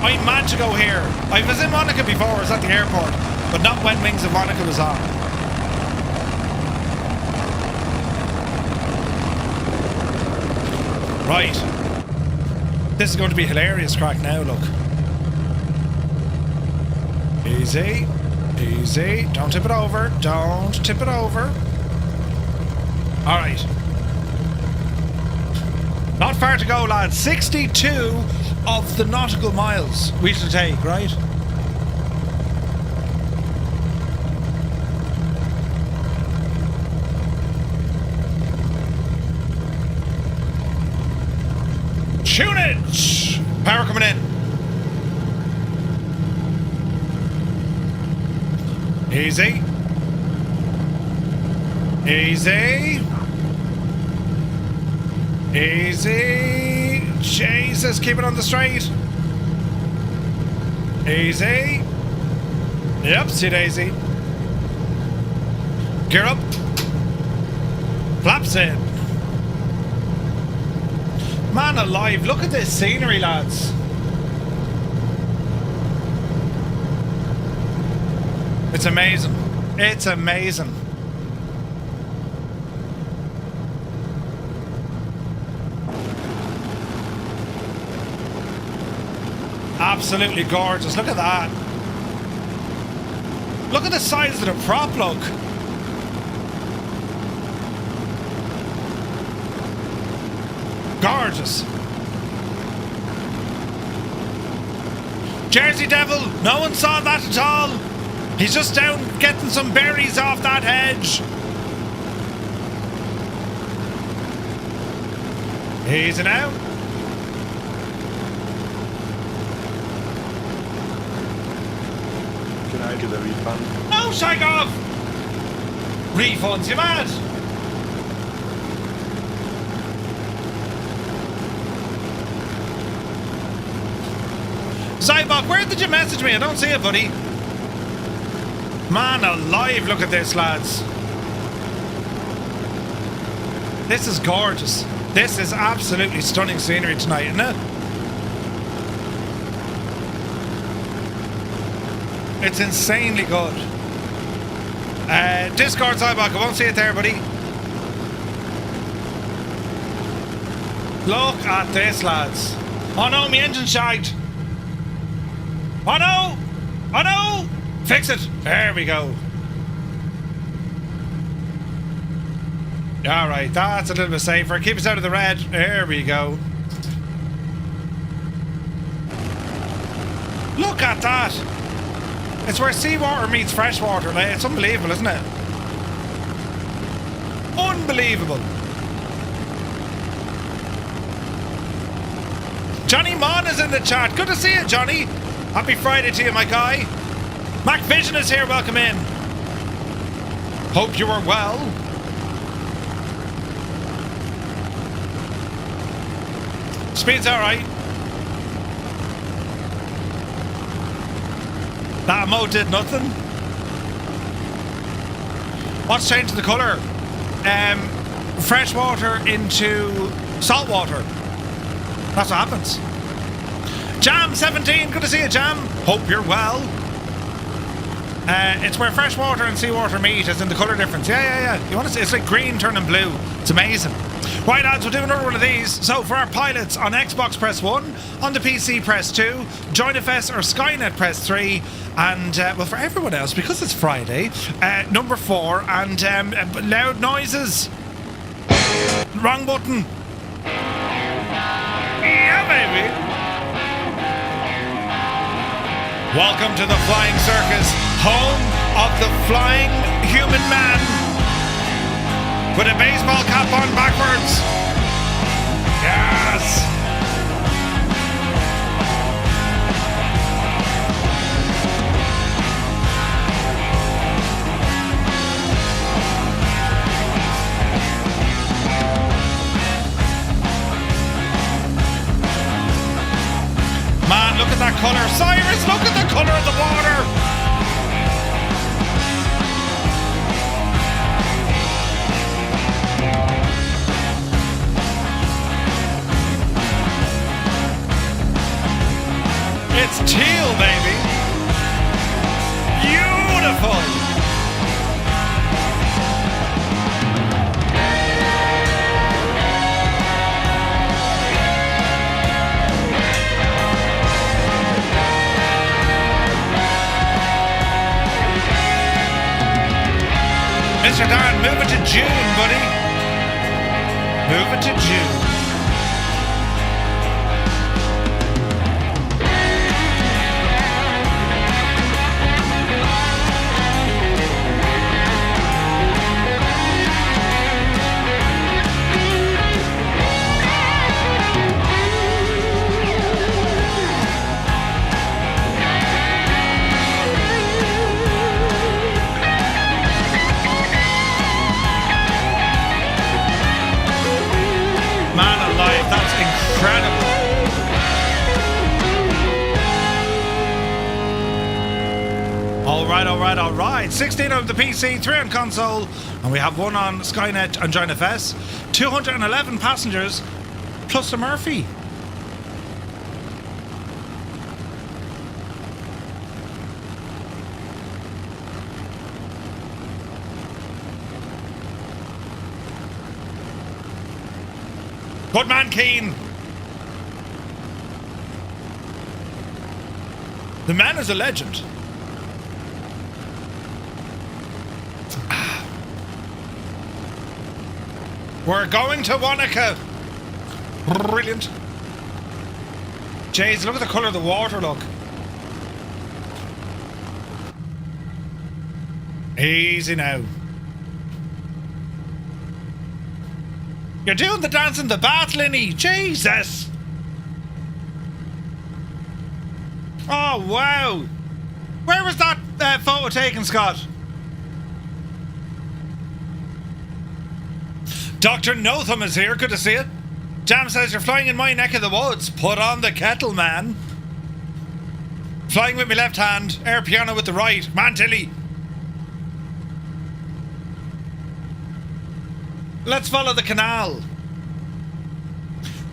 I'm mad to go here. I was in Monica before. I was at the airport, but not when Wings of Monica was on. Right. This is going to be hilarious crack now, look. Easy. Easy. Don't tip it over. Don't tip it over. Alright. Not far to go, lads. 62 of the nautical miles we should take, right? Tunage! Power coming in. Easy. Easy. Easy. Jesus, keep it on the straight. Easy. Yep, see daisy. Gear up. Flaps in. Man alive, look at this scenery, lads. It's amazing. It's amazing. Absolutely gorgeous. Look at that. Look at the size of the prop, look. Gorgeous. Jersey Devil, no one saw that at all. He's just down getting some berries off that hedge. Easy now. Can I get a refund? No, shag off! Refunds, you mad? Cybok, where did you message me? I don't see it, buddy. Man alive, look at this, lads. This is gorgeous. This is absolutely stunning scenery tonight, isn't it? It's insanely good. Discord Cybok, I won't see it there, buddy. Look at this, lads. Oh no, my engine's shagged. Oh no! Oh no! Fix it! There we go. Alright, that's a little bit safer. Keep us out of the red. There we go. Look at that! It's where seawater meets freshwater. Like, it's unbelievable, isn't it? Unbelievable. Johnny Mon is in the chat. Good to see you, Johnny. Happy Friday to you, my guy. Mac Vision is here. Welcome in. Hope you are well. Speed's alright. That emote did nothing. What's changing the colour? Fresh water into salt water. That's what happens. Jam17, good to see you, Jam. Hope you're well. It's where fresh water and seawater meet, as in the colour difference. Yeah. You want to see? It's like green turning blue. It's amazing. Right, lads, we'll do another one of these. So for our pilots, on Xbox press 1, on the PC press 2, JoinFS or Skynet press 3, and well, for everyone else, because it's Friday, number 4, and loud noises. Wrong button. Yeah, baby. Welcome to the Flying Circus, home of the flying human man with a baseball cap on backwards. Yes. Man, look at that colour. Cyrus, look at the colour of the water. It's teal, baby. Beautiful. Mr. Darn, move it to June, buddy. Move it to June. Incredible. All right. 16 on the PC, 3 on console, and we have 1 on Skynet and JoinFS. 211 passengers, plus a Murphy. Good man, Keane. The man is a legend. We're going to Wanaka. Brilliant. Jeez, look at the colour of the water, look. Easy now. You're doing the dance in the bath, Linny. Jesus. Oh, wow. Where was that photo taken, Scott? Dr. Notham is here. Good to see you. Jam says, you're flying in my neck of the woods. Put on the kettle, man. Flying with my left hand, air piano with the right. Man, Tilly. Let's follow the canal.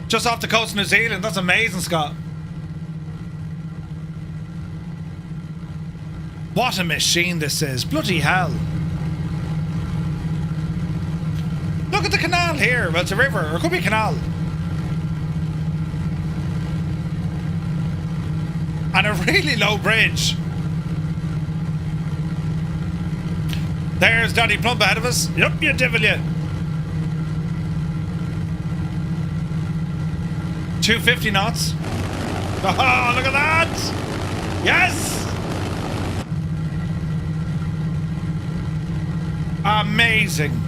Just off the coast of New Zealand. That's amazing, Scott. What a machine this is. Bloody hell. Look at the canal here. Well, it's a river, or it could be a canal. And a really low bridge. There's Daddy Plump ahead of us. Yup, you devil, you. 250 knots. Oh, look at that! Yes! Amazing.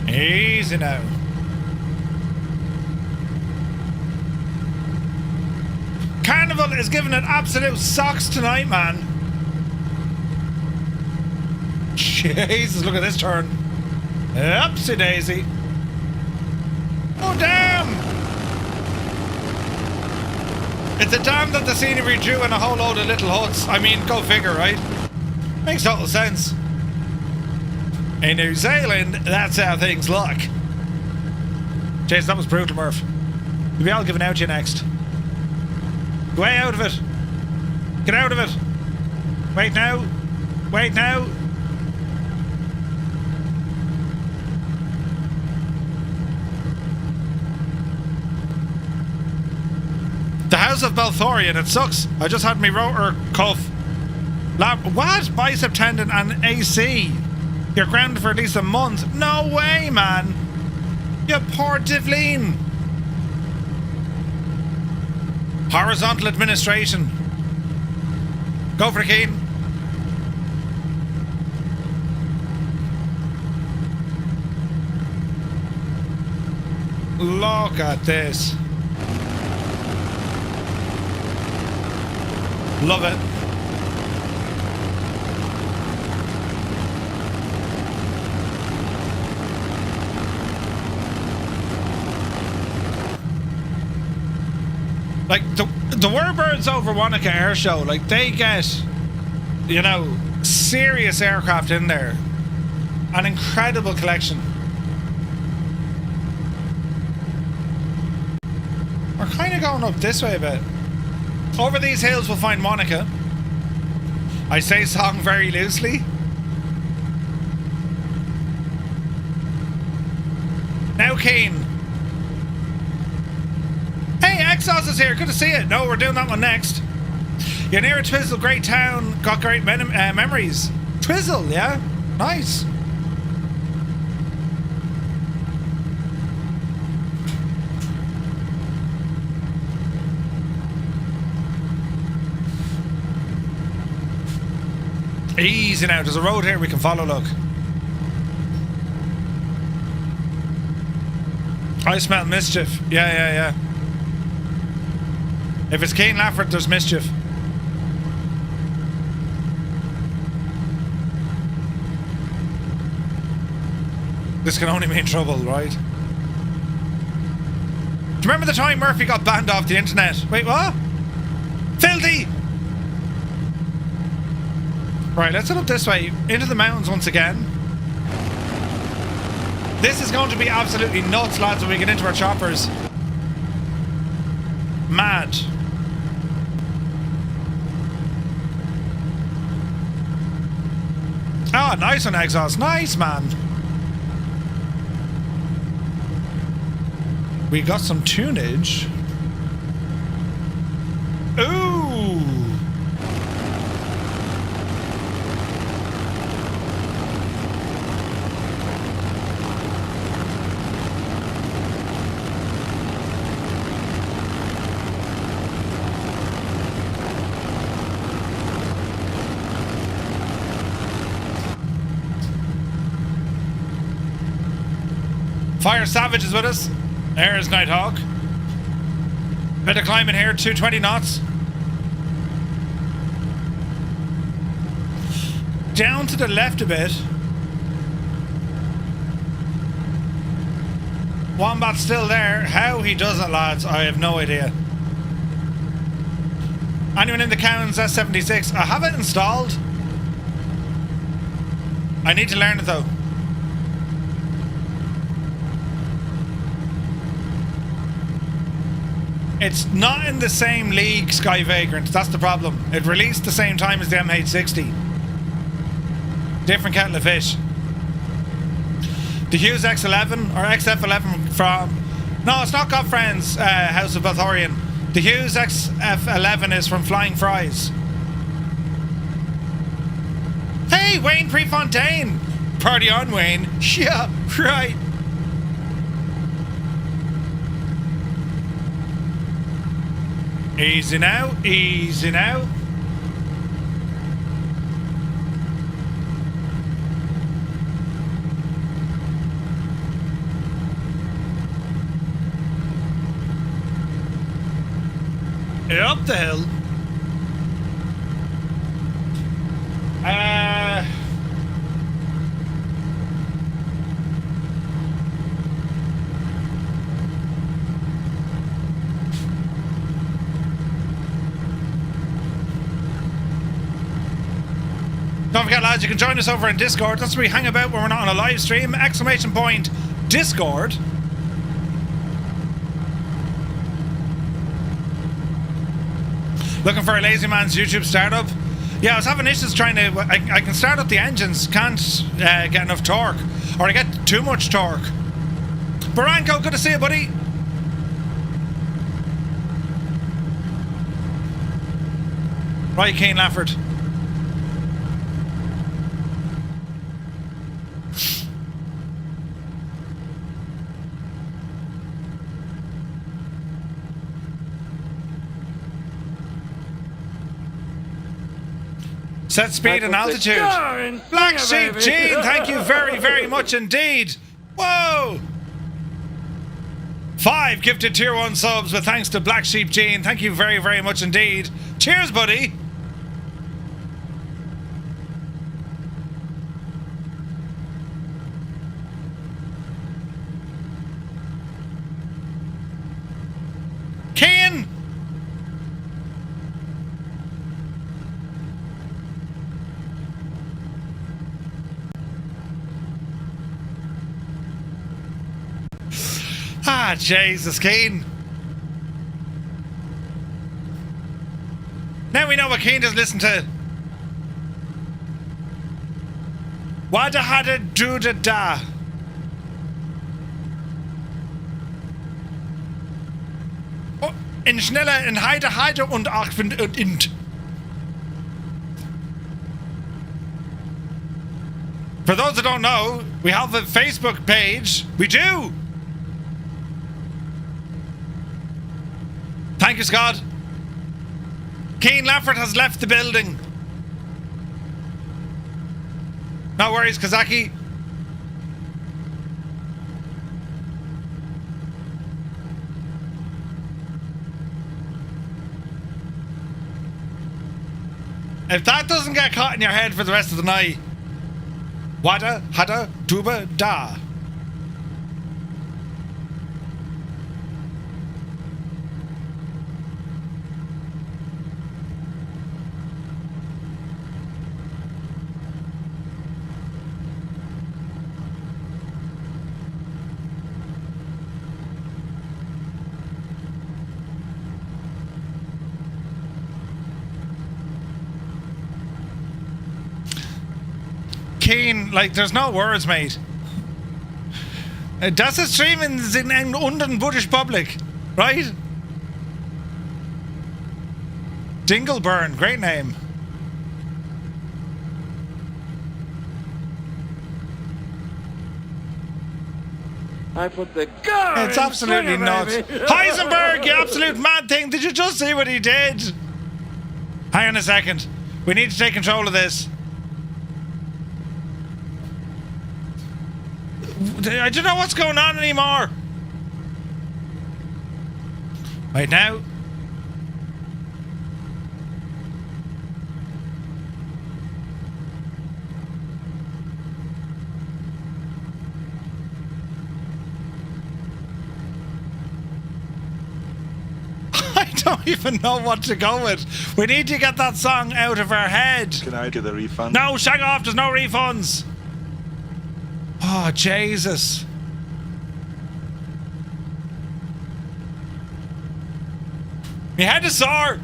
Easy now. Carnival is giving it absolute socks tonight, man. Jesus, look at this turn. Oopsie daisy. Oh, damn! It's a dam that the scenery drew in a whole load of little huts. I mean, go figure, right? Makes total sense. In New Zealand, that's how things look. Jeez, that was brutal, Murph. We'll be all giving out to you next. Go out of it. Get out of it. Wait now. Wait now. The House of Balthorian, it sucks. I just had my rotor cuff. What? Bicep tendon and AC. You're grounded for at least a month. No way, man. You poor Divline. Horizontal administration. Go for the Keen. Look at this. Love it. Like, the Warbirds over Wanaka Air Show, like, they get, you know, serious aircraft in there. An incredible collection. We're kind of going up this way a bit. Over these hills we'll find Wanaka. I say song very loosely. Now Keen. Hey, Exos is here. Good to see you. No, we're doing that one next. You're near a Twizzle, great town. Got great memories. Twizzle, yeah? Nice. Easy now. There's a road here we can follow, look. I smell mischief. Yeah. If it's Keen Lafford, there's mischief. This can only mean trouble, right? Do you remember the time Murphy got banned off the internet? Wait, what? Filthy! Right, let's head up this way, into the mountains once again. This is going to be absolutely nuts, lads, when we get into our choppers. Mad. Ah, nice on exhaust. Nice, man. We got some tunage. Ooh. Fire Savage is with us. There's Nighthawk. Bit of climbing here, 220 knots. Down to the left a bit. Wombat's still there. How he does it, lads, I have no idea. Anyone in the Cowens S76? I have it installed. I need to learn it though. It's not in the same league, Sky Vagrant. That's the problem. It released the same time as the MH-60. Different kettle of fish. The Hughes X11 or XF11 from... No, it's not Got Friends, House of Balthorian. The Hughes XF11 is from Flying Fries. Hey, Wayne Prefontaine! Party on, Wayne. Yeah, right. Easy now, easy now. Up the hill. Don't forget, lads, you can join us over in Discord. That's where we hang about when we're not on a live stream. ! Discord. Looking for a lazy man's YouTube startup? Yeah, I was having issues trying to... I can start up the engines, can't get enough torque. Or I get too much torque. Baranko, good to see you, buddy. Right, Kane Lafford. Set speed and altitude. Black Sheep Gene, thank you very, very much indeed. Whoa! 5 gifted tier 1 subs with thanks to Black Sheep Gene. Thank you very, very much indeed. Cheers, buddy. Kane! Ah, Jesus, Kane. Now we know what Kane does listen to. Wada hada do da da. Oh, in schneller in heide heide und achwind und int. For those that don't know, we have a Facebook page. We do. Thank you, Scott. Keen Lafford has left the building. No worries, Kazaki. If that doesn't get caught in your head for the rest of the night, wada, hada, duba, da. Keen, like, there's no words, mate. Das ist streamen in einem unteren British public, right? Dingleburn, great name. I put the gun. It's absolutely nuts. Heisenberg, you absolute mad thing. Did you just see what he did? Hang on a second. We need to take control of this. I don't know what's going on anymore. Right now. don't even know what to go with. We need to get that song out of our head. Can I get a refund? No, shag off. There's no refunds. Oh, Jesus. My head is sore.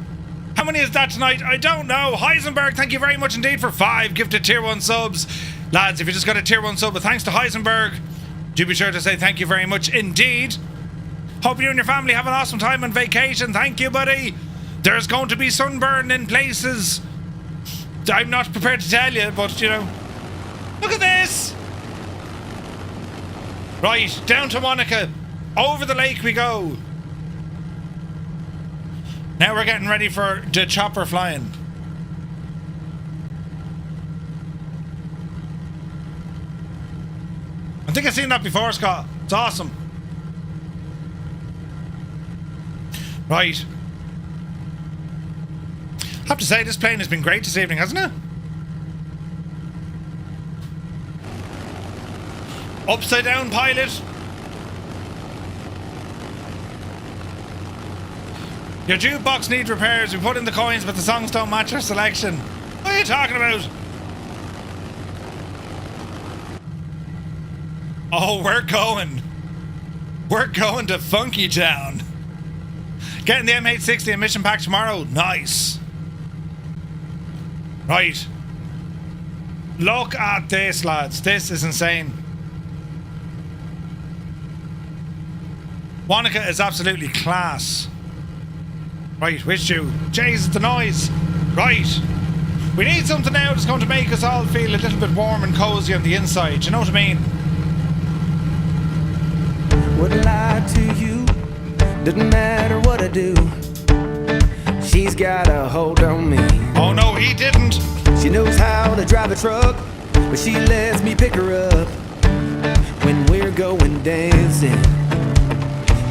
How many is that tonight? I don't know. Heisenberg, thank you very much indeed for 5 gifted tier 1 subs. Lads, if you just got a tier 1 sub, but thanks to Heisenberg, do be sure to say thank you very much indeed. Hope you and your family have an awesome time on vacation. Thank you, buddy. There's going to be sunburn in places I'm not prepared to tell you, but you know. Look at this. Right, down to Wanaka. Over the lake we go. Now we're getting ready for the chopper flying. I think I've seen that before, Scott. It's awesome. Right. I have to say, this plane has been great this evening, hasn't it? Upside down pilot. Your jukebox needs repairs. We put in the coins, but the songs don't match our selection. What are you talking about? Oh, we're going. We're going to Funky Town. Getting the MH-60 emission pack tomorrow. Nice. Right. Look at this, lads. This is insane. Wanaka is absolutely class. Right, which you? Jesus, the noise. Right. We need something now that's going to make us all feel a little bit warm and cozy on the inside. You know what I mean? Wouldn't lie to you. Doesn't matter what I do. She's got a hold on me. Oh no, he didn't. She knows how to drive a truck, but she lets me pick her up when we're going dancing.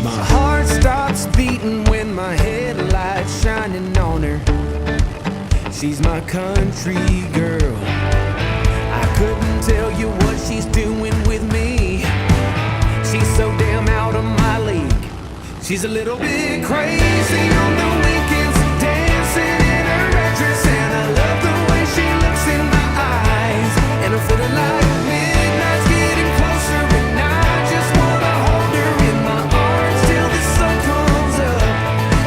My heart stops beating when my headlights shining on her. She's my country girl. I couldn't tell you what she's doing with me. She's so damn out of my league. She's a little bit crazy on the weekends, dancing in her red dress, and I love the way she looks in my eyes. And I'm feeling like midnight's getting closer, and I just wanna hold her in my arms till the sun comes up.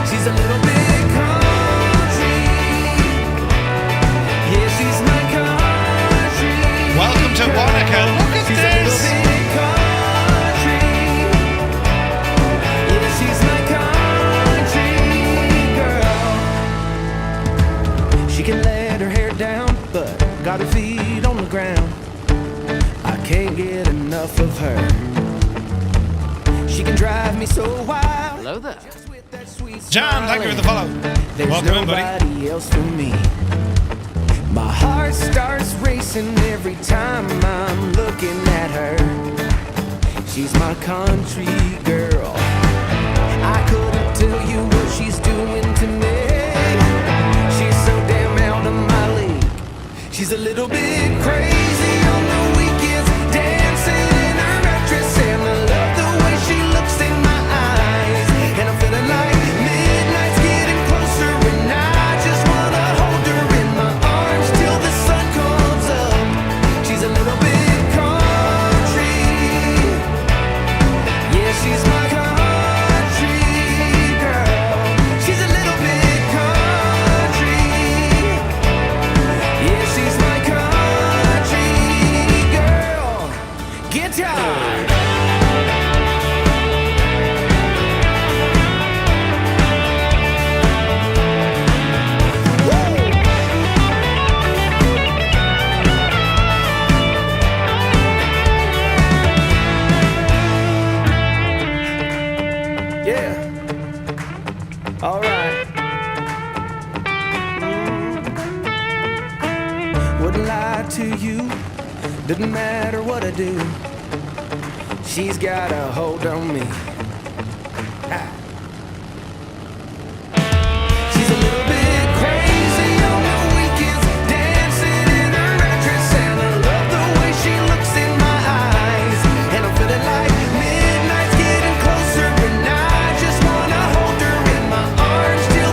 She's a little bit country. Yeah, she's my country. Welcome to Wanaka. Look at She's this. a little bit country. Yeah, she's my country girl. She can let her hair down, but got her feet on the ground. I can't get enough of her. She can drive me so wild. Hello there. Just with that sweet John, thank you for the follow. There's Welcome in, buddy. nobody else for me. My heart starts racing every time I'm looking at her. She's my country girl. I couldn't tell you what she's doing to me. She's so damn out of my league. She's a little bit crazy on the weekends, dancing in her red dress, and I love the way she looks in my eyes. And I'm feeling like midnight's getting closer, and I just wanna hold her in my arms till the sun comes up. She's a little bit country. Yeah, she's my country girl. She's a little bit country. Yeah, she's my country girl. Guitar. Yeah. All right. Wouldn't lie to you. Doesn't matter what I do. She's got a hold on me. Ah. She's a little bit crazy on the weekends, dancing in her red dress, and I love the way she looks in my eyes. And I'm feeling like midnight's getting closer, and I just wanna hold her in my arms till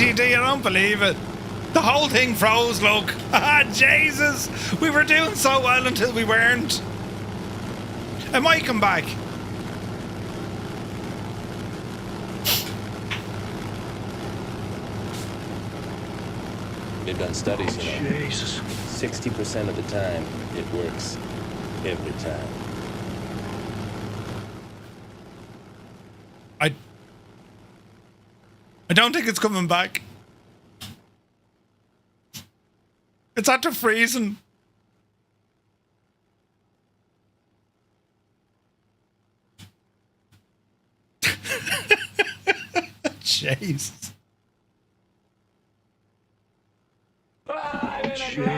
NZGT. I don't believe it. The whole thing froze, look. Ah, Jesus. We were doing so well until we weren't. It might come back. They've done studies, you know. Jesus. 60% of the time, it works. Every time. I don't think it's coming back. It's after freezing. Jesus.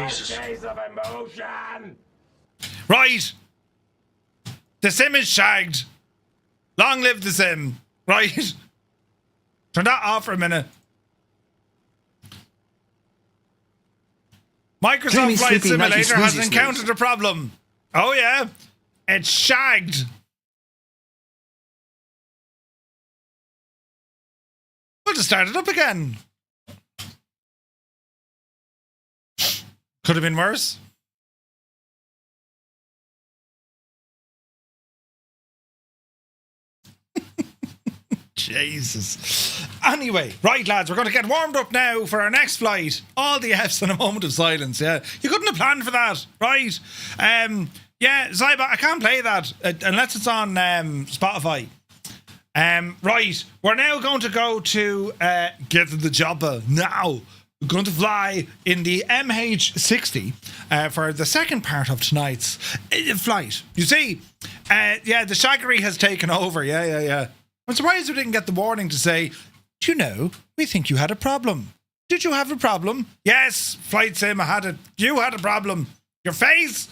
Jesus. Right. The sim is shagged. Long live the sim. Right. Turn that off for a minute. Microsoft Flight Simulator has encountered a problem. Oh yeah. It's shagged. We'll just start it up again. Could have been worse. Jesus. Anyway, right lads, we're going to get warmed up now for our next flight. All the F's in a moment of silence, yeah. You couldn't have planned for that, right? Yeah, Zyba, I can't play that unless it's on Spotify. Right, we're now going to go to get the jobber now. We're going to fly in the MH-60 for the second part of tonight's flight. You see, yeah, the shaggery has taken over. Yeah. I'm surprised we didn't get the warning to say, do you know, we think you had a problem. Did you have a problem? Yes, Flight Sim, I had it. You had a problem. Your face?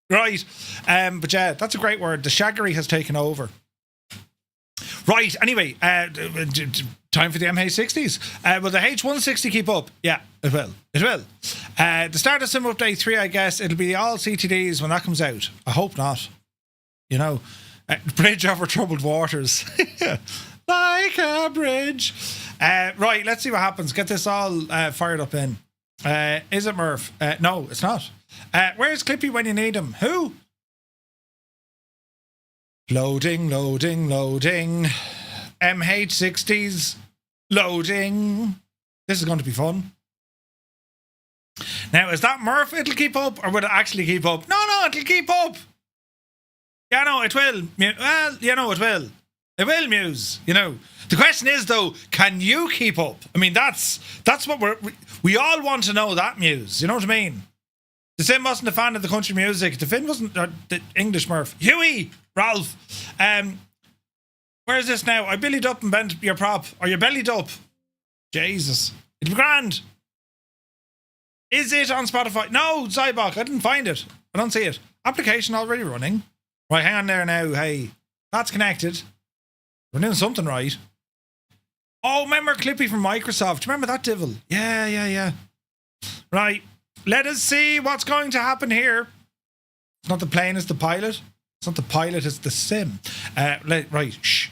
Right. But yeah, that's a great word. The shaggery has taken over. Right, anyway, time for the MH-60s. Will the H160 keep up? Yeah, it will. It will. The start of Sim Update 3, I guess, it'll be all CTDs when that comes out. I hope not. You know, bridge over troubled waters. Like a bridge. Right, let's see what happens. Get this all fired up in. Is it Murph? No, it's not. Where's Clippy when you need him? Who? Loading. MH-60s. Loading. This is going to be fun. Now, is that Murph it'll keep up, or will it actually keep up? No, it'll keep up. Yeah, no, it will. Well, you know, it will. It will, Muse. You know. The question is, though, can you keep up? I mean, that's what we all want to know, that, Muse. You know what I mean? The Sim wasn't a fan of the country music. The Finn wasn't the English Murph. Huey! Ralph. Where's this now? I bellied up and bent your prop. Or you bellied up. Jesus. It'll be grand. Is it on Spotify? No, Zybok. I didn't find it. I don't see it. Application already running. Right, hang on there now. Hey, that's connected. We're doing something right. Oh, remember Clippy from Microsoft? Remember that devil? Yeah. Right. Let us see what's going to happen here. It's not the plane, it's the pilot. It's not the pilot, it's the sim. Right, shh.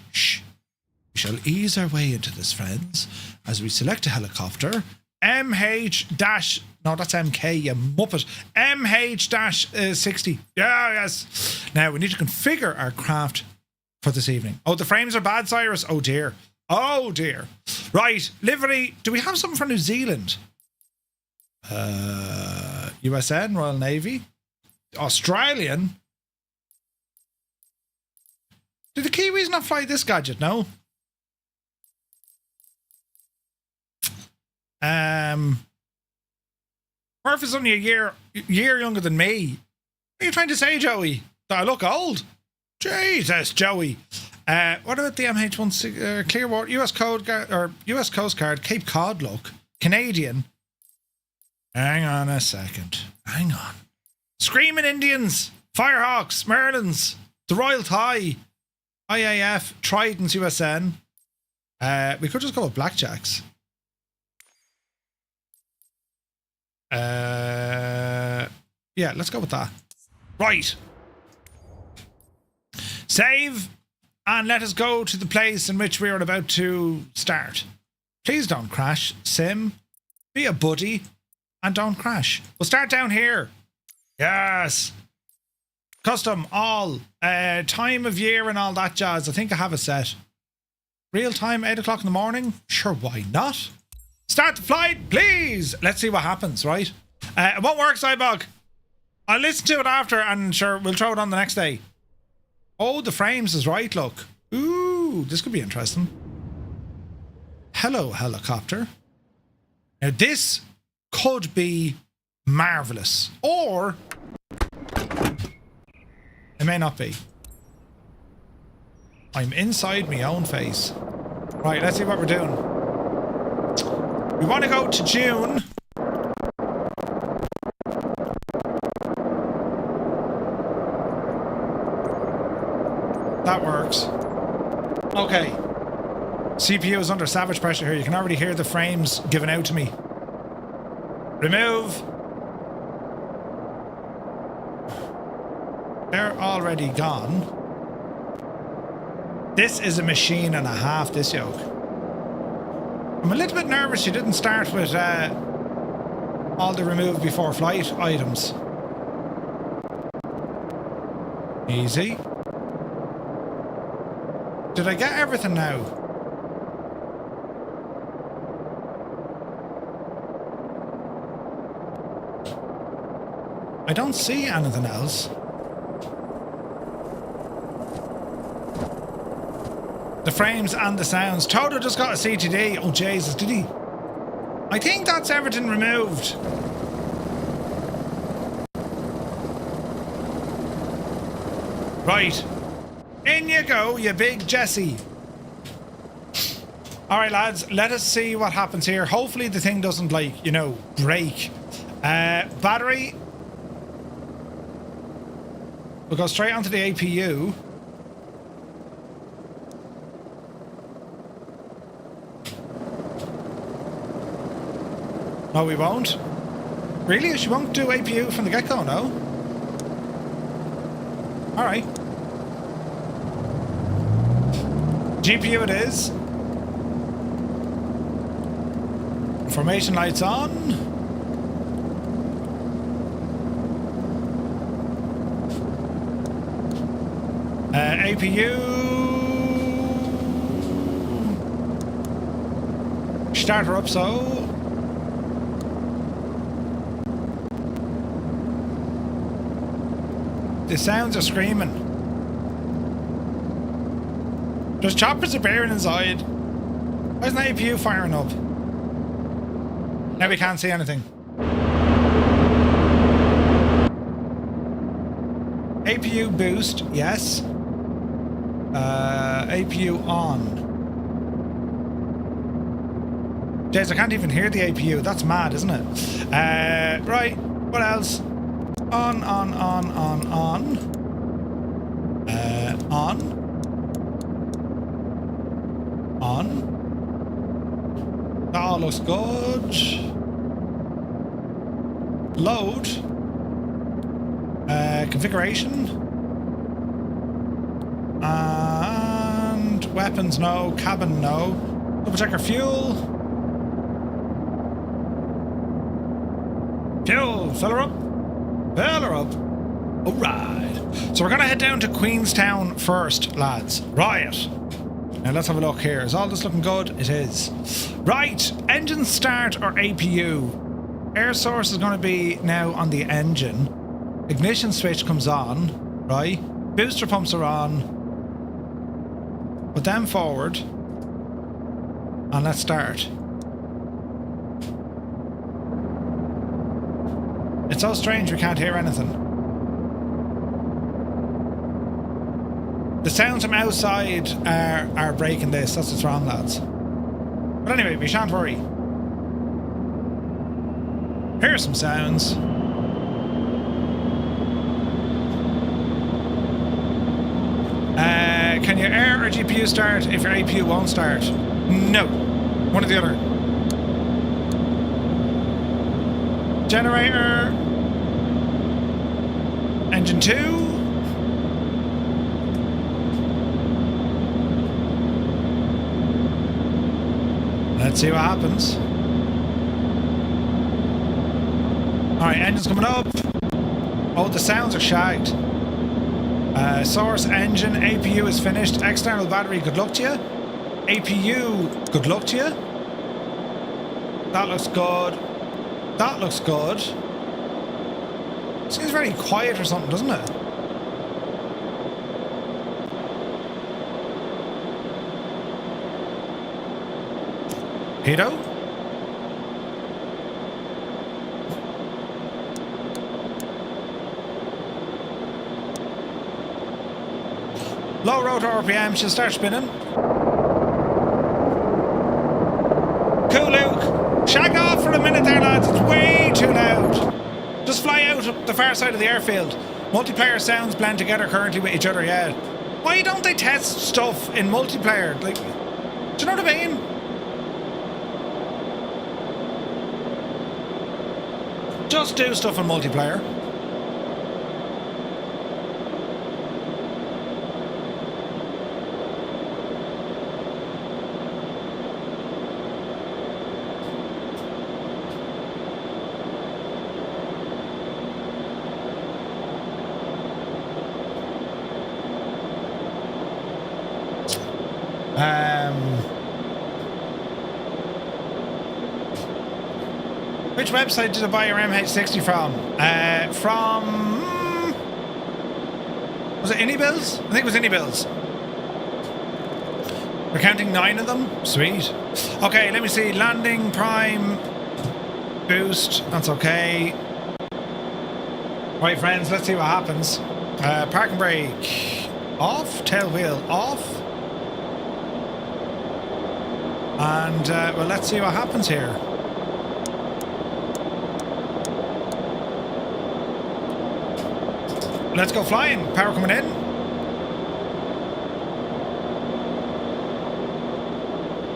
We shall ease our way into this, friends, as we select a helicopter. MH- no, that's MK, you muppet. MH-60. Yeah, yes. Now, we need to configure our craft for this evening. Oh, the frames are bad, Cyrus? Oh, dear. Right, livery. Do we have something for New Zealand? USN, Royal Navy. Australian. Did the Kiwis not fly this gadget? No. Murph is only a year younger than me. What are you trying to say, Joey? That I look old? Jesus, Joey. What about the MH-16 Clearwater US Coast Guard Cape Cod look? Canadian. Hang on a second. Hang on. Screaming Indians, Firehawks, Merlins, the Royal Thai, IAF, Tridents, USN. We could just go with Blackjacks. Yeah, let's go with that. Right. Save, and let us go to the place in which we are about to start. Please don't crash. Sim, be a buddy and don't crash. We'll start down here. Yes. Custom, all. Time of year and all that jazz. I think I have it set. Real time, 8 o'clock in the morning? Sure, why not? Start the flight, please. Let's see what happens, right? It won't work, Cybog. I'll listen to it after and sure, we'll throw it on the next day. Oh, the frames is right, look. Ooh, this could be interesting. Hello, helicopter. Now, this could be marvellous. Or it may not be. I'm inside my own face. Right, let's see what we're doing. We want to go to June. That works. Okay. CPU is under savage pressure here. You can already hear the frames giving out to me. Remove. They're already gone. This is a machine and a half, this yoke. I'm a little bit nervous you didn't start with all the remove before flight items. Easy. Did I get everything now? I don't see anything else. The frames and the sounds. Toto just got a CTD. Oh, Jesus, did he? I think that's everything removed. Right. In you go, you big Jesse. Alright, lads, let us see what happens here. Hopefully the thing doesn't, like, you know, break. Battery. We'll go straight onto the APU. No, we won't. Really? She won't do APU from the get-go, no? Alright. GPU it is. Formation lights on. APU. Start her up so. The sounds are screaming. There's choppers appearing inside. Why isn't the APU firing up? Now we can't see anything. APU boost, yes. APU on. Jeez, I can't even hear the APU. That's mad, isn't it? Right, what else? On. On. That all looks good. Load. Configuration. And weapons, no. Cabin, no. Double check our fuel. Fuel, fill her up. Fill her up. Alright. So we're going to head down to Queenstown first, lads. Right. Now let's have a look here. Is all this looking good? It is. Right. Engine start or APU. Air source is going to be now on the engine. Ignition switch comes on. Right. Booster pumps are on. Put them forward. And let's start. It's so strange we can't hear anything. The sounds from outside are breaking this. That's what's wrong, lads. But anyway, we shan't worry. Here's some sounds. Can your air or GPU start if your APU won't start? No. One or the other. Generator. Engine 2. Let's see what happens. Alright, engine's coming up. Oh, the sounds are shagged. Source engine, APU is finished. External battery, good luck to you. APU, good luck to you. That looks good. That looks good. Seems very quiet or something, doesn't it? Hito? Low rotor RPM, she'll start spinning. Cool, Luke. Shag off for a minute there, lads. It's way too loud. Just fly out the far side of the airfield. Multiplayer sounds blend together currently with each other, yeah. Why don't they test stuff in multiplayer? Like, do you know what I mean? Just do stuff in multiplayer. Which website did I buy your MH-60 from? Was it Anybills? I think it was Anybills. We're counting 9 of them? Sweet. Okay, let me see. Landing, prime, boost. That's okay. Right, friends, let's see what happens. Parking brake off. Tail wheel off. And, well, let's see what happens here. Let's go flying. Power coming in.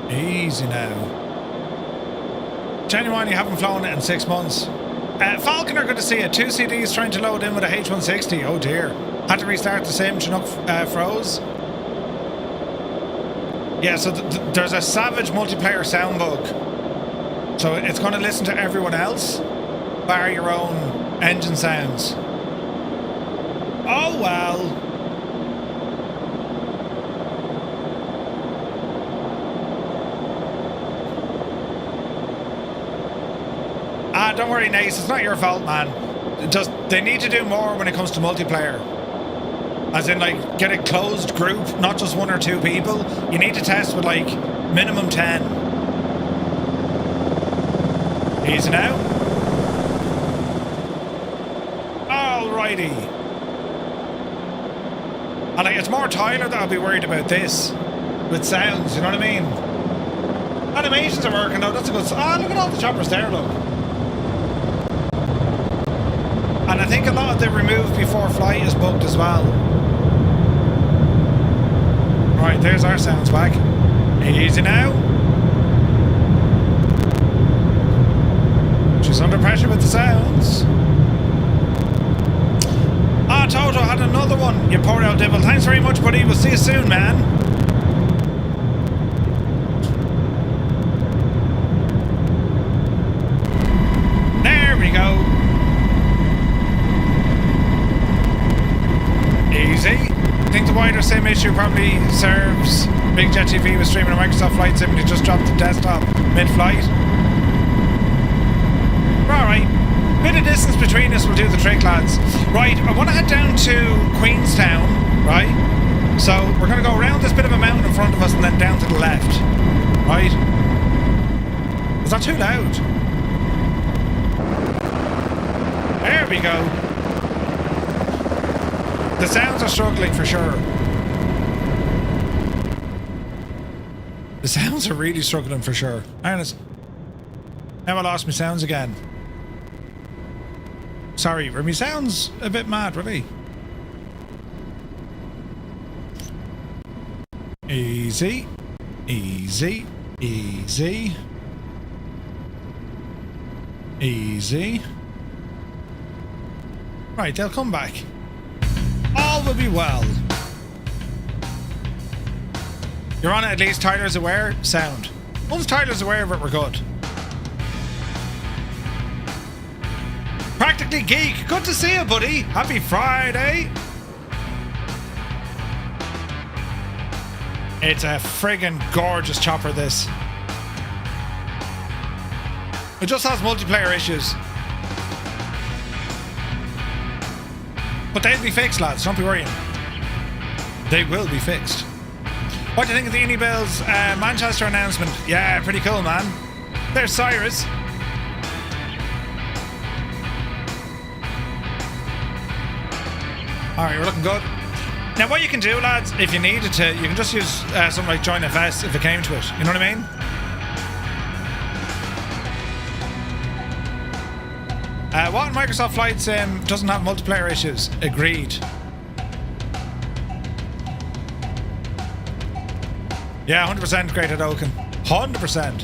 Easy now. Genuinely haven't flown it in 6 months. Falconer, good to see you. 2 CDs trying to load in with a H160. Oh dear. Had to restart the sim. Chinook froze. Yeah, so there's a savage multiplayer sound bug. So it's going to listen to everyone else, bar your own engine sounds. Oh well. Don't worry, Nace. It's not your fault, man. Just they need to do more when it comes to multiplayer. As in, like, get a closed group, not just 1 or 2 people. You need to test with, like, minimum 10. Easy now. Alrighty. And like, it's more Tyler that I'll be worried about this. With sounds, you know what I mean? Animations are working though, that's a good... Ah, look at all the choppers there, look. And I think a lot of the remove before flight is bugged as well. Right, there's our sounds back. Easy now. She's under pressure with the sounds. Ah, Toto had another one, you poor old devil. Thanks very much, buddy. We'll see you soon, man. There we go. Easy. I think the wider sim issue probably serves Big Jet TV with streaming a Microsoft Flight Sim and it just dropped the desktop mid-flight. Alright. Bit of distance between us will do the trick, lads. Right, I want to head down to Queenstown, right? So we're going to go around this bit of a mountain in front of us and then down to the left, right? Is that too loud? There we go. The sounds are struggling for sure. The sounds are really struggling for sure. Honest. Now I lost my sounds again. Sorry, Remy sounds a bit mad, really. Easy. Easy. Easy. Easy. Right, they'll come back. All will be well. You're on it at least, Tyler's aware. Sound. Once Tyler's aware of it, we're good. Practically Geek, good to see you, buddy. Happy Friday. It's a friggin' gorgeous chopper, this. It just has multiplayer issues. But they'll be fixed, lads, don't be worrying. They will be fixed. What do you think of the Unibel's Manchester announcement? Yeah, pretty cool, man. There's Cyrus. Alright, you're looking good. Now, what you can do, lads, if you needed to, you can just use something like Join FS if it came to it. You know what I mean? What Microsoft Flight Sim doesn't have multiplayer issues? Agreed. Yeah, 100% Greater Oaken. 100%.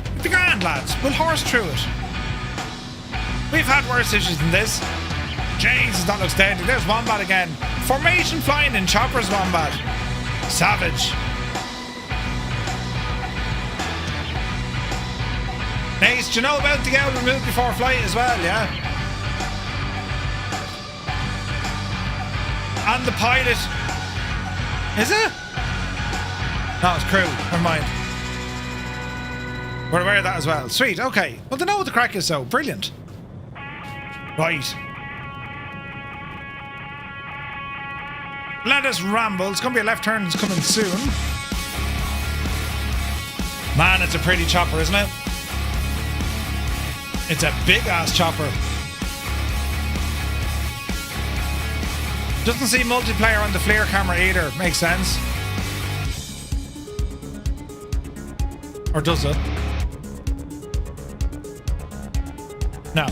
It'll be grand, lads. We'll horse through it. We've had worse issues than this. Jesus, that looks deadly. There's Wombat again. Formation flying in choppers, Wombat. Savage. Nice. Do you know about the L removed before flight as well, yeah? And the pilot. Is it? No, it's crew. Never mind. We're aware of that as well. Sweet, okay. Well, they know what the crack is, so brilliant. Right. Let us ramble. It's going to be a left turn. It's coming soon. Man, it's a pretty chopper, isn't it? It's a big-ass chopper. Doesn't see multiplayer on the FLIR camera either. Makes sense. Or does it? No.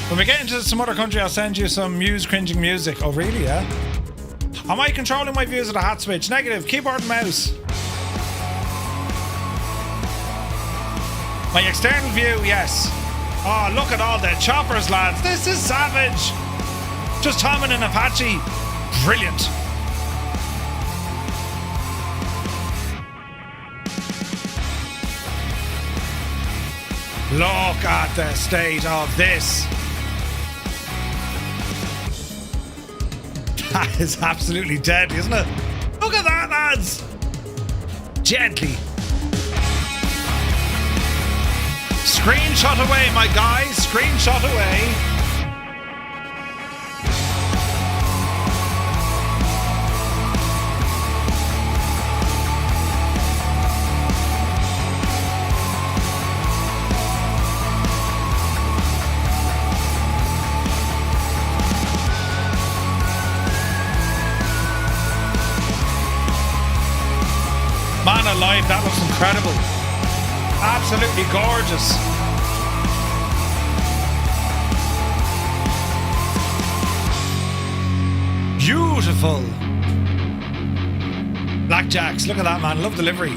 When we get into some other country, I'll send you some cringing music. Oh, really, yeah? Am I controlling my views with a hat switch? Negative. Keyboard and mouse. My external view, yes. Oh, look at all the choppers, lads. This is savage. Just Tom and an Apache. Brilliant. Look at the state of this. That is absolutely deadly, isn't it? Look at that, lads. Gently. Screenshot away, my guys. Screenshot away. Man alive, that looks incredible. Absolutely gorgeous. Beautiful. Blackjacks, look at that, man. Love the livery.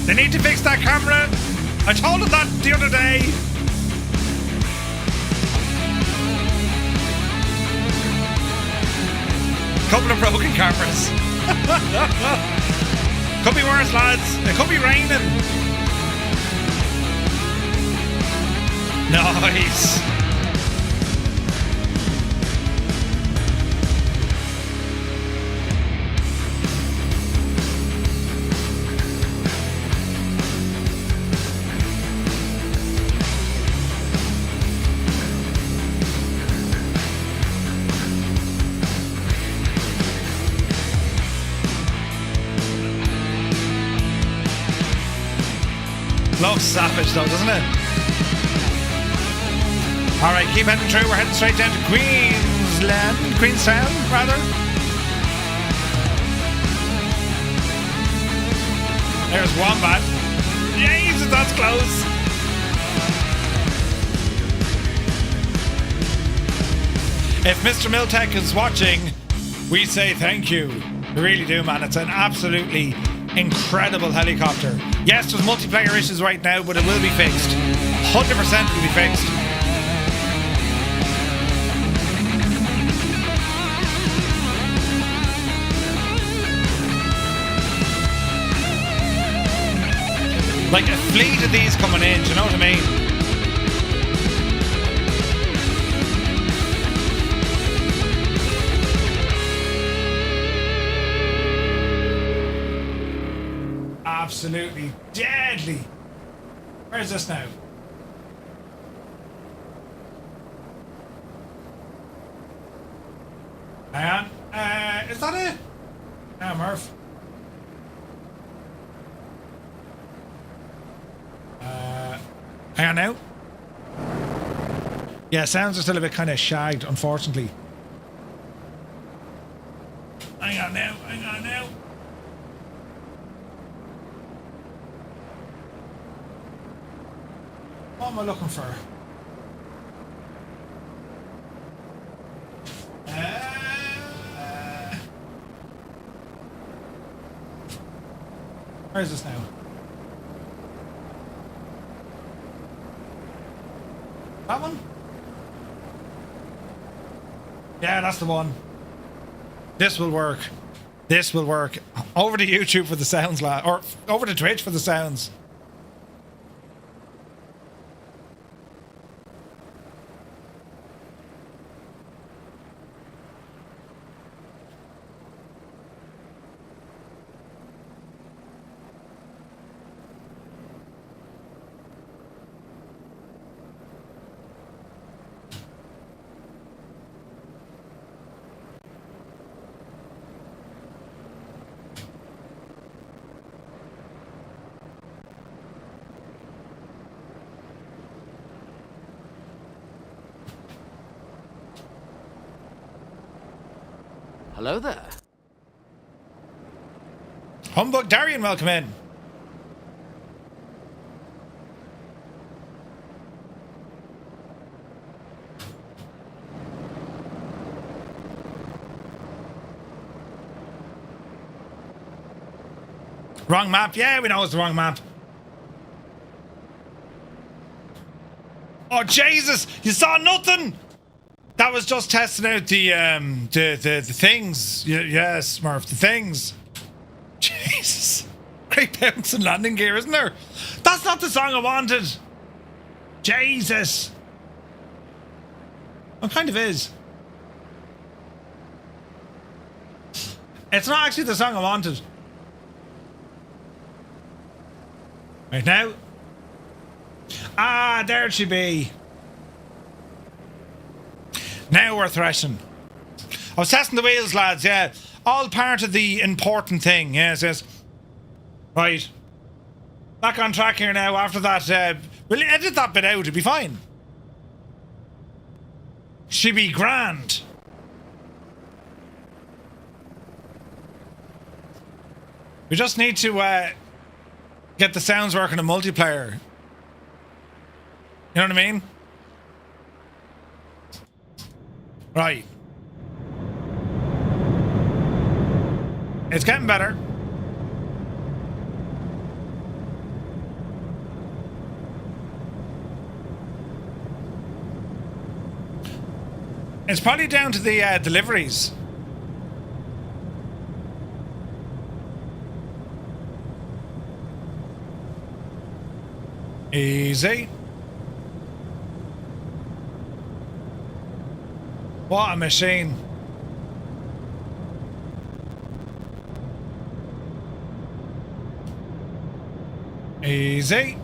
They need to fix that camera. I told them that the other day. Couple of broken cameras. Could be worse, lads. It could be raining. Nice. Looks savage though, doesn't it? Alright, keep heading through. We're heading straight down to Queenstown, rather. There's Wombat. Jesus, that's close. If Mr. Miltech is watching, we say thank you. We really do, man. It's an absolutely Incredible helicopter. Yes, there's multiplayer issues right now, but it will be fixed. 100% will be fixed. Like a fleet of these coming in, do you know what I mean? Absolutely deadly. Where is this now? Hang on. Is that it? Ah, Murph. Hang on now. Yeah, sounds are still a bit kind of shagged, unfortunately. Hang on now. Hang on now. What am I looking for? Where is this now? That one? Yeah, that's the one. This will work. This will work. Over to YouTube for the sounds, lad. Or over to Twitch for the sounds. Hello there. Humbug Darian, welcome in. Wrong map. Yeah, we know it's the wrong map. Oh, Jesus. You saw nothing. That was just testing out the things. Yes, Murph, the things. Jesus. Great bounce and landing gear, isn't there? That's not the song I wanted. Jesus. Well, kind of is. It's not actually the song I wanted. Right now. Ah, there it should be. Now we're thrashing. I was testing the wheels, lads, yeah. All part of the important thing, yes, yes. Right. Back on track here now after that. We'll edit that bit out, it'll be fine. She be grand. We just need to get the sounds working in multiplayer. You know what I mean? Right. It's getting better. It's probably down to the deliveries. Easy. What a machine. Easy.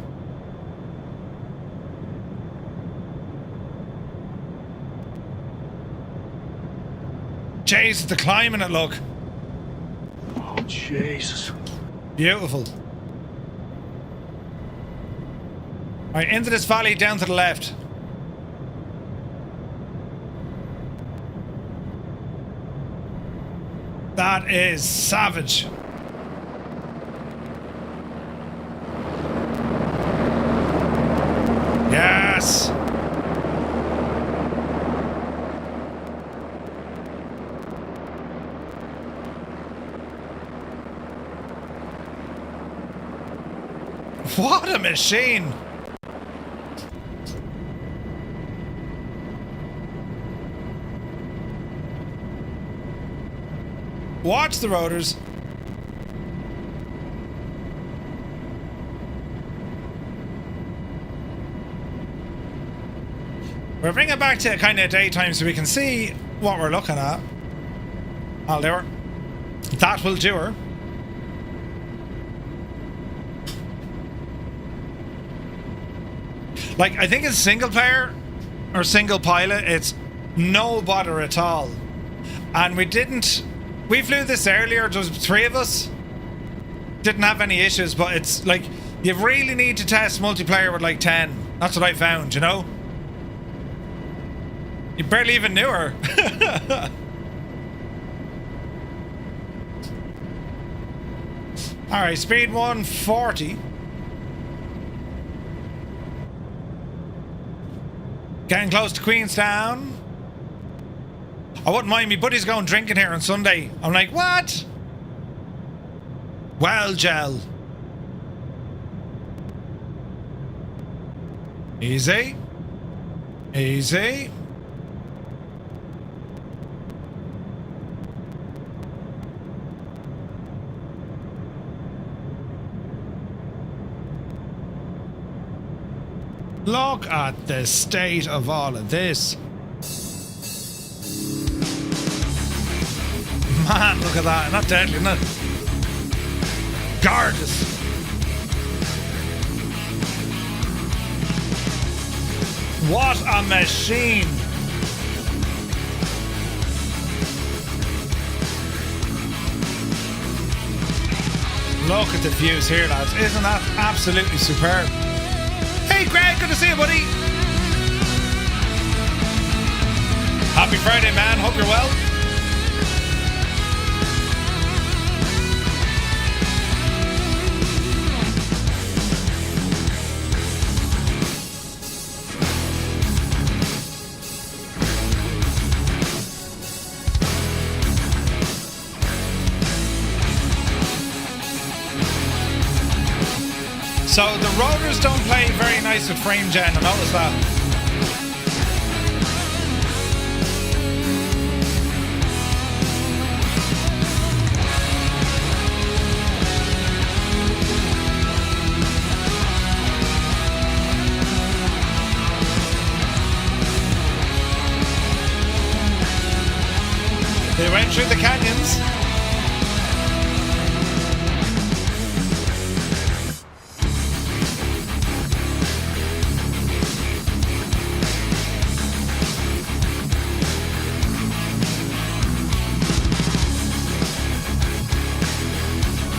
Jesus, the climbing it, look. Oh, Jesus. Beautiful. Right, into this valley, down to the left. That is savage. Yes. What a machine! Watch the rotors. We'll bring it back to kind of daytime so we can see what we're looking at. I'll do her. That will do her. Like, I think it's single player or single pilot, it's no bother at all. And we flew this earlier, there was 3 of us. Didn't have any issues, but it's like, you really need to test multiplayer with like 10. That's what I found, you know? You barely even knew her. Alright, speed 140. Getting close to Queenstown. I wouldn't mind, me buddy's going drinking here on Sunday. I'm like, what? Well, gel. Easy. Easy. Look at the state of all of this. Man, look at that. Not deadly, isn't it? Gorgeous. What a machine. Look at the views here, lads. Isn't that absolutely superb? Hey Greg, good to see you, buddy. Happy Friday, man. Hope you're well. So the rotors don't play very nice with frame gen, I noticed that. They went through the canyons.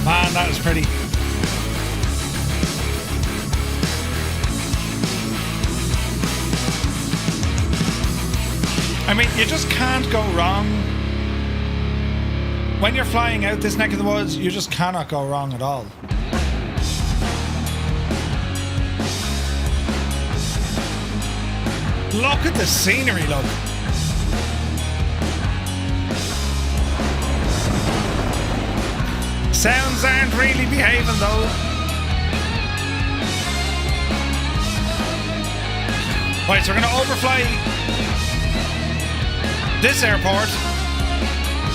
Man, that was pretty. I mean, you just can't go wrong. When you're flying out this neck of the woods, you just cannot go wrong at all. Look at the scenery, look. Sounds aren't really behaving though. Right, so we're going to overfly this airport,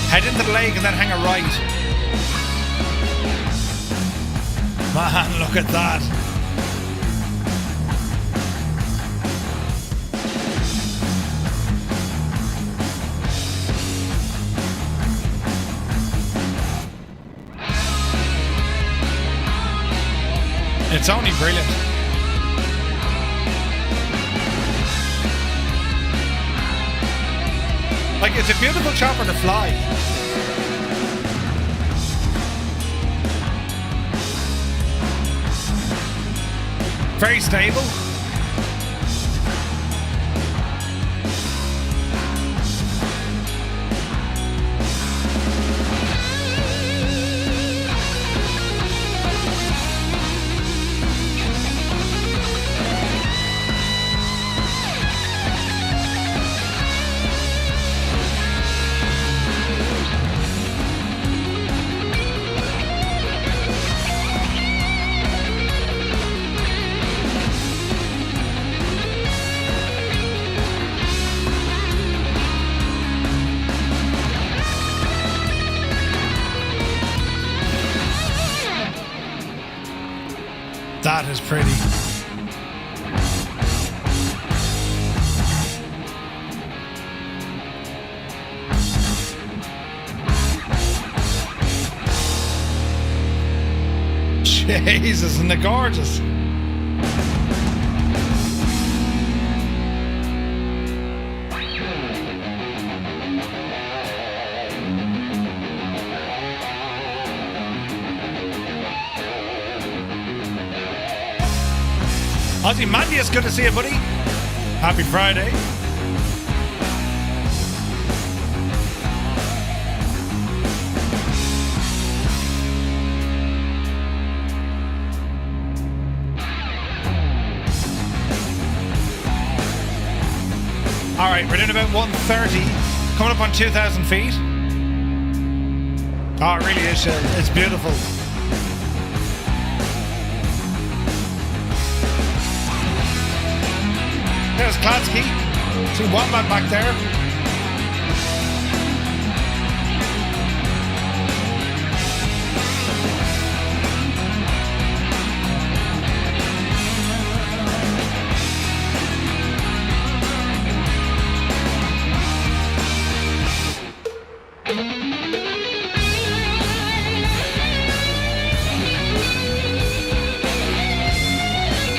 head into the lake and then hang a right. Man, look at that. It's only brilliant. Like, it's a beautiful chopper to fly. Very stable. That is pretty. Jesus, isn't it gorgeous? Ozzy Mandius, good to see you, buddy. Happy Friday. All right, we're doing about 130, coming up on 2,000 feet. Oh, it really is, Shell. It's beautiful. There's Kladsky. See Wombat back there.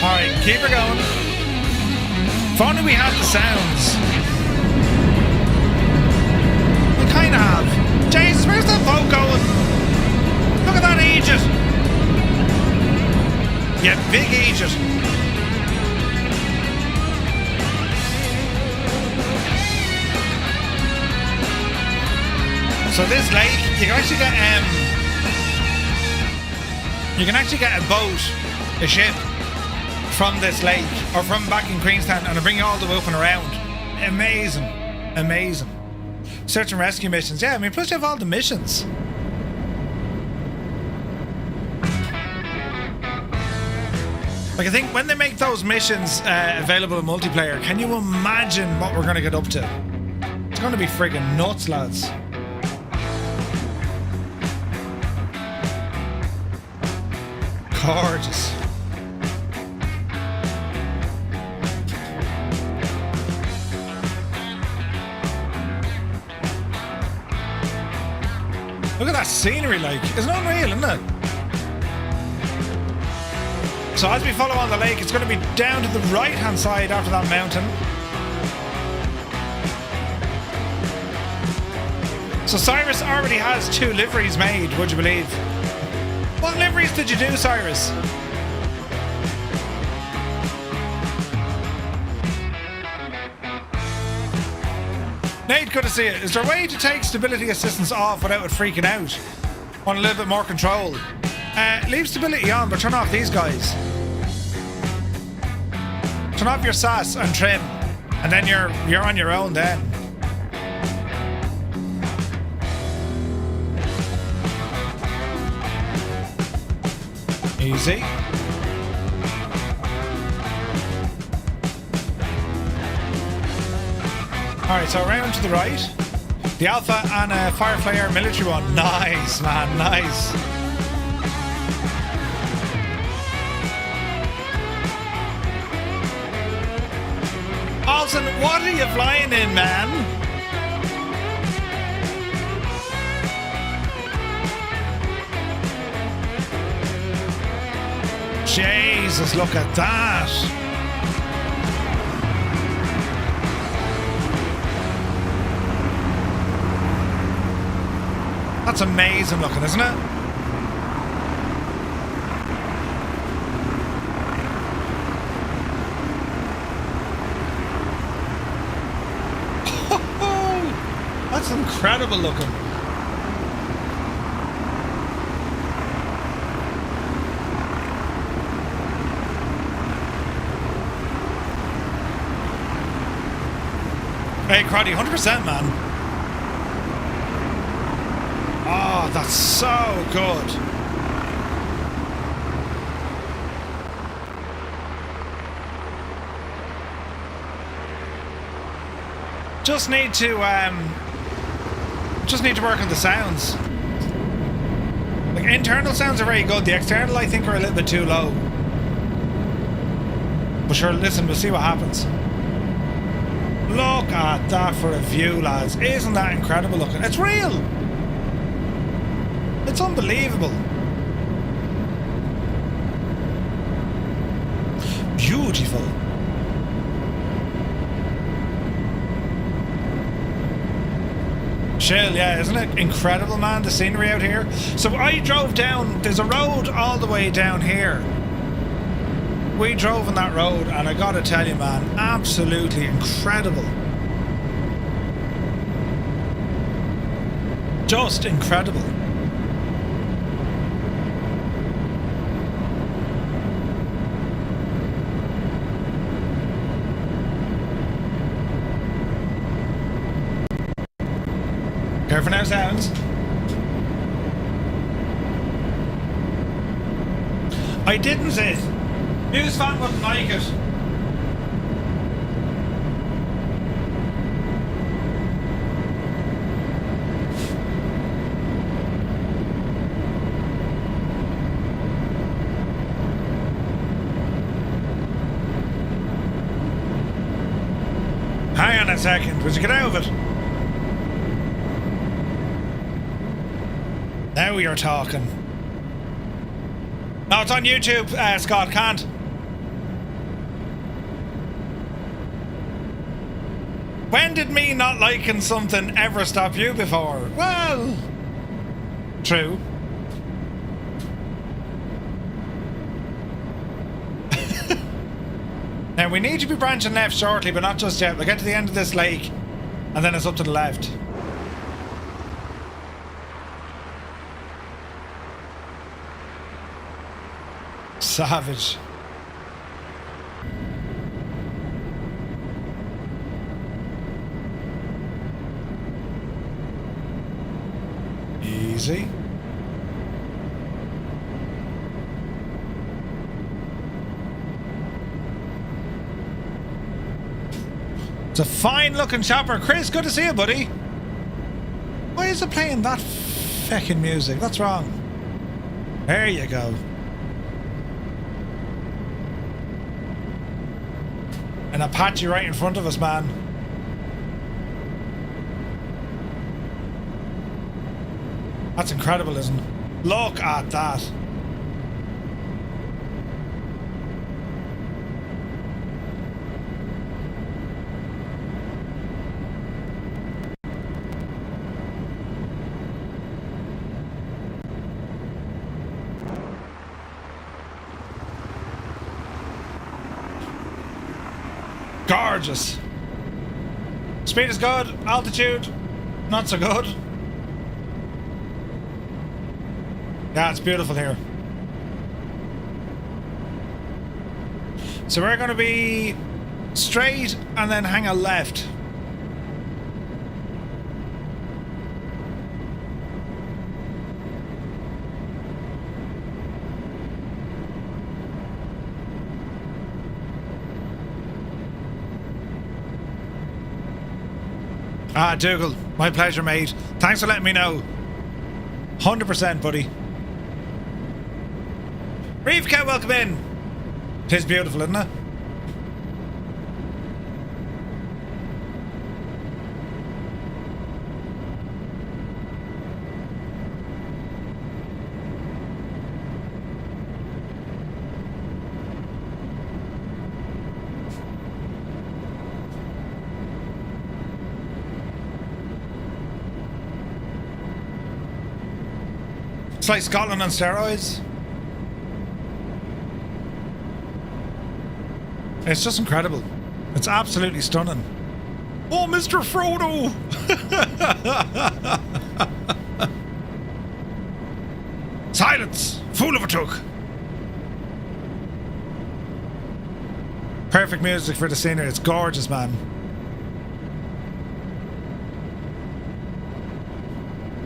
All right, keep her going. If only we had the sounds. We kind of have. Jesus, where's that boat going? Look at that Aegis. Yeah, big Aegis. So this lake, you can actually get a boat, a ship, from this lake, or from back in Queenstown, and it'll bring you all the way up and around. Amazing. Amazing. Search and rescue missions. Yeah, I mean, plus you have all the missions. Like, I think when they make those missions available in multiplayer, can you imagine what we're going to get up to? It's going to be friggin' nuts, lads. Gorgeous. Look at that scenery, like. It's not unreal, isn't it? So as we follow on the lake, it's going to be down to the right-hand side after that mountain. So Cyrus already has 2 liveries made, would you believe? What liveries did you do, Cyrus? Nate, good to see you. Is there a way to take stability assistance off without it freaking out? Want a little bit more control? Leave stability on, but turn off these guys. Turn off your SAS and trim, and then you're on your own then. Easy. Alright, so around to the right. The Alpha and a Firefly Air military one. Nice, man, nice. Alton, what are you flying in, man? Jesus, look at that. That's amazing looking, isn't it? That's incredible looking. Hey, Crowdy, 100%, man. Oh, that's so good. Just need to work on the sounds. Like, internal sounds are very good. The external, I think, are a little bit too low. But sure, listen, we'll see what happens. Look at that for a view, lads. Isn't that incredible looking? It's real. It's unbelievable. Beautiful. Chill, yeah, isn't it? Incredible, man, the scenery out here. So I drove down, there's a road all the way down here. We drove on that road, and I gotta tell you, man, absolutely incredible. Just incredible. Careful now, sounds. I didn't say it. News fan wouldn't like it. Hang on a second. Would you get out of it? Now you're talking. No, it's on YouTube, Scott. Can't. When did me not liking something ever stop you before? Well, true. Now we need to be branching left shortly, but not just yet. We'll get to the end of this lake, and then it's up to the left. Savage. Easy. It's a fine looking chopper. Chris, good to see you, buddy. Why is it playing that feckin' music? That's wrong. There you go. An Apache right in front of us, man. That's incredible, isn't it? Look at that. Gorgeous. Speed is good. Altitude, not so good. Yeah, it's beautiful here. So we're going to be straight and then hang a left. Ah, Dougal, my pleasure, mate. Thanks for letting me know. 100%, buddy. Reefcat, welcome in. It is beautiful, isn't it? It's like Scotland on steroids. It's just incredible. It's absolutely stunning. Oh, Mr. Frodo! Silence! Fool of a took! Perfect music for the scenery. It's gorgeous, man.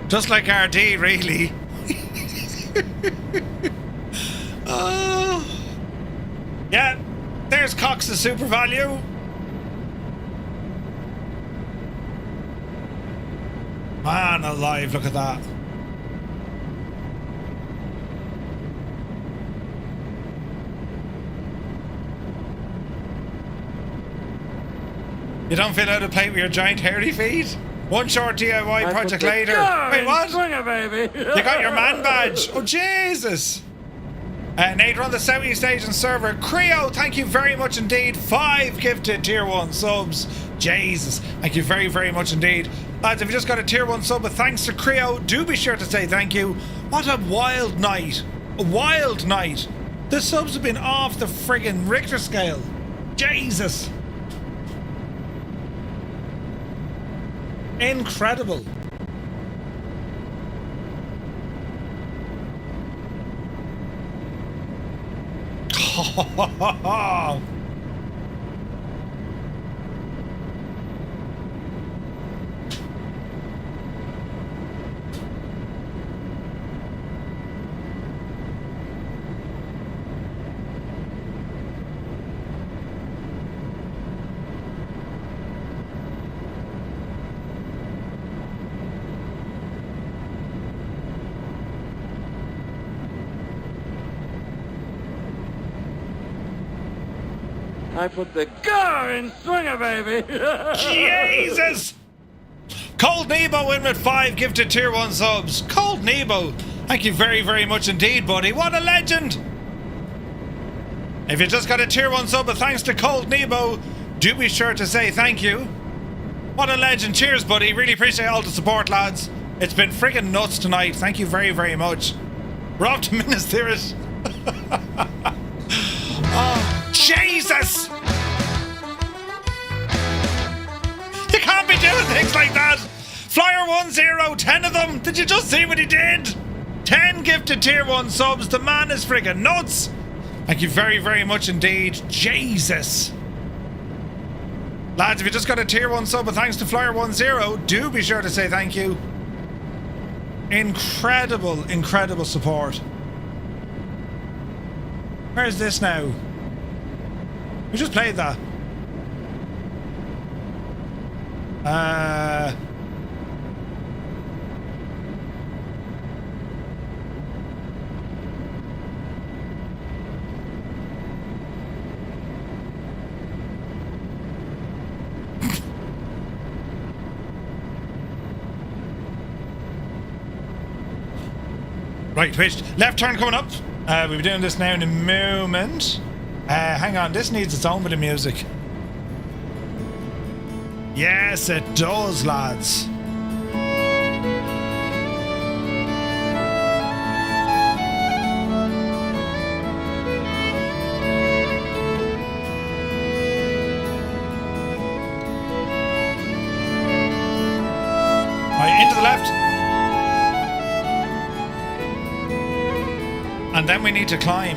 Just like RD, really. Oh. Yeah, there's Cox's super value. Man alive, look at that. You don't feel out of plate with your giant hairy feet? One short DIY project later. Wait, what? Swinger, baby. You got your man badge. Oh, Jesus. Nate, on the Southeast Asian server. Creo, thank you very much indeed. 5 gifted tier 1 subs. Jesus. Thank you very, very much indeed. Lads, if you just got a tier 1 sub with thanks to Creo, do be sure to say thank you. What a wild night. A wild night. The subs have been off the friggin' Richter scale. Jesus. Incredible. I put the car in swinger, baby. Jesus! Cold Nebo in with 5 gifted tier 1 subs. Cold Nebo, thank you very, very much indeed, buddy. What a legend! If you just got a tier 1 sub with thanks to Cold Nebo, do be sure to say thank you. What a legend. Cheers, buddy. Really appreciate all the support, lads. It's been friggin' nuts tonight. Thank you very, very much. We're off to Minas Tirith. Oh, Jesus! You can't be doing things like that! Flyer 10, 10 of them! Did you just see what he did? 10 gifted tier 1 subs. The man is friggin' nuts! Thank you very, very much indeed. Jesus! Lads, if you just got a tier 1 sub with thanks to Flyer 10, do be sure to say thank you. Incredible, incredible support. Where's this now? We just played that. Right, twitched. Left turn coming up. We'll be doing this now in a moment. Hang on, this needs its own bit of music. Yes, it does, lads. Right, into the left. And then we need to climb.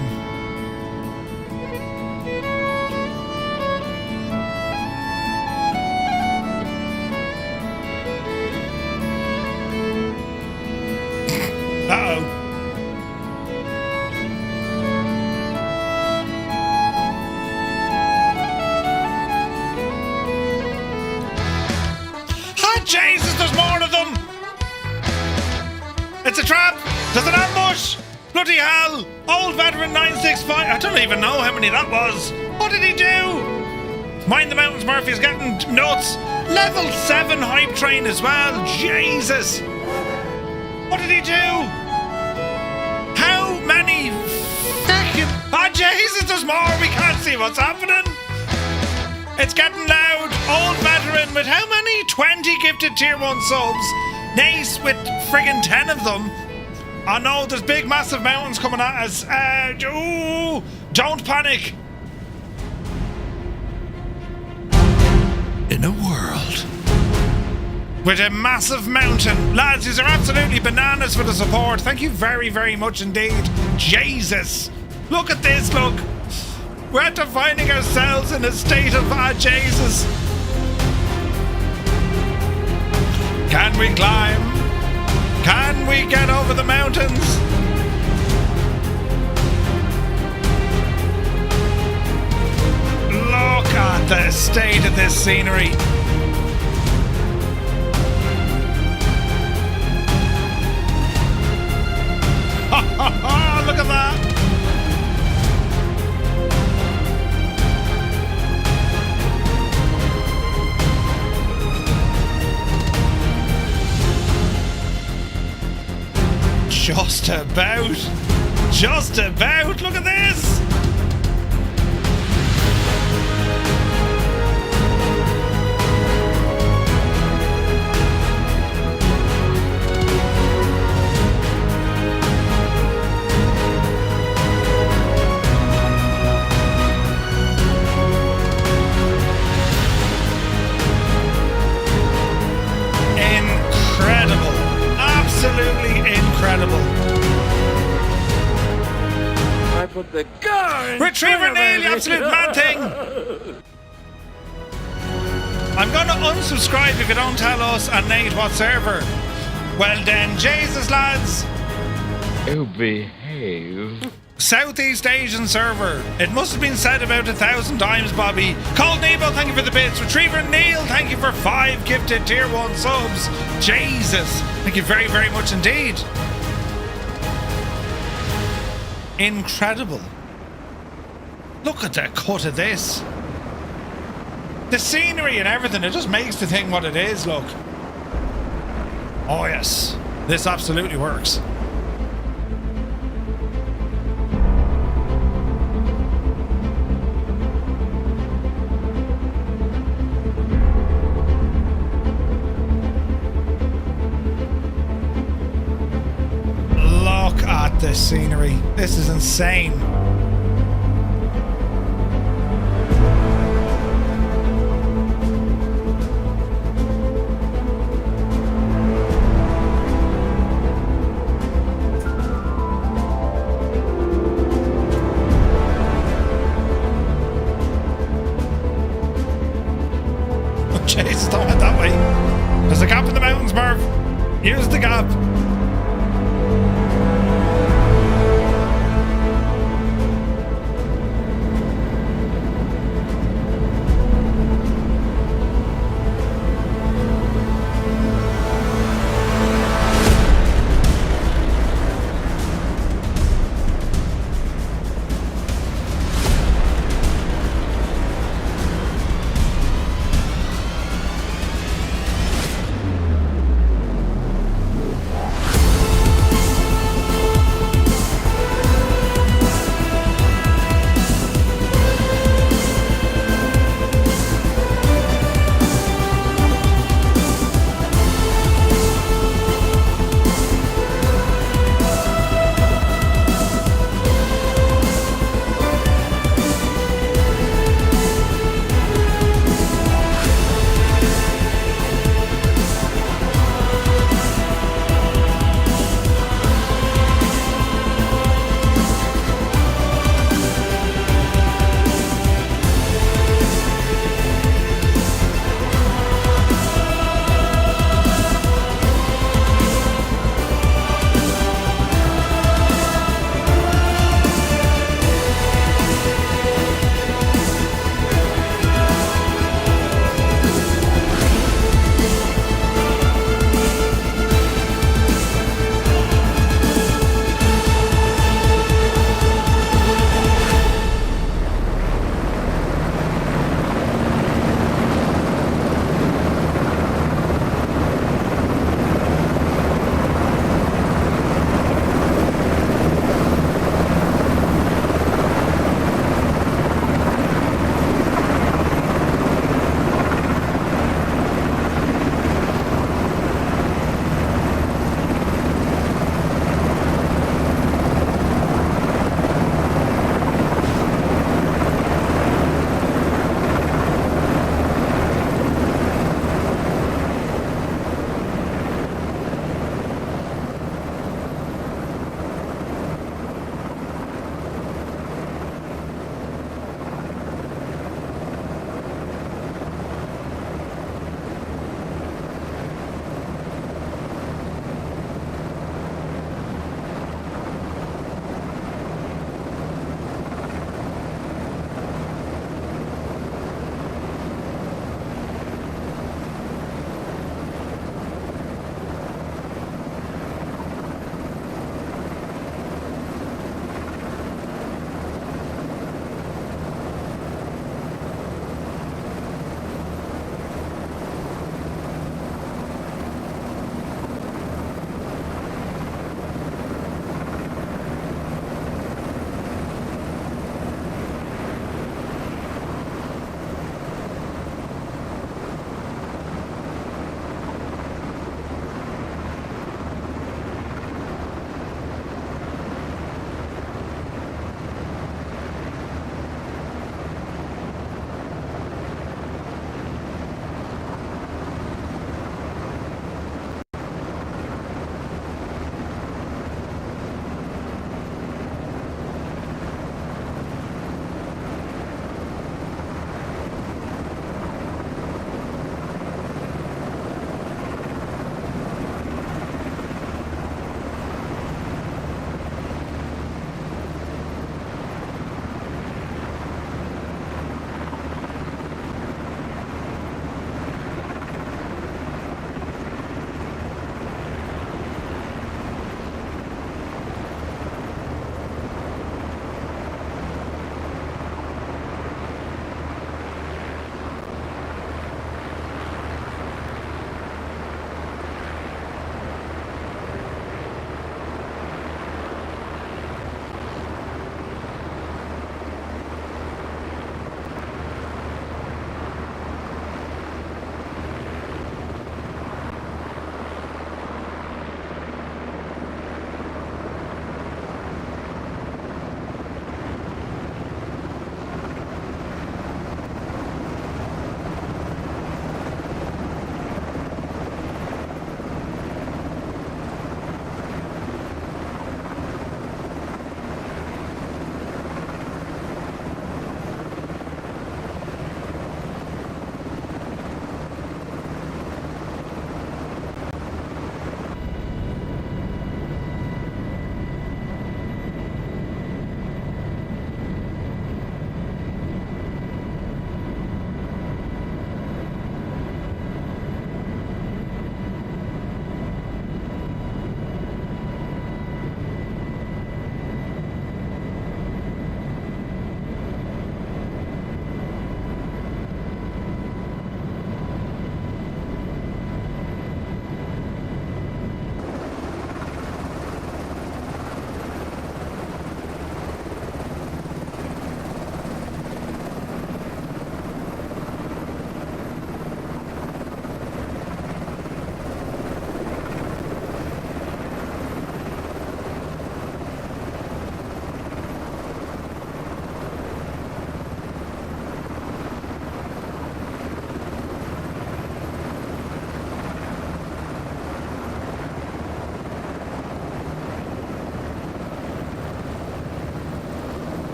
Uh-oh. Ah, Jesus, there's more of them! It's a trap! There's an ambush! Bloody hell! Old veteran 965. I don't even know how many that was. What did he do? Mind the Mountains Murphy's getting nuts. Level 7 hype train as well. Jesus! What did he do? How many fucking... Ah, Jesus, there's more. We can't see what's happening. It's getting loud. Old veteran with how many? 20 gifted tier 1 subs. Nace with friggin' 10 of them. Oh no, there's big massive mountains coming at us. Ooh, don't panic. In a world with a massive mountain. Lads, these are absolutely bananas for the support. Thank you very, very much indeed. Jesus. Look at this, look. We're after finding ourselves in a state of, Jesus. Can we climb? Can we get over the mountains? Look at the state of this scenery. Look at that. Just about. Just about. Look at this. Incredible. Absolutely incredible. I put the car in Retriever swinger, Neil, baby. the absolute man thing. I'm going to unsubscribe if you don't tell us and Nate what server. Well then, Jesus lads. Oh, behave. Southeast Asian server. It must have been said about 1,000 times, Bobby. Cold Nebo, thank you for the bits. Retriever Neil, thank you for 5 gifted tier 1 subs. Jesus, thank you very, very much indeed. Incredible. Look at the cut of this. The scenery and everything, it just makes the thing what it is, look. Oh yes, this absolutely works. Look at this scenery. This is insane. Oh, Jesus, don't head that way. There's a gap in the mountains, Merv. Use the gap.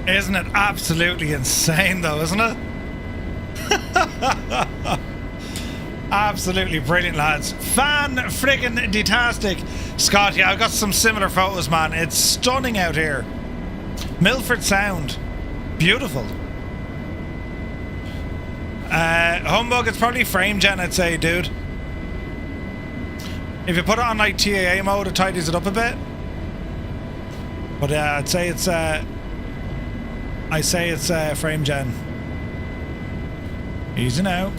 Isn't it absolutely insane though, isn't it? Absolutely brilliant, lads. Fan-friggin-detastic. Scott, yeah, I've got some similar photos, man. It's stunning out here. Milford Sound. Beautiful. Humbug, it's probably frame gen, I'd say, dude. If you put it on like TAA mode, it tidies it up a bit. But I'd say it's frame gen. Easy now.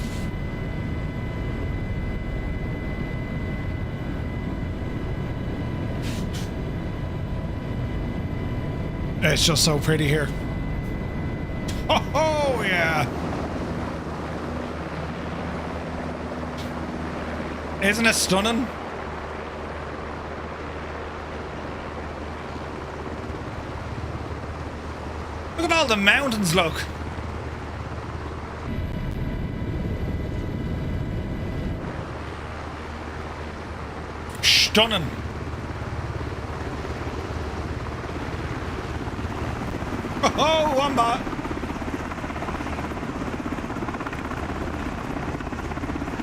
It's just so pretty here. Oh yeah. Isn't it stunning? Look at all the mountains, look. Stunning. Oh, one bot.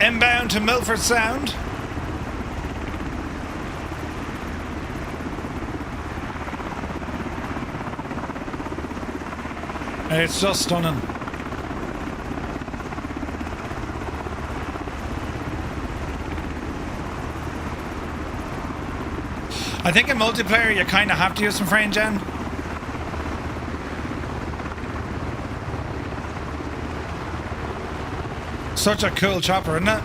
Inbound to Milford Sound. It's just stunning. I think in multiplayer you kind of have to use some frame gen. Such a cool chopper, isn't it?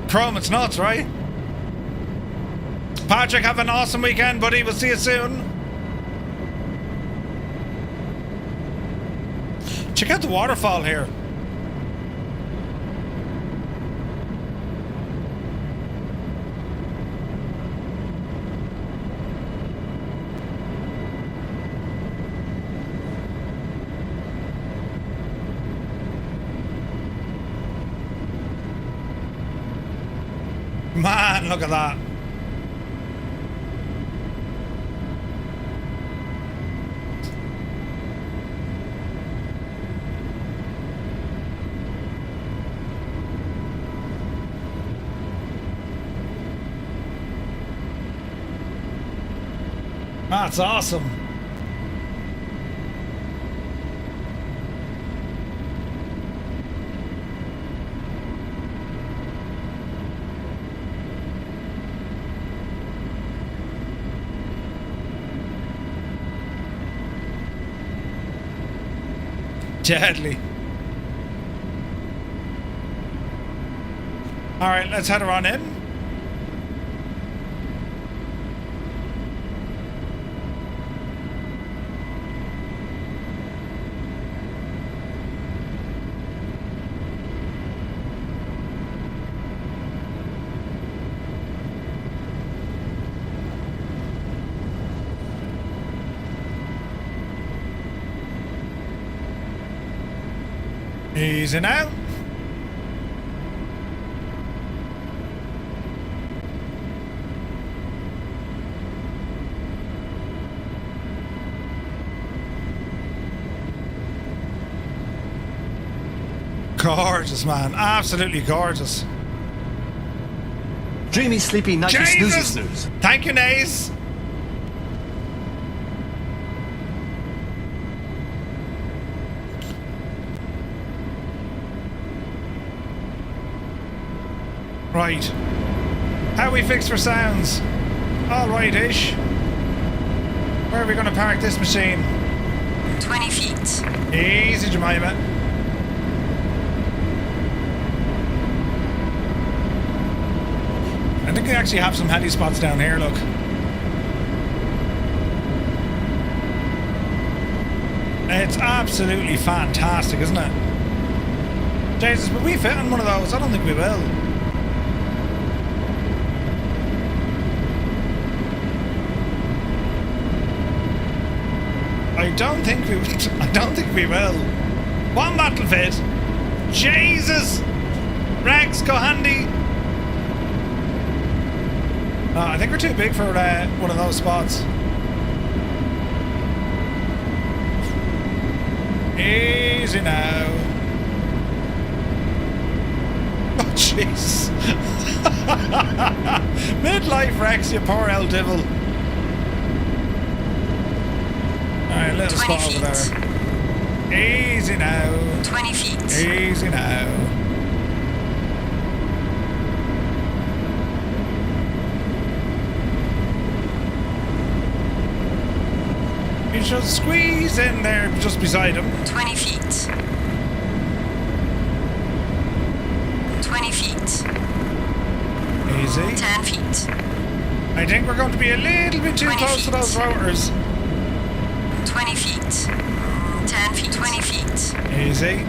Chrome, it's nuts, right? Patrick, have an awesome weekend, buddy. We'll see you soon. Check out the waterfall here. Man, look at that. That's awesome. Deadly. All right, let's head her on in. Easy now. Gorgeous, man. Absolutely gorgeous. Dreamy, sleepy, nighty, snoozy, snooze. Thank you, Naze. Right. How we fix for sounds? All right-ish. Where are we going to park this machine? 20 feet. Easy, Jemima. I think we actually have some heli spots down here, look. It's absolutely fantastic, isn't it? Jesus, will we fit on one of those? I don't think we will. I don't think we will. One battle fit. Jesus! Rex, go handy! I think we're too big for one of those spots. Easy now. Oh, jeez. Midlife Rex, you poor old devil. Alright, little spot over there. Easy now. 20 feet. Easy now. You should squeeze in there just beside him. 20 feet. 20 feet. Easy. 10 feet. I think we're going to be a little bit too 20 close to feet. those rotors. 20 feet. 10 feet. 20 feet. Easy.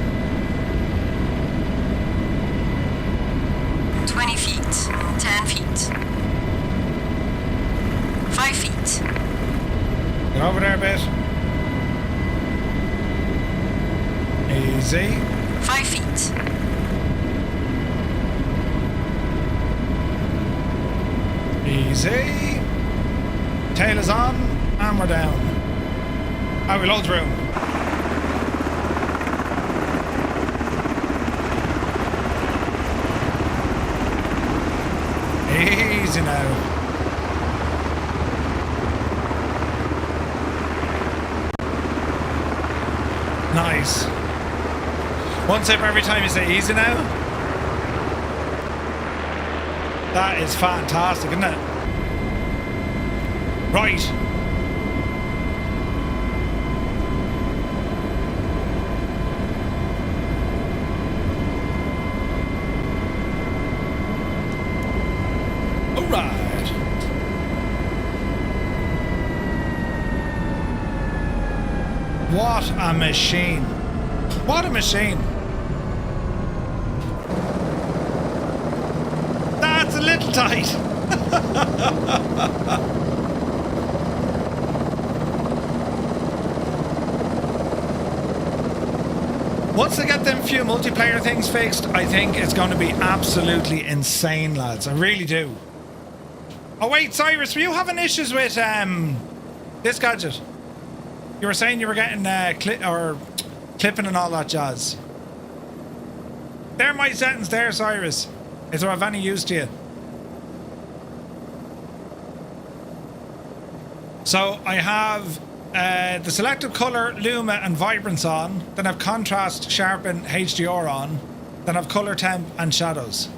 20 feet. 10 feet. 5 feet. Get over there a bit. Easy. 5 feet. Easy. Tail is on, and we're down. Oh, we loads room. Easy now. Nice. One sip every time you say easy now. That is fantastic, isn't it? Right. All right. What a machine. What a machine. That's a little tight. Once I get them few multiplayer things fixed, I think it's going to be absolutely insane, lads. I really do. Oh wait, Cyrus, were you having issues with this gadget? You were saying you were getting clipping and all that jazz. They're my settings there, Cyrus. Is there of any use to you? So I have the selective colour, Luma and Vibrance on. Then I've contrast, sharpen, HDR on. Then I've colour temp and shadows.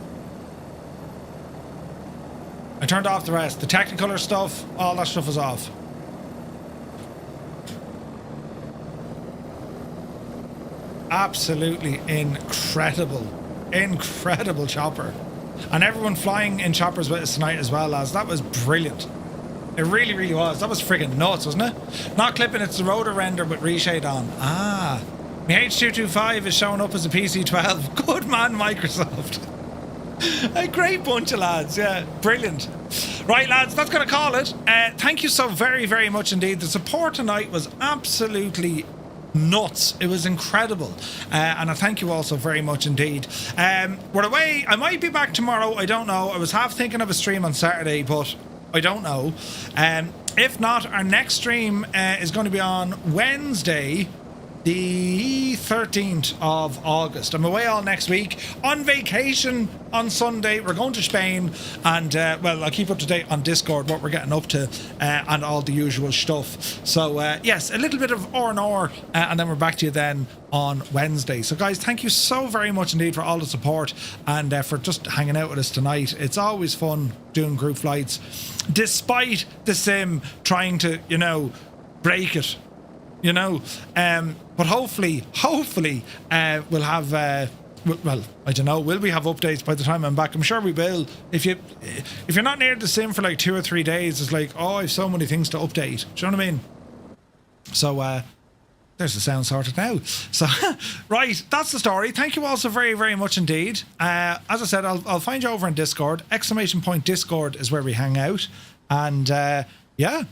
I turned off the rest. The Technicolor stuff, all that stuff is off. Absolutely incredible. Incredible chopper. And everyone flying in choppers with us tonight as well, lads. That was brilliant. It really, really was. That was friggin' nuts, wasn't it? Not clipping, it's the rotor render with reshade on. Ah. My H225 is showing up as a PC12. Good man, Microsoft. A great bunch of lads, yeah. Brilliant. Right, lads, that's going to call it. Thank you so very, very much indeed. The support tonight was absolutely nuts. It was incredible. And I thank you all so very much indeed. We're away. I might be back tomorrow. I don't know. I was half thinking of a stream on Saturday, but I don't know. If not, our next stream is going to be on Wednesday, the 13th of August. I'm away all next week. On vacation on Sunday. We're going to Spain. And, well, I'll keep up to date on Discord what we're getting up to and all the usual stuff. So, yes, a little bit of R&R and then we're back to you then on Wednesday. So, guys, thank you so very much indeed for all the support and for just hanging out with us tonight. It's always fun doing group flights, despite the sim trying to, you know, break it. You know, but hopefully, we'll have. Well, I don't know. Will we have updates by the time I'm back? I'm sure we will. If you're not near the sim for like 2 or 3 days, it's like, oh, I have so many things to update. Do you know what I mean? So there's the sound sorted now. So right, that's the story. Thank you all so very, very much indeed. As I said, I'll find you over in Discord. !Discord is where we hang out, and yeah.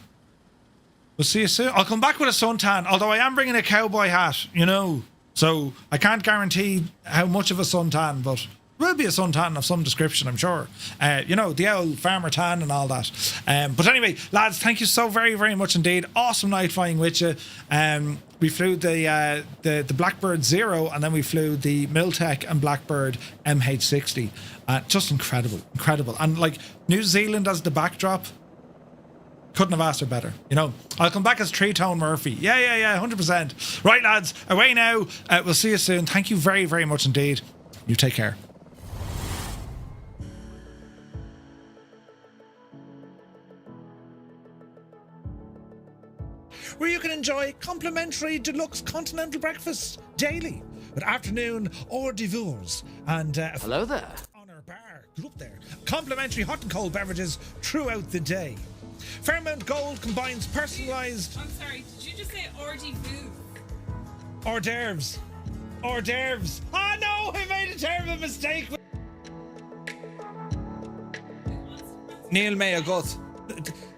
We'll see you soon. I'll come back with a suntan, although I am bringing a cowboy hat, you know. So I can't guarantee how much of a suntan, but will be a suntan of some description, I'm sure. You know, the old farmer tan and all that. But anyway, lads, thank you so very, very much indeed. Awesome night flying with you. We flew the Blackbird Zero, and then we flew the Miltech and Blackbird MH-60. Just incredible, incredible. And like New Zealand as the backdrop, couldn't have asked her better. You know, I'll come back as Three-Tone Murphy. Yeah, 100%. Right, lads, away now. We'll see you soon. Thank you very, very much indeed. You take care. Where you can enjoy complimentary deluxe continental breakfast daily with afternoon hors d'oeuvres and Hello there. on our bar. Get up there. Complimentary hot and cold beverages throughout the day. Fairmount Gold combines personalised. I'm sorry, did you just say hors d'oeuvres? Hors d'oeuvres. Hors d'oeuvres. Oh no, I made a terrible mistake. Neil May a gut.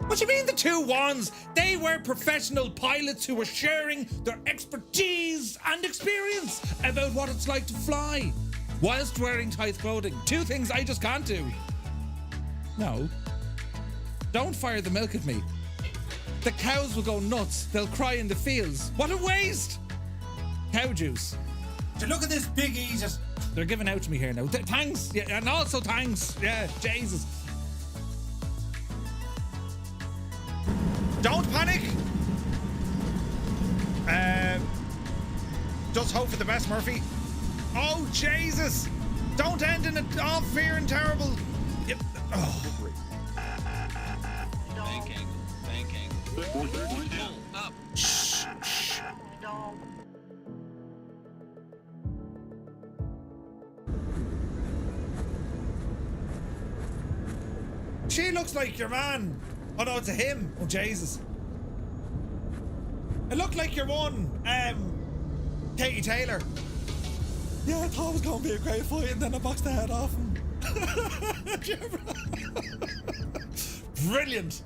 What do you mean the two wands? They were professional pilots who were sharing their expertise and experience about what it's like to fly whilst wearing tight clothing. Two things I just can't do. No. Don't fire the milk at me. The cows will go nuts. They'll cry in the fields. What a waste! Cow juice. So look at this big eaters. They're giving out to me here now. Thanks. Yeah, and also thanks. Yeah, Jesus. Don't panic. Just hope for the best, Murphy. Oh, Jesus. Don't end in it. Oh, fear and terrible. Yep. Oh. Banking. Up. Shh. She looks like your man. Oh no, it's a him. Oh Jesus. It looked like your one, Katie Taylor. Yeah, I thought it was going to be a great fight, and then I boxed the head off him. Brilliant.